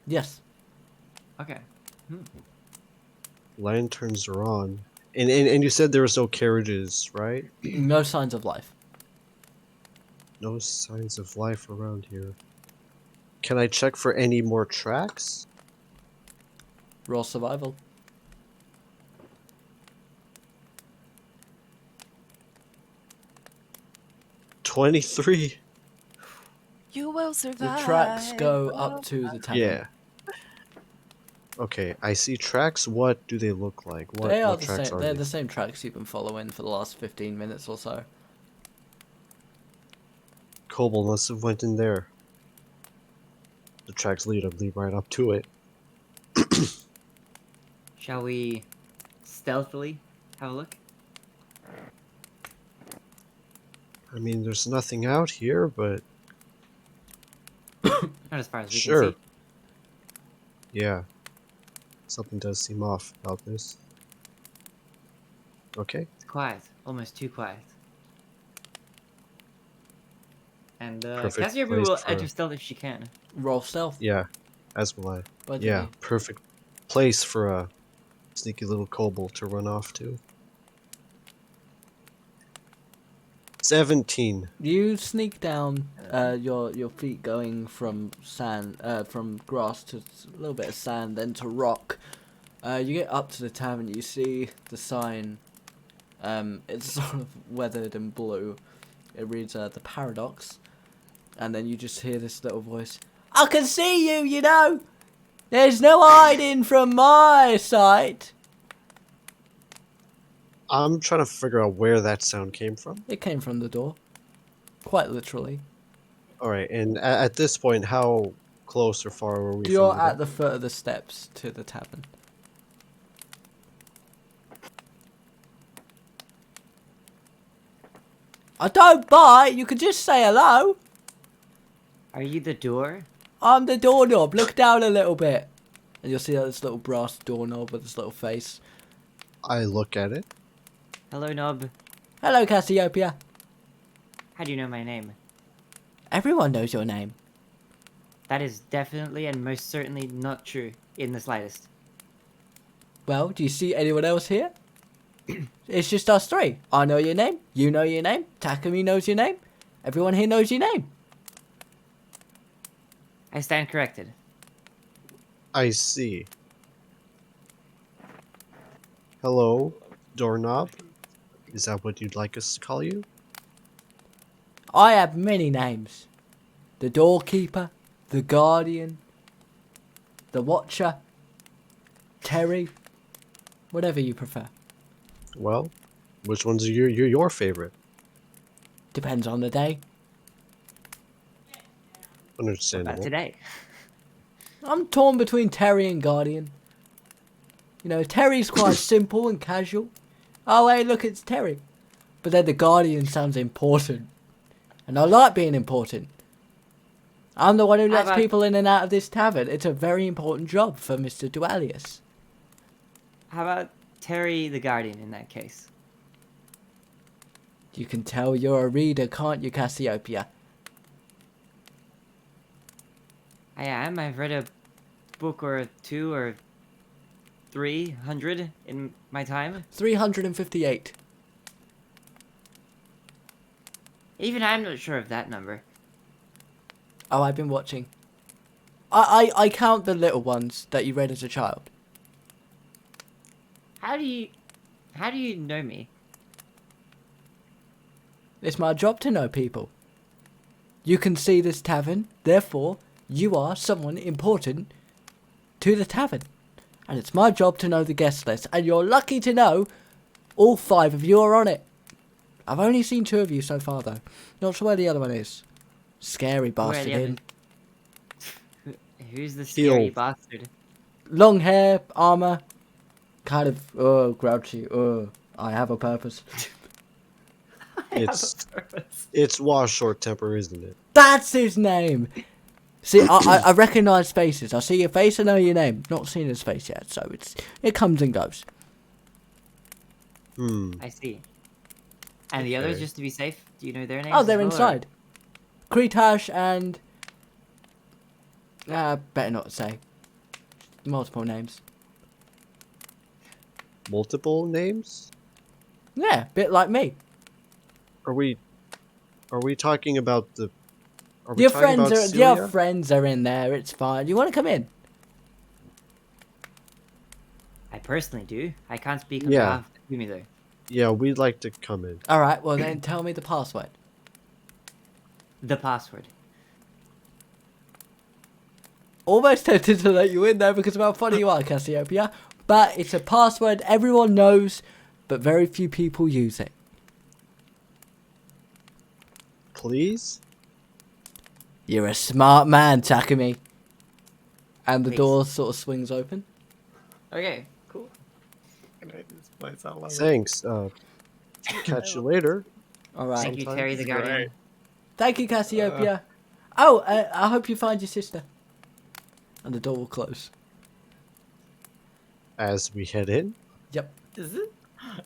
Yes. Okay. Lanterns are on. And you said there was no carriages, right? No signs of life. No signs of life around here. Can I check for any more tracks? Roll survival. $23. You will The survive. tracks go up to the tavern. Yeah. Okay, I see tracks. What do they look like? What They are what the tracks same. are They're they? the same tracks you've been following for the last 15 minutes or so. Kobold must have went in there. The tracks lead right up to it. Shall we stealthily have a look? I mean, there's nothing out here, but Not as far as we sure. can see. Yeah. Something does seem off about this. Okay. It's quiet. Almost too quiet. And Perfect Cassiopeia place will for- enter stealth if she can. Roll stealth. Yeah, as will I. Both of Yeah, you. perfect place for a sneaky little kobold to run off to. 17. You sneak down, your feet going from sand, from grass to a little bit of sand, then to rock. You get up to the tavern. You see the sign. It's sort of weathered and blue. It reads the Paradox, and then you just hear this little voice. I can see you. You know, there's no hiding from my sight. I'm trying to figure out where that sound came from. It came from the door, quite literally. All right, and at this point, how close or far were we You're from the at door? the foot of the steps to the tavern. I don't bite. You can just say hello. Are you the door? I'm the doorknob. Look down a little bit. And you'll see this little brass doorknob with this little face. I look at it. Hello, Nob. Hello, Cassiopeia. How do you know my name? Everyone knows your name. That is definitely and most certainly not true in the slightest. Well, do you see anyone else here? It's just us three. I know your name. You know your name. Takumi knows your name. Everyone here knows your name. I stand corrected. I see. Hello, doorknob. Is that what you'd like us to call you? I have many names. The doorkeeper, the guardian, the watcher, Terry, whatever you prefer. Well, which one's your favorite? Depends on the day. What about Understandable. today? I'm torn between Terry and guardian. You know, Terry's quite simple and casual. Oh, hey, look, it's Terry. But then the guardian sounds important. And I like being important. I'm the one who How lets about- people in and out of this tavern. It's a very important job for Mr. Dualius. How about Terry the Guardian in that case? You can tell you're a reader, can't you, Cassiopeia? I am. I've read a book or two or 300 in my time. 358. Even I'm not sure of that number. Oh, I've been watching. I count the little ones that you read as a child. How do you know me? It's my job to know people. You can see this tavern, therefore, you are someone important to the tavern. And it's my job to know the guest list, and you're lucky to know all 5 of you are on it. I've only seen 2 of you so far, though. Not sure where the other one is. Scary bastard the other- in. Who's the scary Heel. bastard? Long hair, armor, kind of, grouchy, I have a purpose. It's Wa's short temper, isn't it? That's his name! See, I recognise faces. I see your face, I know your name. Not seen his face yet, so it comes and goes. I see. And the others, Okay. just to be safe, do you know their names? Oh, as they're well, or- inside. Kretash and... better not say. Multiple names. Multiple names? Yeah, bit like me. Are we talking about the? Are we Your talking friends about are your Seelia? friends are in there. It's fine. You want to come in? I personally do. I can't speak on Yeah. behalf of Takumi though. Yeah, we'd like to come in. All right. Well, then tell me the password. The password. Almost tempted to let you in there because of how funny you are, Cassiopeia. But it's a password everyone knows, but very few people use it. Please? You're a smart man, Takumi. And the Thanks. door sort of swings open. Okay, cool. Thanks. Catch you later. All right. Thank you, Terry the Guardian. Thank you, Cassiopeia. Oh, I hope you find your sister. And the door will close. As we head in. Yep.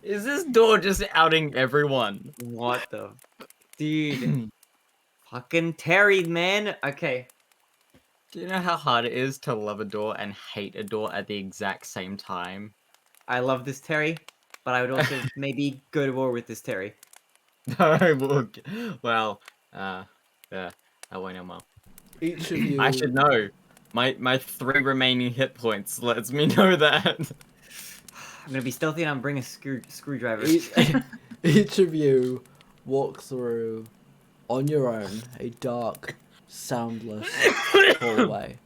Is this door just outing everyone? What the? Dude. Fucking Terry, man. Okay. Do you know how hard it is to love a door and hate a door at the exact same time? I love this Terry, but I would also maybe go to war with this Terry. Well, yeah, that won't end well. Each of you. I should know. My 3 remaining hit points lets me know that. I'm gonna be stealthy and I'm bring a screwdriver. Each of you walk through on your own a dark, soundless hallway.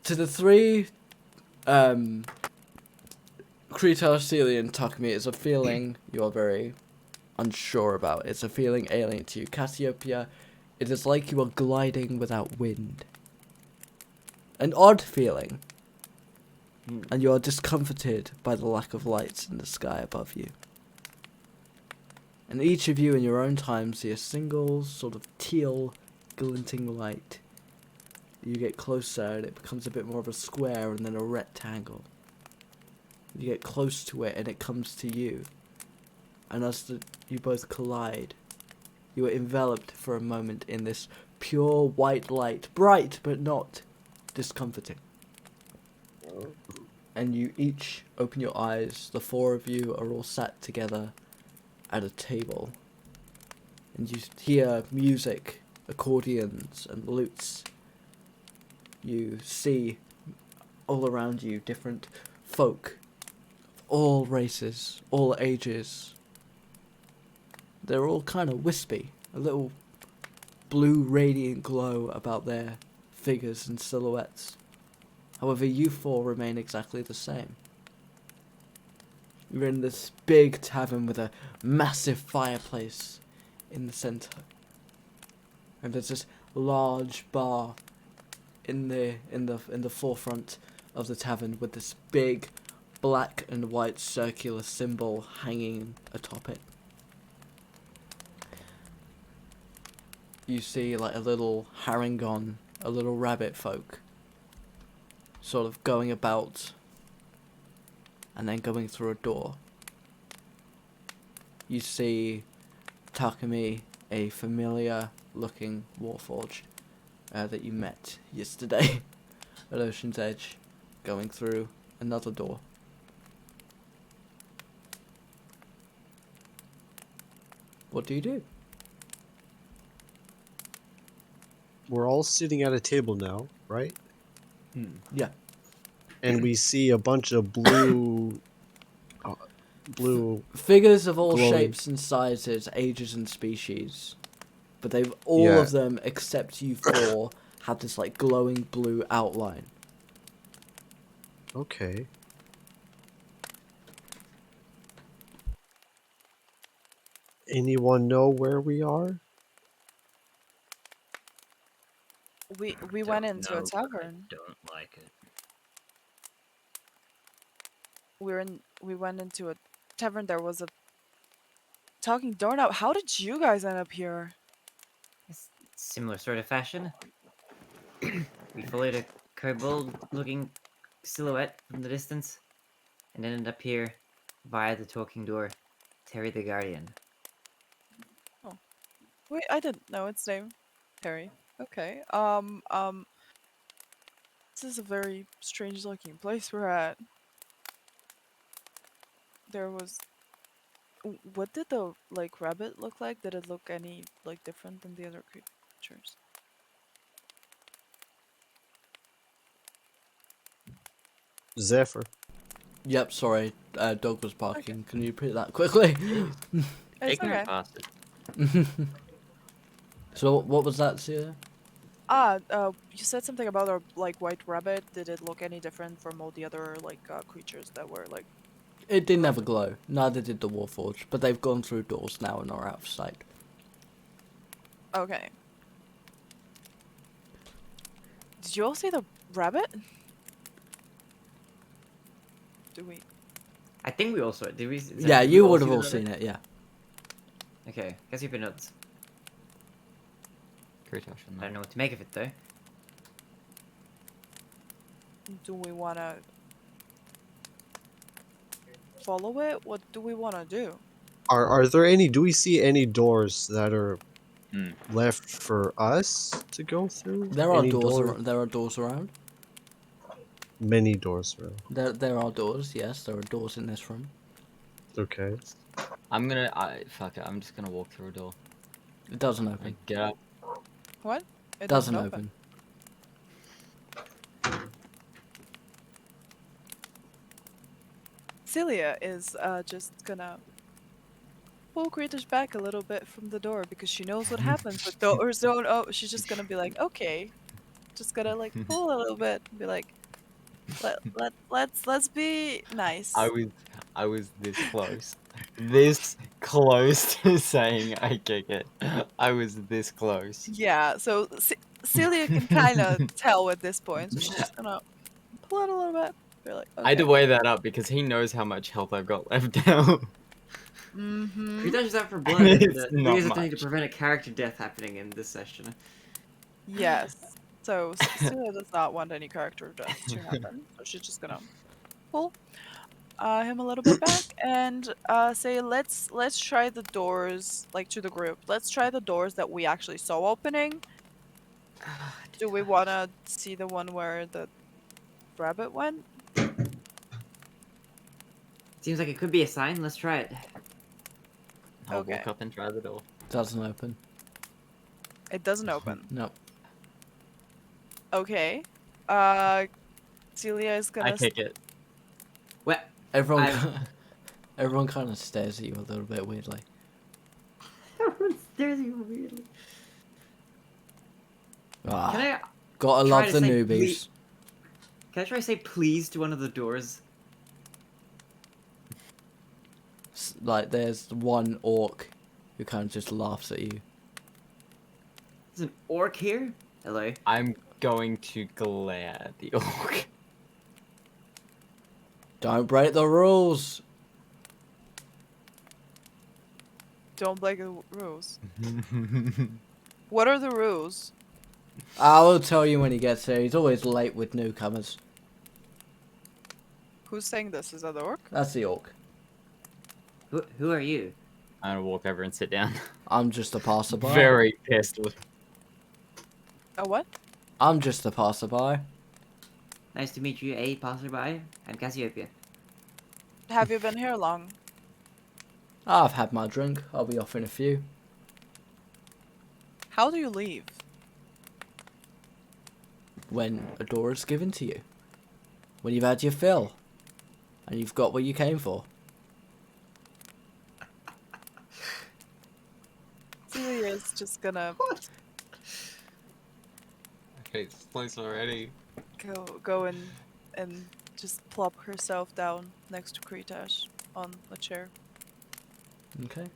To the 3, Kretash, Seelia, and Takumi, it's a feeling you are very unsure about. It's a feeling alien to you. Cassiopeia, it is like you are gliding without wind. An odd feeling. And you are discomforted by the lack of lights in the sky above you. And each of you in your own time see a single sort of teal glinting light. You get closer and it becomes a bit more of a square and then a rectangle. You get close to it and it comes to you. And as you both collide, you are enveloped for a moment in this pure white light, bright but not discomforting. And you each open your eyes. The 4 of you are all sat together at a table. And you hear music, accordions and lutes. You see all around you different folk, all races, all ages. They're all kind of wispy, a little blue radiant glow about their figures and silhouettes. However, you 4 remain exactly the same. You're in this big tavern with a massive fireplace in the center. And there's this large bar in the forefront of the tavern with this big black and white circular symbol hanging atop it. You see like a little harangon, a little rabbit folk, sort of going about and then going through a door. You see Takumi, a familiar looking warforged that you met yesterday at Ocean's Edge, going through another door. What do you do? We're all sitting at a table now, right? Yeah. And we see a bunch of blue Figures of all glowing. shapes and sizes, ages and species. But they've all Yeah. of them except you 4 have this like glowing blue outline. Okay. Anyone know where we are? We went into a tavern. Don't like it. We went into a tavern. There was a talking doorknob. How did you guys end up here? It's similar sort of fashion. We followed a kobold-looking silhouette from the distance, and ended up here via the talking door. Terry the Guardian. Wait, I didn't know its name. Terry. Okay. This is a very strange looking place we're at. There was. What did the like rabbit look like? Did it look any like different than the other creatures? Zephyr. Yep, sorry, dog was barking. Can you repeat that quickly? It's okay. Ignorant bastard. So what was that, Seelia? You said something about a like white rabbit. Did it look any different from all the other like creatures that were like? It didn't have a glow. Neither did the Warforged, but they've gone through doors now and are out of sight. Okay. Did you all see the rabbit? Do we? I think we also did. We? Yeah, did you we would have see all the seen rabbit? it, yeah. Okay, guess you've been nuts. Kretash I and don't know what to make of it though. Do we wanna follow it? What do we wanna do? Are there any? Do we see any doors that are Hmm. left for us to go through? There are Any doors. door- There are doors around. Many doors around. There are doors. Yes, there are doors in this room. Okay. Fuck it. I'm just gonna walk through a door. It doesn't Like, open. get up. What? It Doesn't open. Seelia is just gonna pull Kretash back a little bit from the door because she knows what happens with doors don't. Oh, she's just gonna be like, okay, just gonna like pull a little bit, and be like, let's be nice. I was this close. This close to saying I kick it. I was this close. Yeah, so Celia can kind of tell at this point, so she's just gonna pull it a little bit. Be like, I had to okay. weigh that up because he knows how much health I've got left now. Mm-hmm. Kretash is out for blood. It's and, not we have to much. prevent a character death happening in this session. Yes. So Celia does not want any character death to happen, so she's just gonna pull him a little bit back and say, let's try the doors like to the group. Let's try the doors that we actually saw opening. Do we want to see the one where the rabbit went? Seems like it could be a sign. Let's try it. I'll Okay. walk up and try the door. Doesn't open. It doesn't open. No. Okay. Celia is gonna. I kick it. What? Everyone, I've- everyone kind of stares at you a little bit weirdly. Everyone stares at you weirdly. Ah, Can I gotta try love to the say newbies. can I try to say please to one of the doors? Like, there's one orc who kind of just laughs at you. There's an orc here. Hello. I'm going to glare at the orc. Don't break the rules. Don't break the rules. What are the rules? I will tell you when he gets here. He's always late with newcomers. Who's saying this? Is that the orc? That's the orc. Who are you? I'm gonna walk over and sit down. I'm just a passerby. Very pissed with. A what? I'm just a passerby. Nice to meet you, a passerby. I'm Cassiopeia. Have you been here long? I've had my drink. I'll be off in a few. How do you leave? When a door is given to you. When you've had your fill. And you've got what you came for. Celia is just gonna Okay, it's close already. go and just plop herself down next to Kretash on a chair. Okay.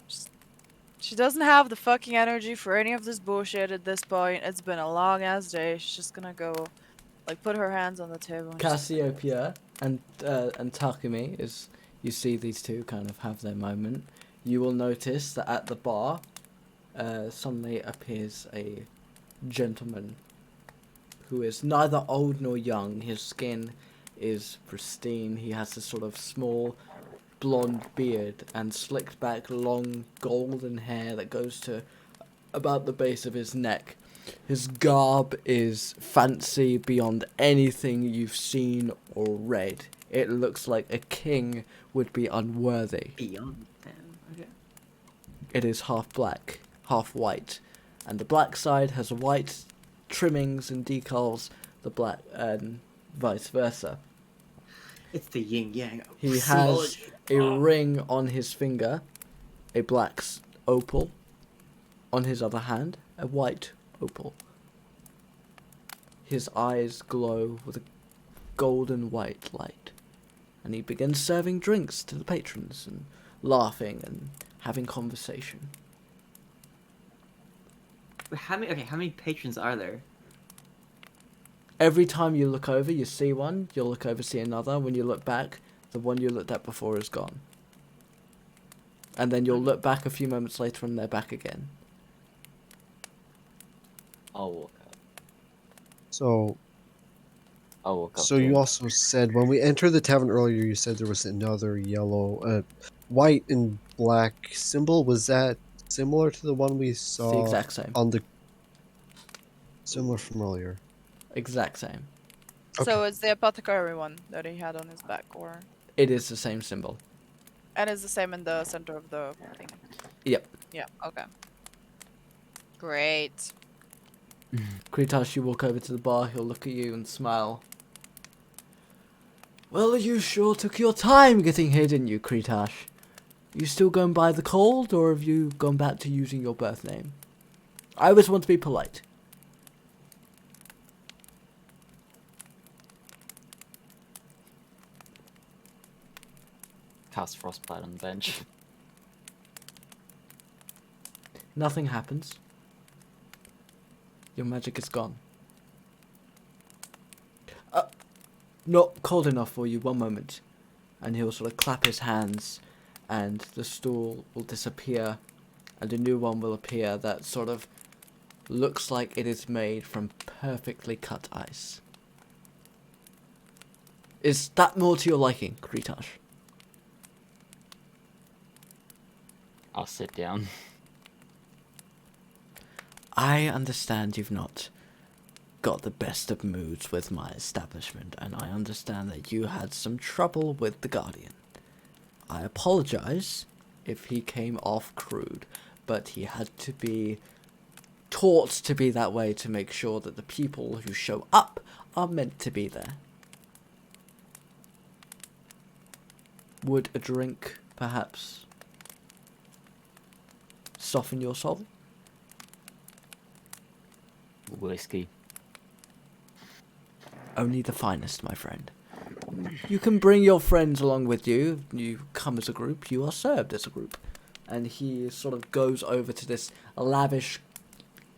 She doesn't have the fucking energy for any of this bullshit at this point. It's been a long ass day. She's just gonna go, like, put her hands on the table. And just- Cassiopeia and Takumi, as you see these two kind of have their moment, you will notice that at the bar, suddenly appears a gentleman who is neither old nor young. His skin is pristine. He has this sort of small blonde beard and slicked back long golden hair that goes to about the base of his neck. His garb is fancy beyond anything you've seen or read. It looks like a king would be unworthy. Beyond them. Okay. It is half black, half white, and the black side has white trimmings and decals, the black and vice versa. It's the yin yang. He has a ring on his finger, a black opal. On his other hand, a white opal. His eyes glow with a golden white light, and he begins serving drinks to the patrons and laughing and having conversation. How many patrons are there? Every time you look over, you see one. You'll look over, see another. When you look back, the one you looked at before is gone. And then you'll look back a few moments later and they're back again. I'll walk up. So, I'll walk up. so to you him. also said when we entered the tavern earlier, you said there was another yellow, white and black symbol. Was that similar to the one we It's saw the exact same. on the similar from earlier? Exact same. So it's the apothecary one that he had on his back, or It is the same symbol. And it's the same in the center of the thing. Yep. Yeah. Okay. Great. Kretash, you walk over to the bar, he'll look at you and smile. Well, you sure took your time getting here, didn't you, Kretash? You still going by the cold, or have you gone back to using your birth name? I always want to be polite. Cast Frostbite on the bench. Nothing happens. Your magic is gone. Not cold enough for you, one moment. And he'll sort of clap his hands, and the stool will disappear, and a new one will appear that sort of looks like it is made from perfectly cut ice. Is that more to your liking, Kretash? I'll sit down. I understand you've not got the best of moods with my establishment, and I understand that you had some trouble with the Guardian. I apologize if he came off crude, but he had to be taught to be that way to make sure that the people who show up are meant to be there. Would a drink, perhaps, soften your soul? Whiskey. Only the finest, my friend. You can bring your friends along with you. You come as a group, you are served as a group. And he sort of goes over to this lavish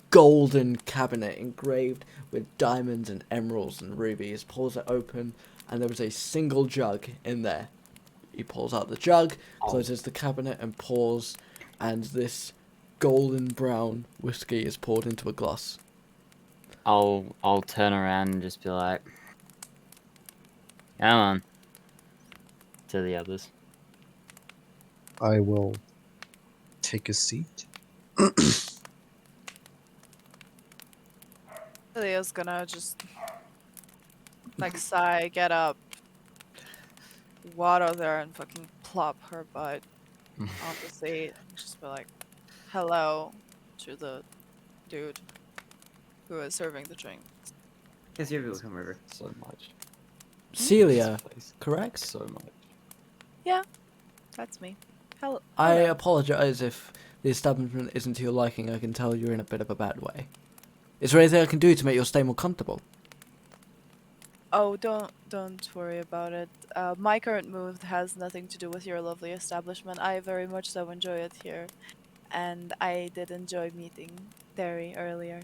golden cabinet engraved with diamonds and emeralds and rubies, pulls it open, and there is a single jug in there. He pulls out the jug, closes the cabinet, and pours, and this golden brown whiskey is poured into a glass. I'll turn around and just be like, come on, to the others. I will take a seat. Celia's gonna just like sigh, get up, water there, and fucking plop her butt on the seat. Just be like, hello to the dude who is serving the drink. Cassiopeia will come over. So much. Seelia, This place, correct? so much. Yeah, that's me. Hello. I hello. apologize if the establishment isn't to your liking. I can tell you're in a bit of a bad way. Is there anything I can do to make your stay more comfortable? Oh, don't worry about it. My current mood has nothing to do with your lovely establishment. I very much so enjoy it here, and I did enjoy meeting Derry earlier.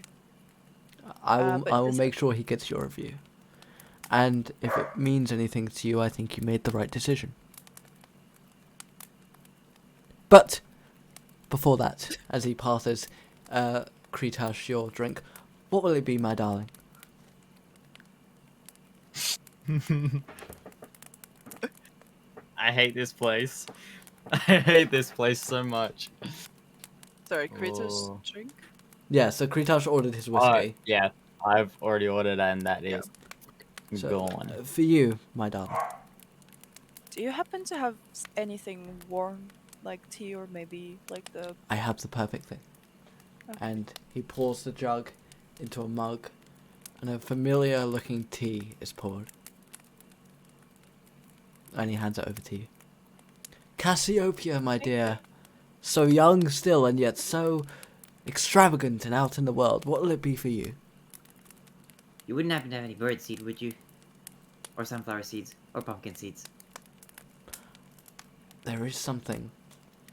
I But will this make sure he gets your review. And if it means anything to you, I think you made the right decision. But before that, as he passes Kretash your drink, what will it be, my darling? I hate this place. I hate this place so much. Sorry, Kretash Oh. drink. Yeah, so Kretash ordered his whiskey. Yeah, I've already ordered and that is So, gone. for you, my darling. Do you happen to have anything warm, like tea or maybe like the? I have the perfect thing. Okay. And he pours the jug into a mug, and a familiar looking tea is poured. And he hands it over to you. Cassiopeia, my dear. So young still, and yet so extravagant and out in the world. What will it be for you? You wouldn't happen to have any bird seed, would you? Or sunflower seeds, or pumpkin seeds. There is something.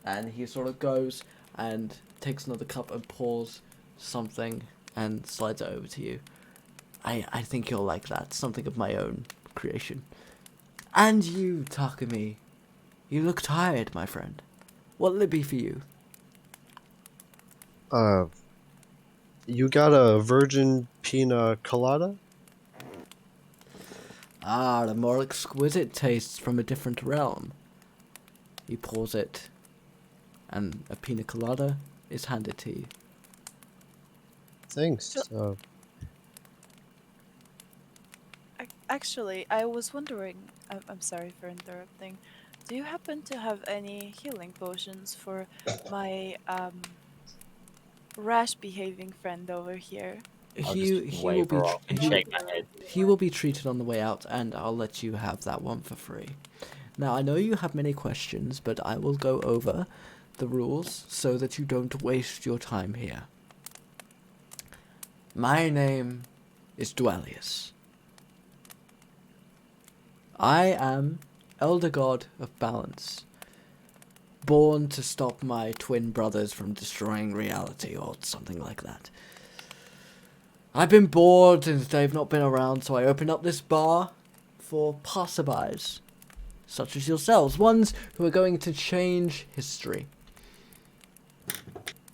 And he sort of goes and takes another cup and pours something and slides it over to you. I think you'll like that. Something of my own creation. And you, Takumi. You look tired, my friend. What'll it be for you? You got a virgin pina colada? Ah, the more exquisite tastes from a different realm. He pours it, and a pina colada is handed to you. Thanks. Actually, I was wondering. I'm sorry for interrupting. Do you happen to have any healing potions for my rash behaving friend over here? I'll just He will wave be her off and he shake my head. he will be treated on the way out, and I'll let you have that one for free. Now I know you have many questions, but I will go over the rules so that you don't waste your time here. My name is Dualius. I am Elder God of Balance, born to stop my twin brothers from destroying reality or something like that. I've been bored and they've not been around, so I opened up this bar for passerbys, such as yourselves, ones who are going to change history.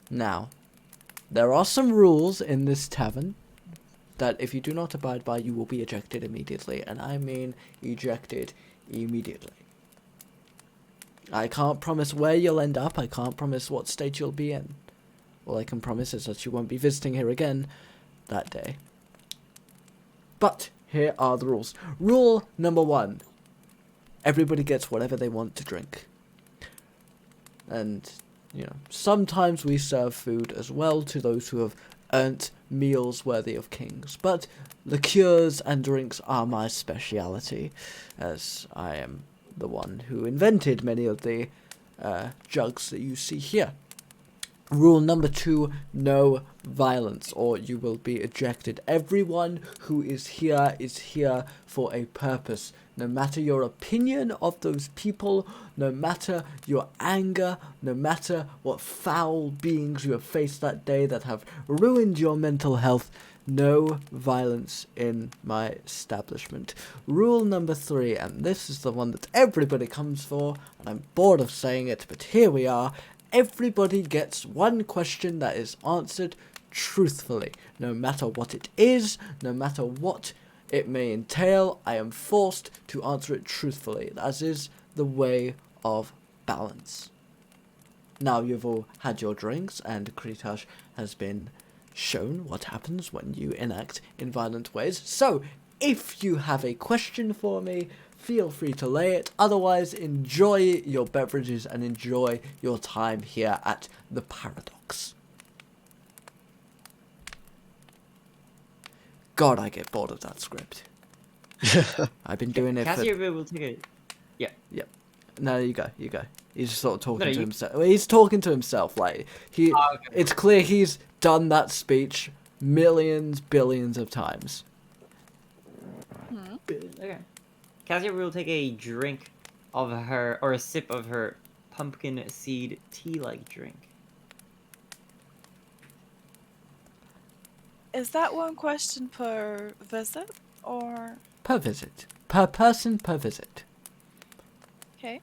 Now, there are some rules in this tavern that if you do not abide by, you will be ejected immediately, and I mean ejected immediately. I can't promise where you'll end up, I can't promise what state you'll be in. All I can promise is that you won't be visiting here again that day. But here are the rules. Rule number 1. Everybody gets whatever they want to drink. And, you know, sometimes we serve food as well to those who have earned meals worthy of kings. But liqueurs and drinks are my speciality, as I am the one who invented many of the jugs that you see here. Rule number 2, no violence, or you will be ejected. Everyone who is here for a purpose. No matter your opinion of those people, no matter your anger, no matter what foul beings you have faced that day that have ruined your mental health, no violence in my establishment. Rule number 3, and this is the one that everybody comes for, and I'm bored of saying it, but here we are. Everybody gets one question that is answered truthfully. No matter what it is, no matter what it may entail, I am forced to answer it truthfully, as is the way of balance. Now you've all had your drinks, and Kretash has been shown what happens when you enact in violent ways. So, if you have a question for me, feel free to lay it. Otherwise, enjoy your beverages and enjoy your time here at the Paradox. God, I get bored of that script. I've been doing it for... Cassiopeia will take it. Yep. No, you go. He's just sort of talking No, to you- himself. Well, he's talking to himself. Like he, Oh, okay. it's clear he's done that speech millions, billions of times. Okay. Cassiopeia will take a drink of her, or a sip of her pumpkin seed tea-like drink. Is that one question per visit, or Per visit, per person, per visit. okay?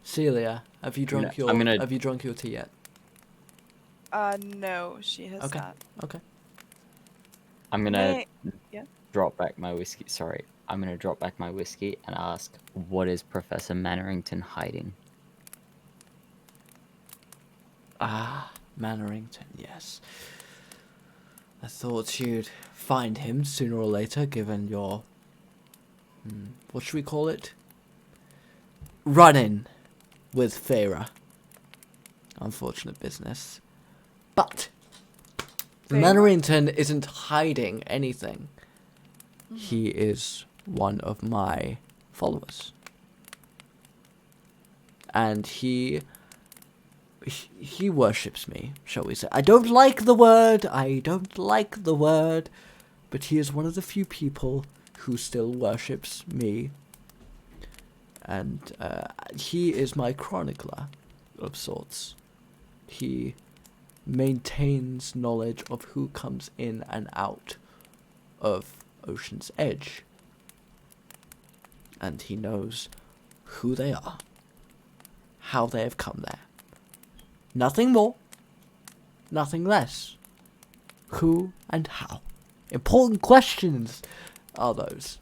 Seelia, have you drunk I'm gonna- Have you drunk your tea yet? No, she has Okay. not. Okay. I'm gonna May- yeah. drop back my whiskey. Sorry, I'm gonna drop back my whiskey and ask, what is Professor Mannerington hiding? Ah, Mannerington, yes. I thought you'd find him sooner or later, given your... what should we call it? Run-in with Feyre. Unfortunate business. But Feyre? Mannerington isn't hiding anything. He is one of my followers. And he worships me, shall we say. I don't like the word, but he is one of the few people who still worships me. And he is my chronicler of sorts. He maintains knowledge of who comes in and out of Ocean's Edge. And he knows who they are, how they have come there. Nothing more, nothing less. Who and how. Important questions are those.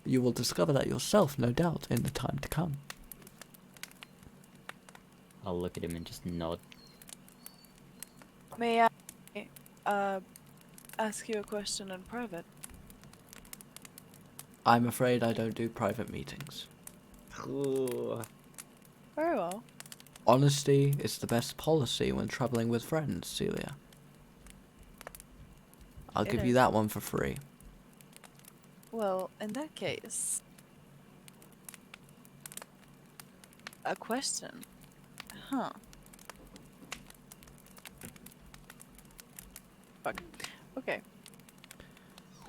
You will discover that yourself, no doubt, in the time to come. I'll look at him and just nod. May I ask you a question in private? I'm afraid I don't do private meetings. Ooh. Very well. Honesty is the best policy when traveling with friends, Seelia. I'll It give you is. that one for free. Well, in that case, a question. Huh. Fuck. Okay.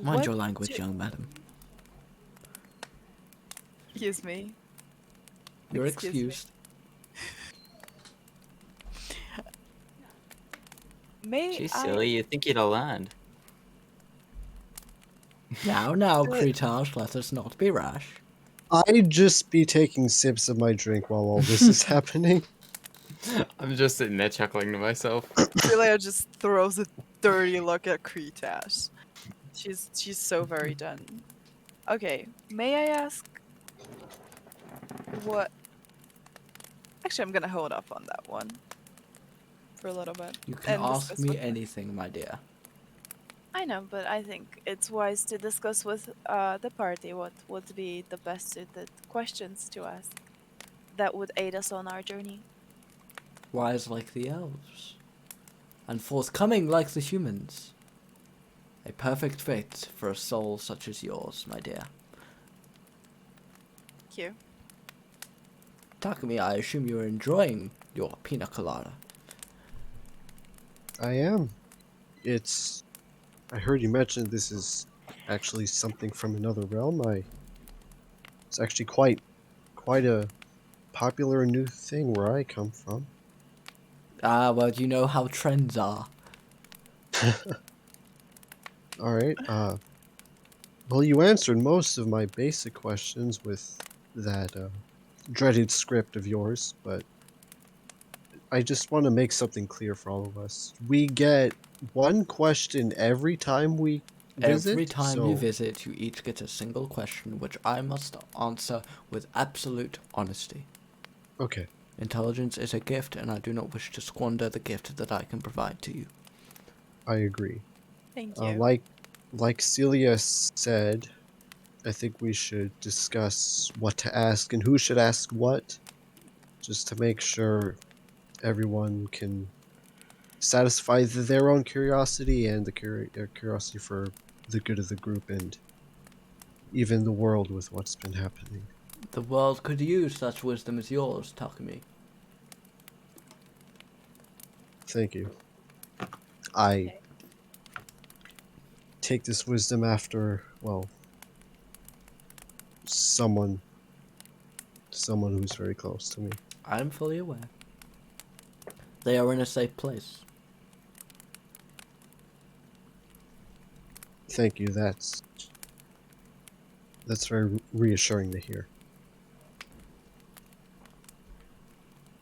Mind What your language, do- young madam. Excuse me. You're Excuse me. excused. May Gee, I? silly, you think you'd have learned. Now, Uh, Kretash, let us not be rash. I'd just be taking sips of my drink while all this is happening. I'm just sitting there chuckling to myself. Celia just throws a dirty look at Kretash. She's so very done. Okay, may I ask what? Actually, I'm gonna hold off on that one for a little bit You can and ask discuss me with. anything, my dear. I know, but I think it's wise to discuss with the party what would be the best suited questions to ask that would aid us on our journey. Wise like the elves, and forthcoming like the humans. A perfect fit for a soul such as yours, my dear. Thank you. Takumi, I assume you're enjoying your pina colada. I am. It's. I heard you mention this is actually something from another realm. It's actually quite a popular new thing where I come from. Ah, well, you know how trends are. All right. Well, you answered most of my basic questions with that dreaded script of yours, but I just want to make something clear for all of us. We get one question every time we Every visit, time you so visit, you each get a single question which I must answer with absolute honesty. okay. Intelligence is a gift, and I do not wish to squander the gift that I can provide to you. I agree. Thank you. Like Celia said, I think we should discuss what to ask and who should ask what, just to make sure everyone can satisfy their own curiosity and their curiosity for the good of the group and even the world with what's been happening. The world could use such wisdom as yours, Takumi. Thank you. I Okay. take this wisdom after, well, someone who's very close to me. I am fully aware. They are in a safe place. Thank you. That's very reassuring to hear.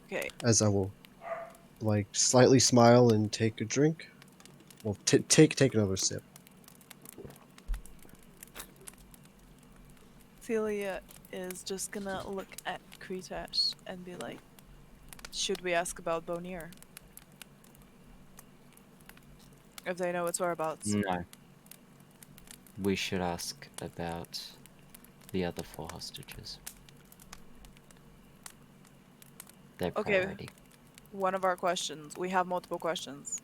Okay. As I will like slightly smile and take a drink. Well, take another sip. Celia is just gonna look at Kretash and be like, should we ask about Bonir? If they know its whereabouts. No. We should ask about the other 4 hostages. Their Okay, priority. one of our questions. We have multiple questions.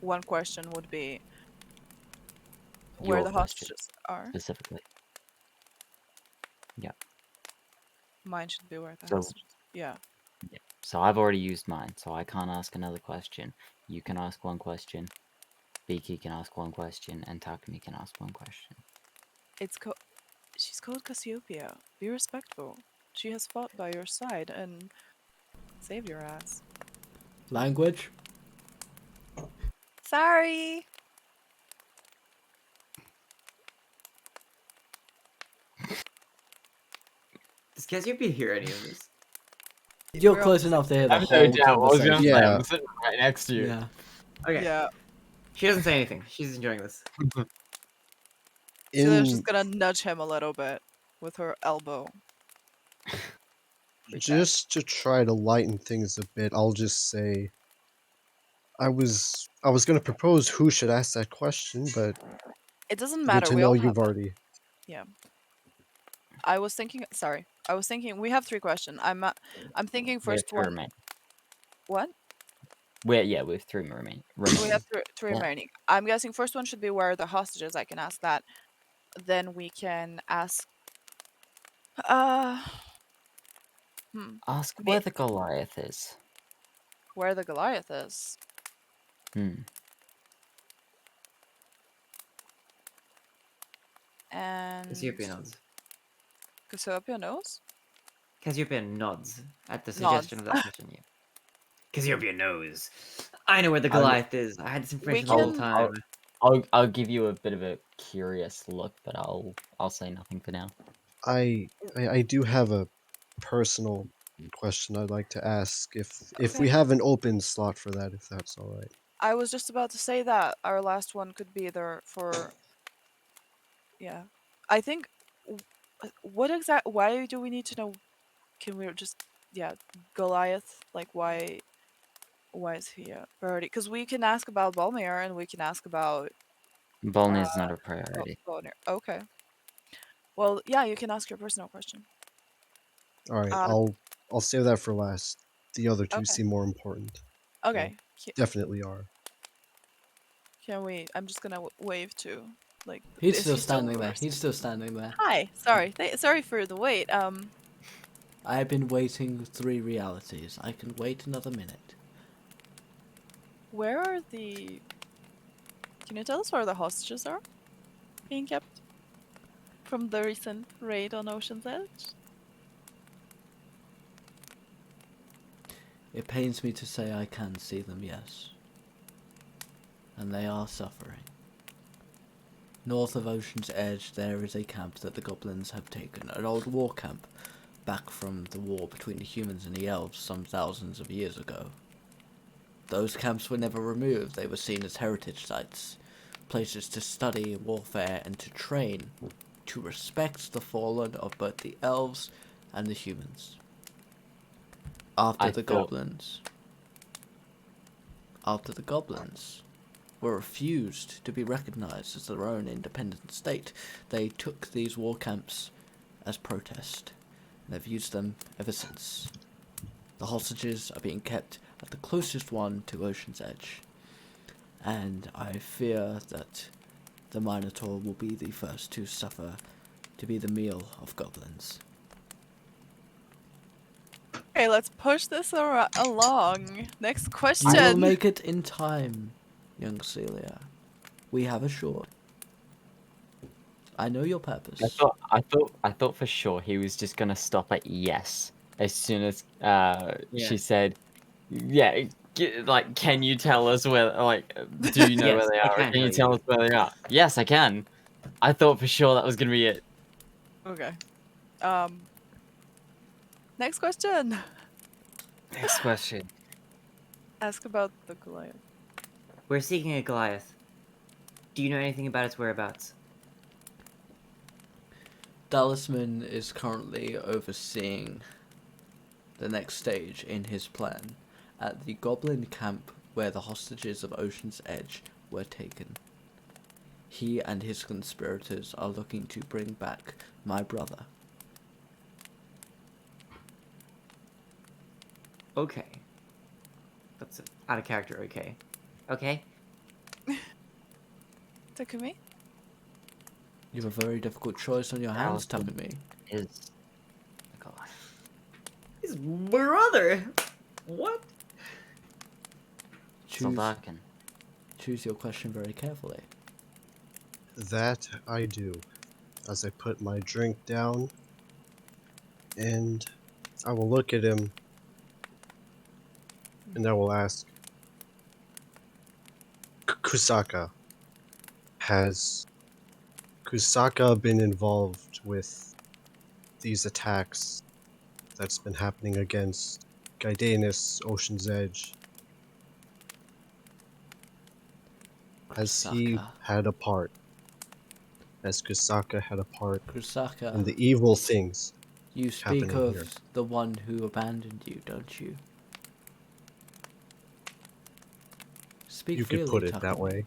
One question would be where Your the question, hostages are. specifically. Yeah. Mine should be where the So, hostages. Yeah. yeah. So I've already used mine, so I can't ask another question. You can ask one question. Beaky can ask one question, and Takumi can ask one question. She's called Cassiopeia. Be respectful. She has fought by your side and saved your ass. Language? Sorry. Does Cassiopeia hear any of this? You're We're close on enough to hear the I'm no whole doubt what I was gonna conversation. say. Yeah. I'm sitting right next to you. Yeah. Okay. Yeah. She doesn't say anything. She's enjoying this. Celia's just In gonna nudge him a little bit with her elbow. just to try to lighten things a bit, I'll just say I was going to propose who should ask that question, but It doesn't good matter. to We know all you've have it. already. Yeah. I was thinking. Sorry, I was thinking. We have 3 questions. I'm thinking We have first 3 one. remaining. What? We have 3 remaining. We have 3 Yeah. remaining. I'm guessing first one should be where are the hostages. I can ask that. Then we can ask. Uh. Ask Me- where the Goliath is. Where the Goliath is. Hmm. And Cassiopeia nods. Cassiopeia knows? Cassiopeia nods at the Nods. suggestion of that question. Yeah. Cassiopeia knows. I know where the I will- Goliath is. I had this information the We whole can- time. I'll give you a bit of a curious look, but I'll say nothing for now. I do have a personal question I'd like to ask if we Okay. have an open slot for that, if that's all right. I was just about to say that our last one could be there for. Yeah, I think. What exact? Why do we need to know? Can we just Goliath? Like why? Why is he a priority? Because we can ask about Balmir and we can ask about Bolnir is not a priority. Balmir. Okay. Well, yeah, you can ask your personal question. All right, Um, I'll save that for last. The other two Okay. seem more important. Okay. Definitely are. Can we? I'm just gonna wave to like. He's is still he standing there. first? He's still standing there. Hi. Sorry. Sorry for the wait. I've been waiting 3 realities. I can wait another minute. Where are the? Can you tell us where the hostages are being kept from the recent raid on Ocean's Edge? It pains me to say I can see them, yes. And they are suffering. North of Ocean's Edge, there is a camp that the goblins have taken, an old war camp, back from the war between the humans and the elves some thousands of years ago. Those camps were never removed, they were seen as heritage sites, places to study warfare and to train, to respect the fallen of both the elves and the humans. After the goblins were refused to be recognized as their own independent state, they took these war camps as protest, and they've used them ever since. The hostages are being kept at the closest one to Ocean's Edge, and I fear that the Minotaur will be the first to suffer, to be the meal of goblins. Okay, let's push this along. Next You question. will make it in time, young Seelia. We have assured. I know your purpose. I thought for sure he was just gonna stop at yes as soon as she Yeah. said, yeah. Like, can you tell us where? Like, do you know Yes, where they I are? can Can you tell tell you. us where they are? Yes, I can. I thought for sure that was gonna be it. Okay. Next question. Next question. Ask about the Goliath. We're seeking a Goliath. Do you know anything about its whereabouts? Talisman is currently overseeing the next stage in his plan at the goblin camp where the hostages of Ocean's Edge were taken. He and his conspirators are looking to bring back my brother. Okay. That's out of character, okay. Okay. Takumi? You have a very difficult choice on your hands, Talisman. Takumi. Is God. His brother! What? Soldakin. Choose your question very carefully. That I do. As I put my drink down, and I will look at him, and I will ask, Kusaka, has Kusaka been involved with these attacks that's been happening against Gaidanus, Ocean's Edge? Has he Kusaka. had a part? Has Kusaka had a part Kusaka. in the evil things You speak happening of here? the one who abandoned you, don't you? Speak You freely, could put it that Takumi. way.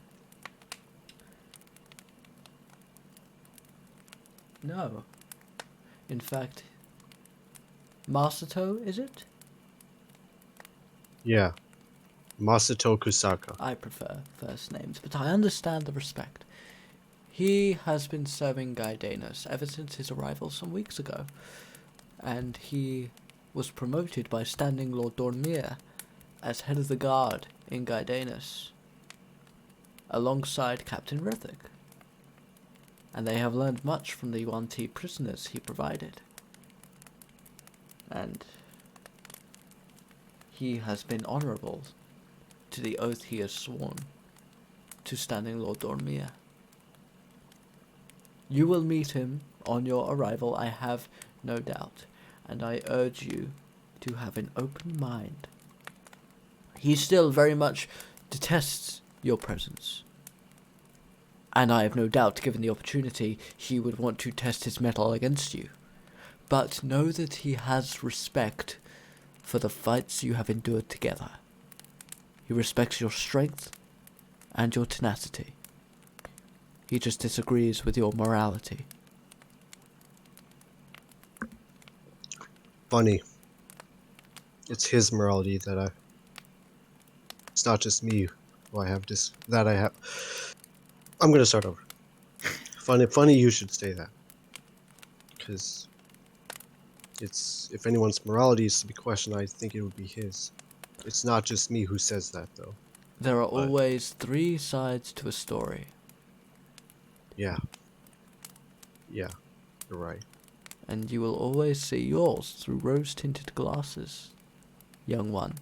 No. In fact, Masato, is it? Yeah. Masato Kusaka. I prefer first names, but I understand the respect. He has been serving Gaidanos ever since his arrival some weeks ago, and he was promoted by Standing Lord Dormir as head of the guard in Gaidanos, alongside Captain Rithik. And they have learned much from the Yuan-Ti prisoners he provided. And he has been honourable to the oath he has sworn to Standing Lord Dormir. You will meet him on your arrival, I have no doubt, and I urge you to have an open mind. He still very much detests your presence, and I have no doubt, given the opportunity, he would want to test his mettle against you. But know that he has respect for the fights you have endured together. He respects your strength and your tenacity. He just disagrees with your morality. Funny. It's his morality that I... It's not just me who I have I'm gonna start over. Funny you should say that. Because if anyone's morality is to be questioned, I think it would be his. It's not just me who says that, though. There are always 3 sides to a story. Yeah. Yeah, you're right. And you will always see yours through rose-tinted glasses, young one.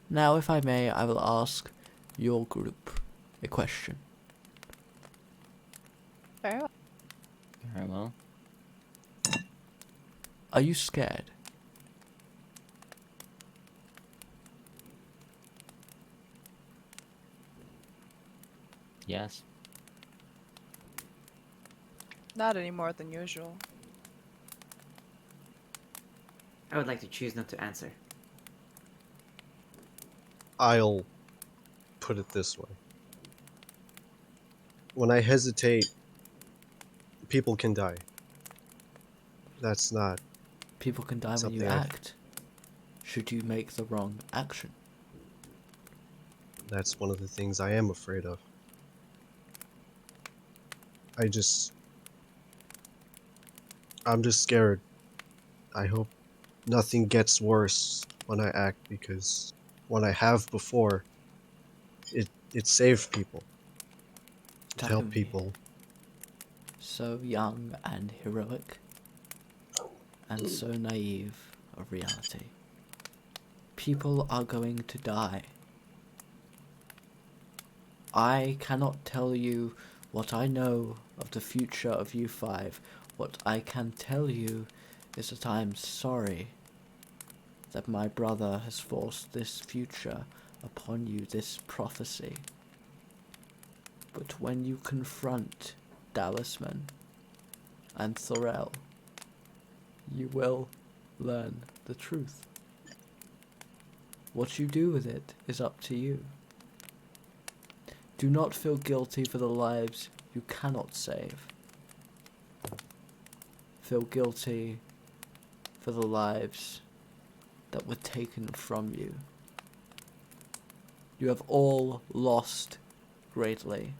Now, if I may, I will ask your group a question. Very well. Very well. Are you scared? Yes. Not any more than usual. I would like to choose not to answer. I'll put it this way. When I hesitate, people can die. That's not... People can die when you Something I've- act, should you make the wrong action. That's one of the things I am afraid of. I'm just scared. I hope nothing gets worse when I act, because when I have before, it saved people. It helped Takumi. people. So young and heroic, and so naive of reality. People are going to die. I cannot tell you what I know of the future of U5. What I can tell you is that I am sorry that my brother has forced this future upon you, this prophecy. But when you confront Talisman and Thorel, you will learn the truth. What you do with it is up to you. Do not feel guilty for the lives you cannot save. Feel guilty for the lives that were taken from you. You have all lost greatly,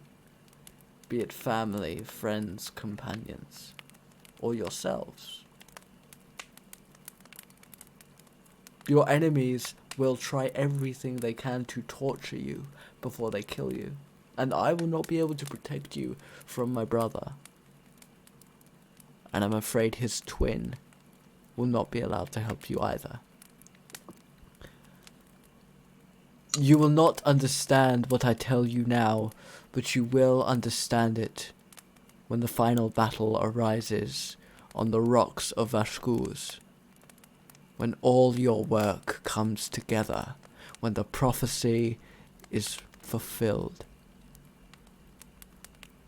be it family, friends, companions, or yourselves. Your enemies will try everything they can to torture you before they kill you, and I will not be able to protect you from my brother. And I'm afraid his twin will not be allowed to help you either. You will not understand what I tell you now, but you will understand it when the final battle arises on the rocks of Vashkuz. When all your work comes together, when the prophecy is fulfilled.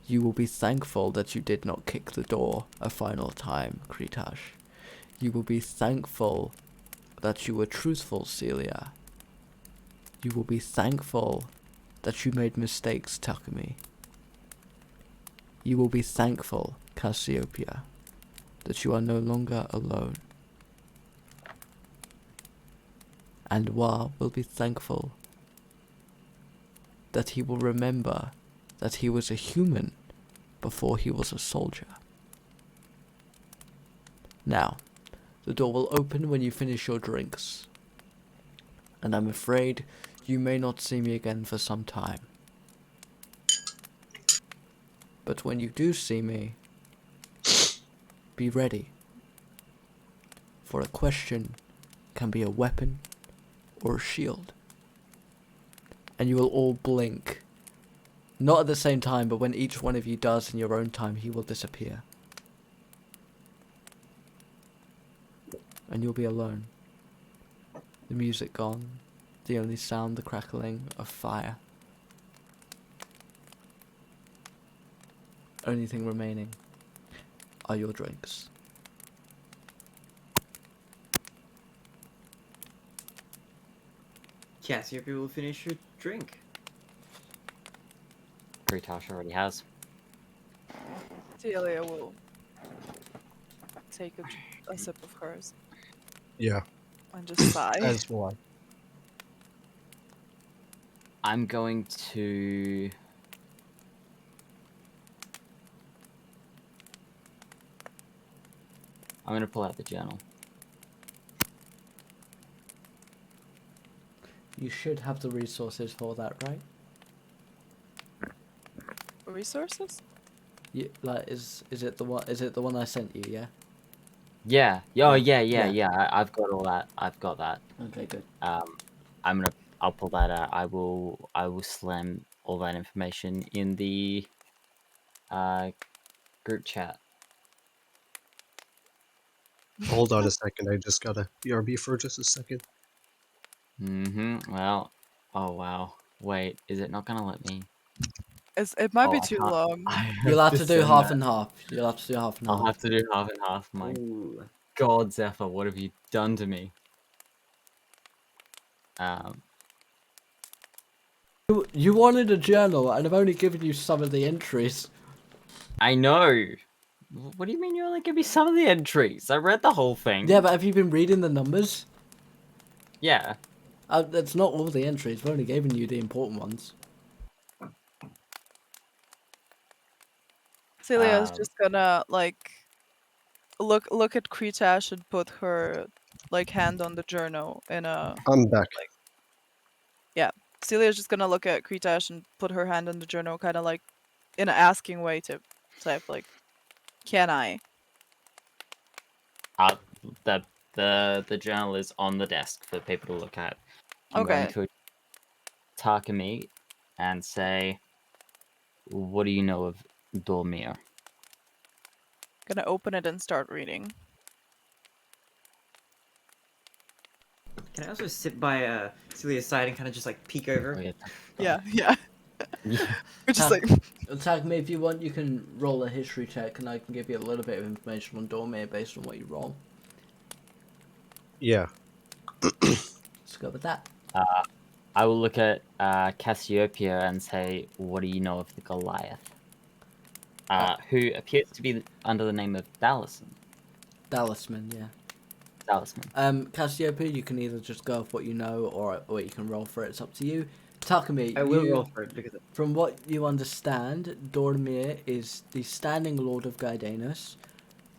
You will be thankful that you did not kick the door a final time, Kretash. You will be thankful that you were truthful, Seelia. You will be thankful that you made mistakes, Takumi. You will be thankful, Cassiopeia, that you are no longer alone. And Wa will be thankful that he will remember that he was a human before he was a soldier. Now, the door will open when you finish your drinks, and I'm afraid you may not see me again for some time. But when you do see me, be ready, for a question can be a weapon or a shield. And you will all blink. Not at the same time, but when each one of you does in your own time, he will disappear. And you'll be alone. The music gone. The only sound, the crackling of fire. Only thing remaining are your drinks. Cassiopeia will finish your drink. Kretash already has. Seelia will take a sip of hers Yeah, and just sigh. as will I. I'm going to... I'm going to pull out the journal. You should have the resources for that, right? Resources? Like, is it the one? Is it the one I sent you? Yeah. Yeah. Oh, yeah. Yeah. I've got all that. I've got that. Okay, good. I'll pull that out. I will slam all that information in the group chat. Hold on a second, I just gotta BRB for just a second. Well, oh wow. Wait, is it not gonna let me? It might be I too can't- long. I You'll have to do send half that. and half. You'll have to do half and I'll half. have to do half and half. My Ooh. God, Zephyr, what have you done to me? You wanted a journal, and I've only given you some of the entries. I know. What do you mean you only give me some of the entries? I read the whole thing. Yeah, but have you been reading the numbers? Yeah. That's not all the entries. I've only given you the important ones. Celia is just gonna like look at Kretash and put her like hand on the journal in a I'm back. Celia's just gonna look at Kretash and put her hand on the journal, kind of like in an asking way to type like, "Can I?" The journal is on the desk for people to look at. I'm going to Takumi and say, "What do you know of Dormir?" Gonna open it and start reading. Can I also sit by Celia's side and kind of just like peek over? Oh, Yeah. yeah. We're just like, Tag me if you want. You can roll a history check, and I can give you a little bit of information on Dormir based on what you roll. Yeah. Let's go with that. I will look at Cassiopeia and say, "What do you know of the Goliath?" Who appears to be under the name of Dallison. Talisman, yeah. Talisman. Cassiopeia, you can either just go off what you know, or you can roll for it. It's up to you. Takumi, I will roll for it because from what you understand, Dormir is the standing lord of Gaidanos,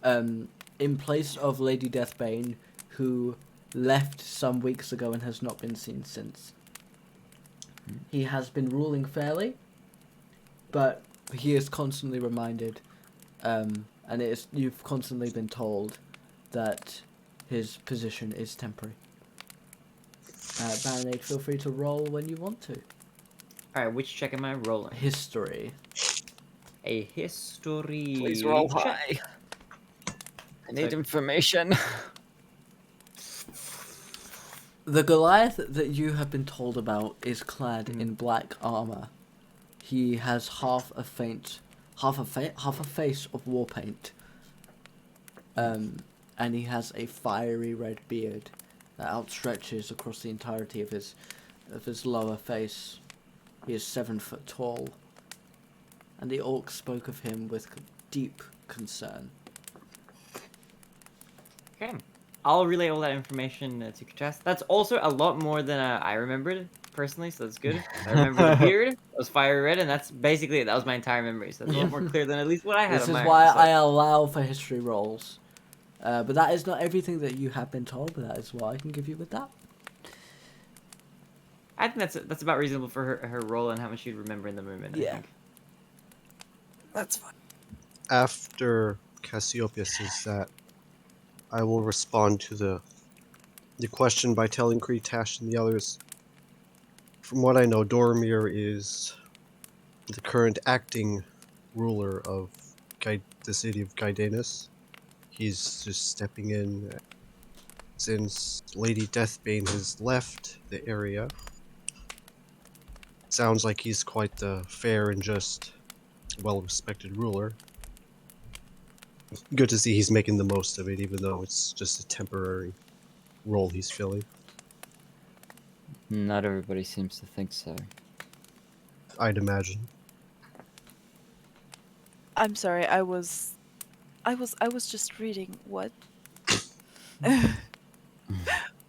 in place of Lady Deathbane, who left some weeks ago and has not been seen since. He has been ruling fairly, but he is constantly reminded, and you've constantly been told that his position is temporary. Barinade, feel free to roll when you want to. Alright, which check am I rolling? History. A history. Please roll check. high. I need information. The Goliath that you have been told about is clad in black armor. He has half a face of war paint. And he has a fiery red beard that outstretches across the entirety of his lower face. He is 7 foot tall, and the orc spoke of him with deep concern. Okay. I'll relay all that information to Kretash. That's also a lot more than I remembered personally, so that's good. I remember the beard was fiery red, and that's basically it. That was my entire memory, so that's a lot more clear than at least what I had This on is my why end. So. I allow for history rolls. But that is not everything that you have been told, but that is what I can give you with that. I think that's about reasonable for her role and how much she'd remember in the moment. I Yeah. think. That's fine. After Cassiopeia says that, I will respond to the question by telling Kretash and the others. From what I know, Dormir is the current acting ruler of the city of Gaidanus. He's just stepping in since Lady Deathbane has left the area. Sounds like he's quite the fair and just, well-respected ruler. Good to see he's making the most of it, even though it's just a temporary role he's filling. Not everybody seems to think so. I'd imagine. I'm sorry, I was just reading what?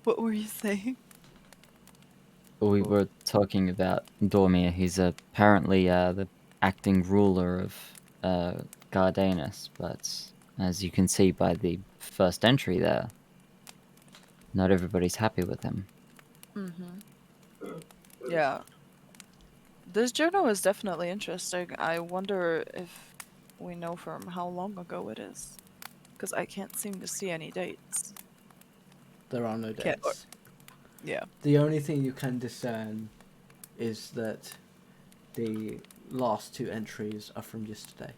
What were you saying? We were talking about Dormir. He's apparently the acting ruler of Gardanus, but as you can see by the first entry there, not everybody's happy with him. Mm-hmm. Yeah. This journal is definitely interesting. I wonder if we know from how long ago it is. Because I can't seem to see any dates. There are no Can't- or- dates. Yeah. The only thing you can discern is that the last two entries are from yesterday.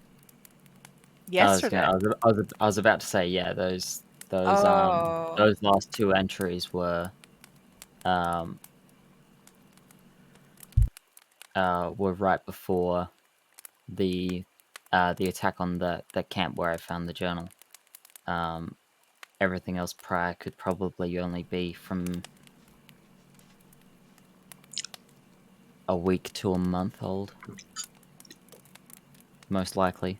Yesterday. I was about to say, yeah, those Oh. last two entries were right before the attack on the camp where I found the journal. Everything else prior could probably only be from a week to a month old, most likely.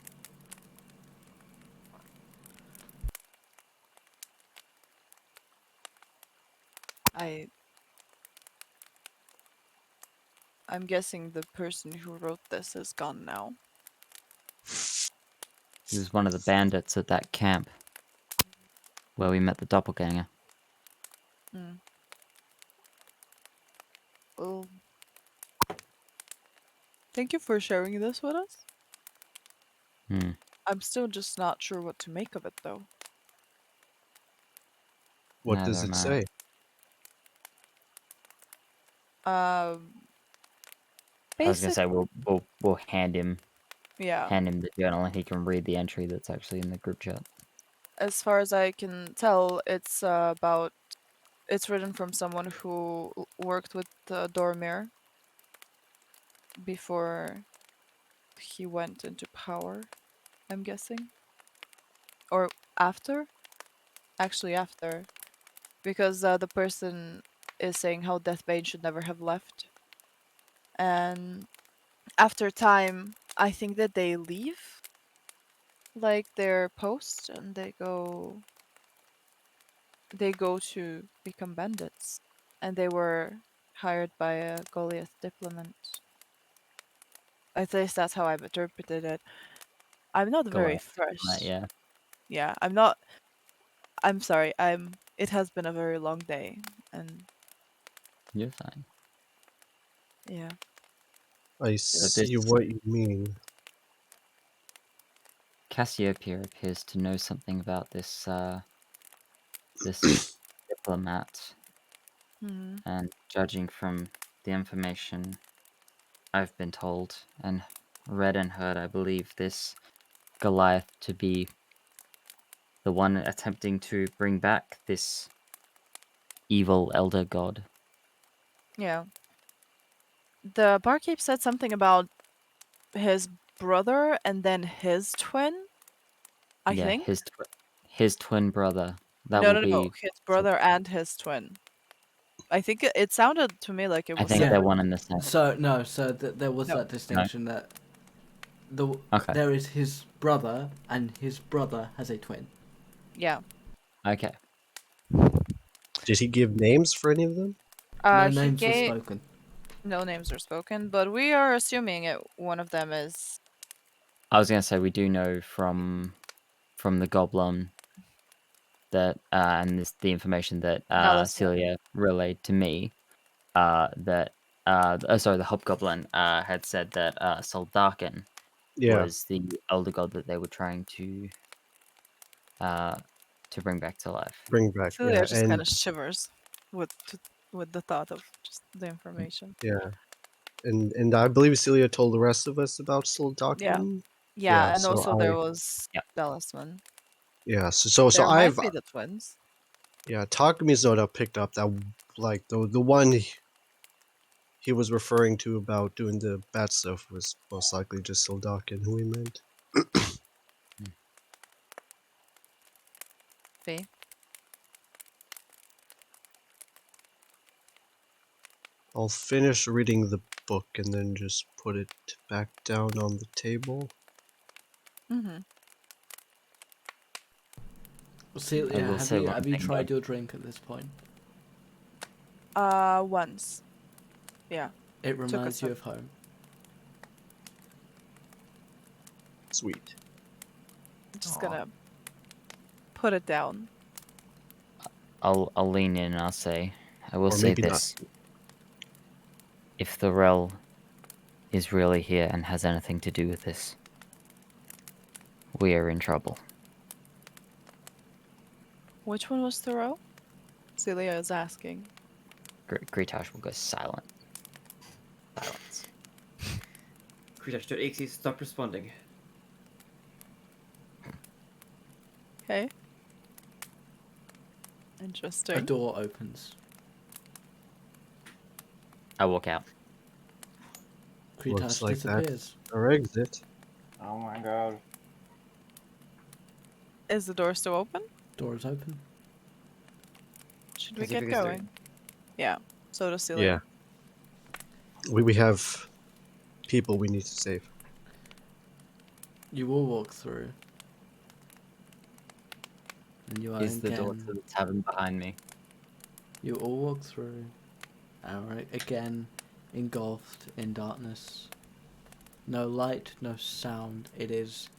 I'm guessing the person who wrote this is gone now. He was one of the bandits at that camp where we met the doppelganger. Hmm. Well, thank you for sharing this with us. Hmm. I'm still just not sure what to make of it, though. What Neither does it am I. say? I was gonna Basic. say we'll hand him Yeah. the journal and he can read the entry that's actually in the group chat. As far as I can tell, it's about. It's written from someone who worked with Dormir before he went into power, I'm guessing. Or after? Actually, after. Because the person is saying how Deathbane should never have left. And after time, I think that they leave, like, their post, and they go to become bandits. And they were hired by a Goliath diplomat. At least that's how I've interpreted it. I'm not very fresh. Yeah. Yeah, I'm not. I'm sorry. It has been a very long day, and You're fine. yeah. I see what you mean. Cassiopeia appears to know something about this this diplomat, Hmm. and judging from the information I've been told and read and heard, I believe this Goliath to be the one attempting to bring back this evil elder god. Yeah. The barkeep said something about his brother and then his twin. I Yeah, think. his twin brother. That No, will no, no. be. His brother and his twin. I think it sounded to me like it I was think Yeah. they're separate. one and the same. So no, so there was No. that distinction that Okay. there is his brother, and his brother has a twin. Yeah. Okay. Did he give names for any of them? No He names were gave spoken. no names are spoken, but we are assuming one of them is. I was gonna say we do know from the goblin that and the information that Talisman. Seelia relayed to me that sorry, the hobgoblin had said that Soldakin Yeah. was the elder god that they were trying to bring back to life. Bring back. Celia Yeah. just kind And of shivers with the thought of just the information. yeah. And I believe Celia told the rest of us about Yeah. Soldakin. Yeah, and So also there was Yeah. Talisman. yeah. So There I've might be the twins. yeah. Takumi's note picked up that like the one he was referring to about doing the bad stuff was most likely just Soldakin who he meant. B. I'll finish reading the book and then just put it back down on the table. Mm-hmm. Celia, I will say one have you thing, tried though. your drink at this point? Once. Yeah. It a reminds you sip. of home. Sweet. I'm just Aw. gonna put it down. I'll lean in and I'll say, I will Or say maybe not. this. If the Rel is really here and has anything to do with this, we are in trouble. Which one was Thoreau? Celia is asking. Kretash will go silent. Silence. Kretash.exe, stop responding. Okay. A Interesting. door opens. I walk out. Looks Kretash like that's disappears. our exit. Oh my god. Is the door still open? Door is open. Should we As if get we can going? Yeah. So does Celia. Yeah. We have people we need to save. You will walk through. And you are Is the door again. to the tavern behind me? You all walk through. And are again engulfed in darkness. No light, no sound. It is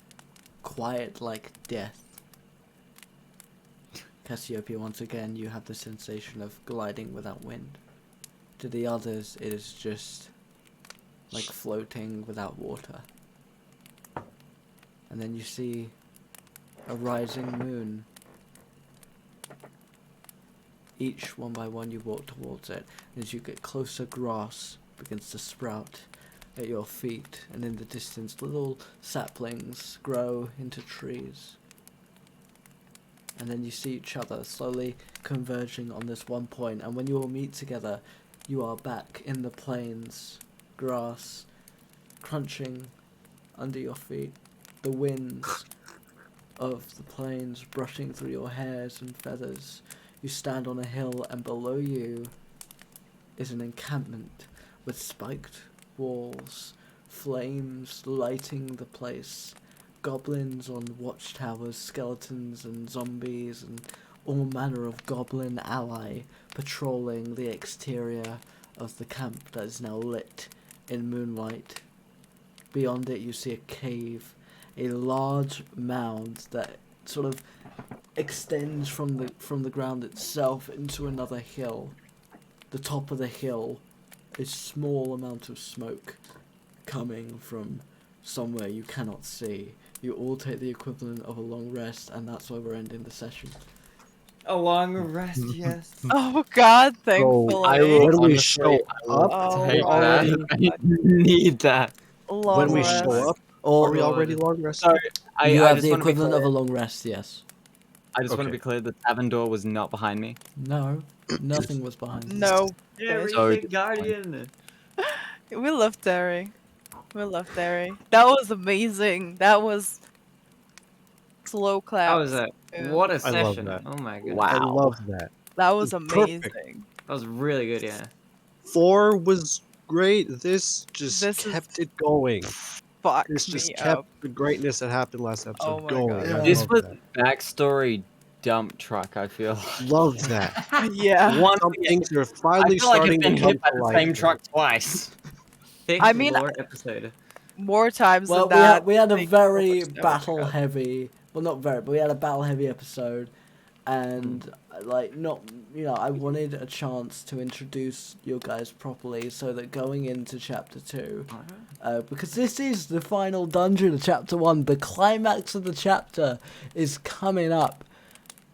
quiet like death. Cassiopeia, once again, you have the sensation of gliding without wind. To the others, it is just like floating without water. And then you see a rising moon. Each one by one you walk towards it. And as you get closer, grass begins to sprout at your feet, and in the distance little saplings grow into trees. And then you see each other slowly converging on this one point, and when you all meet together, you are back in the plains, grass crunching under your feet, the winds of the plains brushing through your hairs and feathers. You stand on a hill, and below you is an encampment with spiked walls, flames lighting the place, goblins on watchtowers, skeletons and zombies, and all manner of goblin ally patrolling the exterior of the camp that is now lit in moonlight. Beyond it you see a cave, a large mound that sort of extends from the ground itself into another hill. The top of the hill, a small amount of smoke coming from somewhere you cannot see. You all take the equivalent of a long rest, and that's why we're ending the session. A long rest, yes. Oh God! Thankfully. When we honestly, show I up, Oh we my already I need that. Long when we rest. show up, Or are we already long rested? Sorry, you I have just the want to be equivalent clear. of a long rest, yes. I just want to Okay. be clear. The tavern door was not behind me. No, nothing was behind you. No. So Everything Guardian. We love Derry. We love Derry. That was amazing. That was slow That claps. was a Yeah. what a I love session. that. Oh my god. Wow. I love that. That was Perfect. amazing. That was really good, yeah. 4 was great. This just This is kept it going. fuck This just me kept up. the greatness that happened last episode Oh my going. God. I Yeah. This love was that. backstory dump truck, I feel. Love that. Yeah. One Some things are I finally feel like starting it's to been come hit by to the life. same truck twice. Thick I mean, lore episode. More times Well, than that. we had a they so very much damage. battle heavy. Well, not very, but we had a battle heavy episode, and like not, I wanted a chance to introduce you guys properly, so that going into chapter 2, because this is the final dungeon of chapter 1, the climax of the chapter is coming up.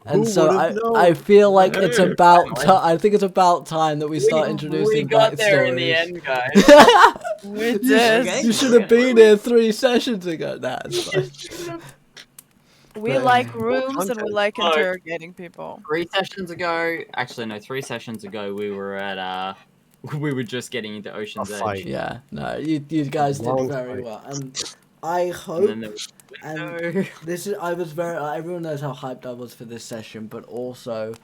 And Who so would've known? I feel like it's Who? about I think it's about time that we start introducing We got there in the backstories. end, guys. We You, did. Okay. you should have been here 3 sessions ago. Nah, it's fine. We But- like rooms and we content. like Look. interrogating people. 3 sessions ago, actually no, 3 sessions ago, we were at we were just getting into Ocean's Edge. fight. Yeah, no, you guys did Long very fight. well, and I And hope. then there was And this is I was very everyone knows how hyped I was for this session, but also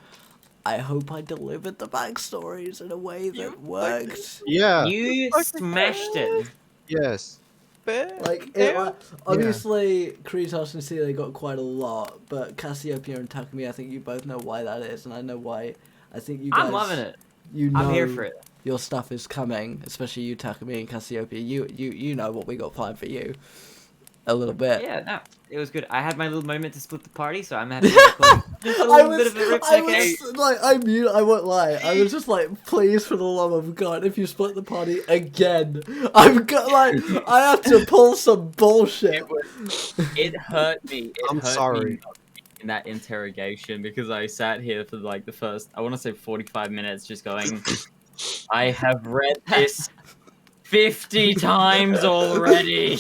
I hope I delivered the backstories in a way that worked. Yeah. You smashed it. Yes. Like Yeah. obviously Kretash and Seelia got quite a lot, but Cassiopeia and Takumi, I think you both know why that is, and I know why. I think you guys I'm loving it. You know I'm here for it. your stuff is coming, especially you Takumi and Cassiopeia. You know what we got planned for you. A little bit. Yeah, no, it was good. I had my little moment to split the party, so I'm happy. Just a little bit of a rip I won't lie. I was just like, please, for the love of God, if you split the party again, I have to pull some bullshit. It hurt me. I'm Hurt sorry. Me in that interrogation because I sat here for like the first, I want to say 45 minutes, just going, I have read this 50 times already.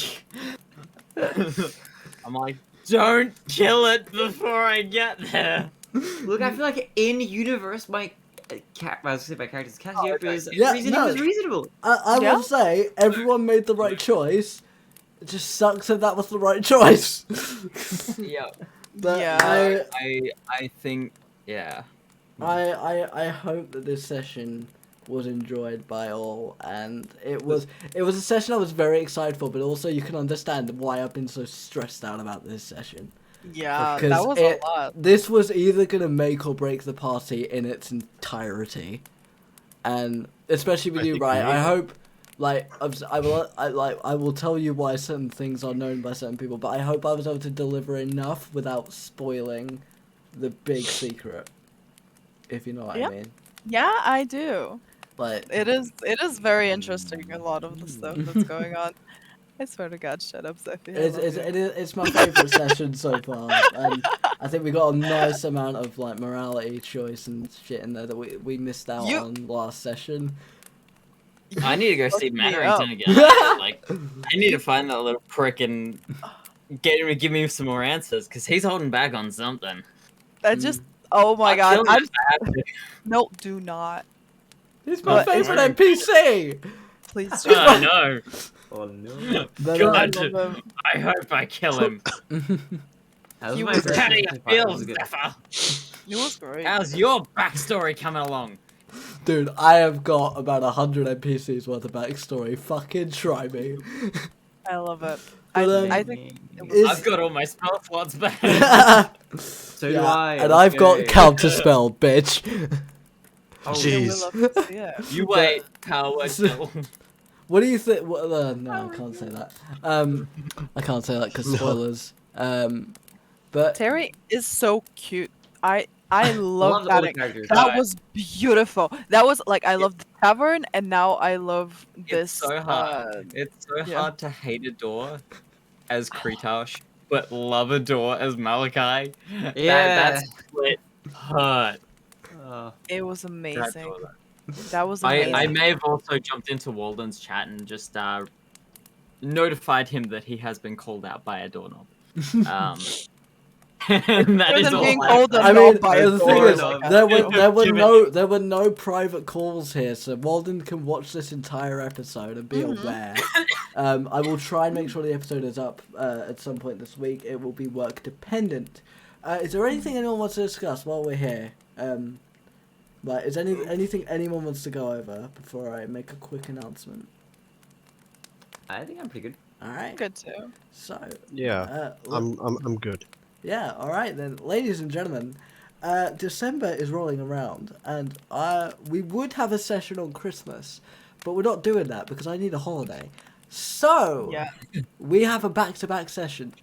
I'm like, don't kill it before I get there. Look, I feel like in universe, my character's Cassiopeia's Yeah, reasoning no. was reasonable. I Yeah? will say, everyone made the right choice. It just sucks that that was the right choice. Yeah. But Yeah. I think, yeah. I hope that this session was enjoyed by all, and it was a session I was very excited for, but also you can understand why I've been so stressed out about this session. Yeah, Because that was a lot. This was either gonna make or break the party in its entirety, and especially with I you, think right? we I need hope, like, I will tell you why certain things are known by certain people, but I hope I was able to deliver enough without spoiling the big secret. If you know what Yeah. I mean. Yeah, I do. Like, It is very interesting, a lot of the stuff that's going on. I swear to God, shut up, Zephy. I love you. it's my favourite session so far, and I think we got a nice amount of like morality choice and shit in there that we missed out You- on last session. I need to go see me Mannerington up. again. Like, I need to find that little prick and get him to give me some more answers, because he's holding back on something. That just, oh my I'll God. kill him if I have to. No, do not. He's my But- favourite NPC. Please do I not. know. Oh no. But, God. I love him. I hope I kill him. That was You my were first How do you session, but it feel, was good. Zephyr? It was great. How's your backstory coming along? Dude, I have got about 100 NPCs worth of backstory. Fucking try me. I love it. But, I think it was Is- I've got all my spell slots back. So do I. and I've got okay. counterspell, bitch. Oh, Jeez. we love to see it. You wait, power kill. What do you think? No, I can't say that. I can't say that because spoilers. But Terry is so cute. I love love all that. the characters. That Alright. was beautiful. That was like, I love the tavern, and now I love this. It's so hard. It's so yeah. hard to hate a door as Kretash, but love a door as Malachi. Yeah. That split hurt. It was That's amazing. all that. That was amazing. I may have also jumped into Walden's chat and just notified him that he has been called out by a doorknob. And that Other is than all being I- called a I mean, knob by a the thing door, is, like, there were no private calls here, so Walden can watch this entire episode and be aware. I will try and make sure the episode is up at some point this week. It will be work dependent. Is there anything anyone wants to discuss while we're here? Like, is anything anyone wants to go over before I make a quick announcement? I think I'm pretty good. All right. good too. So, Yeah. I'm good. Yeah, alright then. Ladies and gentlemen, December is rolling around, and we would have a session on Christmas, but we're not doing that because I need a holiday. So, Yeah. we have a back-to-back session.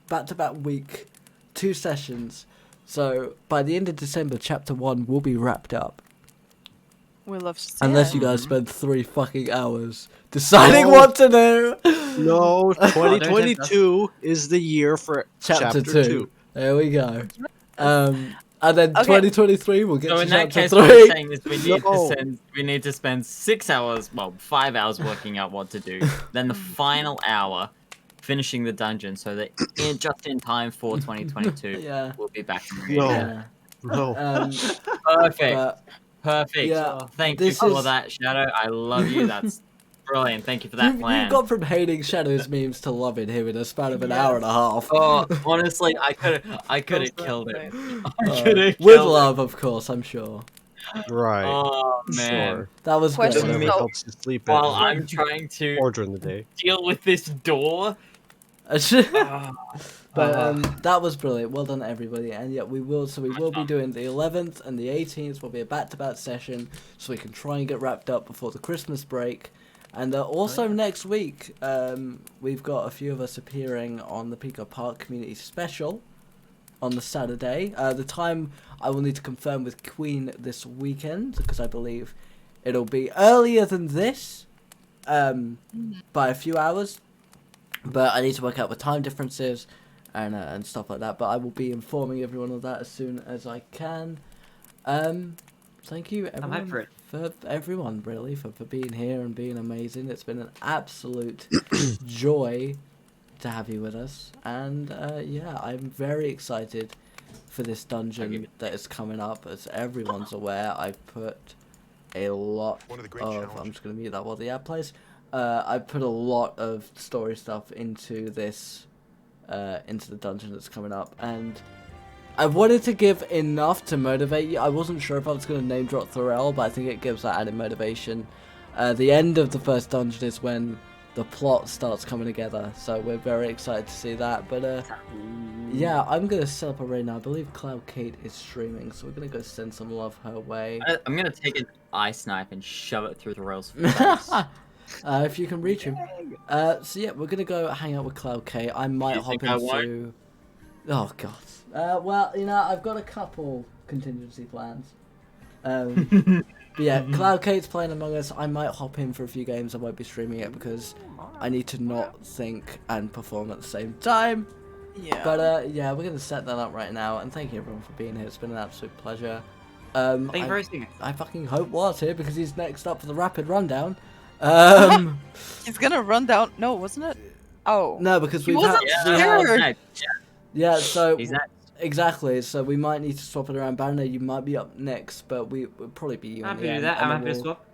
Back-to-back week. 2 sessions. So, by the end of December, Chapter 1 will be wrapped up. We love to see Unless it. you guys spend 3 fucking hours deciding what to do. No, 2022 is the year for Chapter 2. There we go. And then Okay. 2023 we'll get So to in that chapter case, 3. what you're saying is No. we need to spend 6 hours, well, 5 hours working out what to do. Then the final hour finishing the dungeon, so that just in time for 2022, Yeah. we'll be back in the No. Yeah. No. Perfect. But Perfect. yeah, Thank you this for is- that, Shadow. I love you. That's brilliant. Thank you for that you've plan. gone from hating Shadow's memes to loving him in a span of an hour and a half. Oh, honestly, I could have killed it. I could have With killed love, of course, I'm sure. Right. Oh man. Sure. That was great. Question. Whatever So- helps you sleep at While night I'm trying to or during the day. deal with this door. But that was brilliant. Well done, everybody. And yeah, we will be fun. doing the 11th and the 18th. Will be a back-to-back session, so we can try and get wrapped up before the Christmas break. And also next week, we've got a few of us appearing on the Pico Park Community Special on the Saturday. The time I will need to confirm with Queen this weekend, because I believe it'll be earlier than this, by a few hours. But I need to work out the time differences and stuff like that. But I will be informing everyone of that as soon as I can. Thank you I'm hyped for everyone it. for everyone really for being here and being amazing. It's been an absolute joy to have you with us. And yeah, I'm very excited for this dungeon that is coming up. As everyone's aware, I've put a lot of... I'm just going to mute that while the ad plays. I put a lot of story stuff into this, into the dungeon that's coming up, and I wanted to give enough to motivate you. I wasn't sure if I was going to name drop Thorell, but I think it gives that added motivation. The end of the first dungeon is when the plot starts coming together, so we're very excited to see that. But yeah, I'm going to set up a raid now. I believe Cloud Kate is streaming, so we're going to go send some love her way. I'm gonna take an ice knife and shove it through the rail's face. If you can reach him. So yeah, we're gonna go hang out with Cloud K. I might You hop think I into... Oh god. Well, you know, I've got a couple contingency plans. But yeah, Cloud Kate's playing Among Us. I might hop in for a few games. I won't be streaming it because I need to not think and perform at the same time. Yeah. But yeah, we're gonna set that up right now. And thank you everyone for being here. It's been an absolute pleasure. Thank you for hosting. I fucking hope Was here because he's next up for the rapid rundown. He's gonna run down. No, wasn't it? Oh. No, because He we've wasn't we scared. have, yeah. So He's next. exactly. So we might need to swap it around. Barinade, you might be up next, but we'll probably be you. in Happy the to do end, that. and I'm then happy to we'll- swap.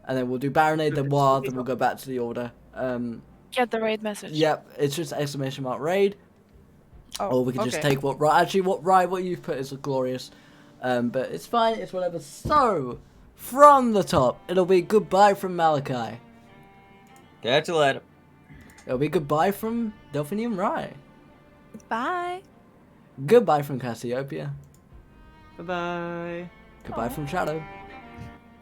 And then we'll do Barinade, then Wa, then we'll go back to the order. Get the raid message. Yep, it's just exclamation mark raid, Oh, or we can just okay. take what actually what you've put is glorious. But it's fine. It's whatever. So from the top, it'll be goodbye from Malachi. Catch you later. It'll be goodbye from DelphiniumRai. Bye. Goodbye from Cassiopeia. Bye bye. Goodbye from Shadow.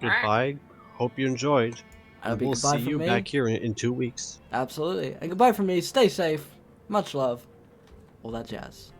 Goodbye. Hope you enjoyed. And it'll And be we'll goodbye see from you me. back here in 2 weeks. Absolutely. And goodbye from me. Stay safe. Much love. All that jazz.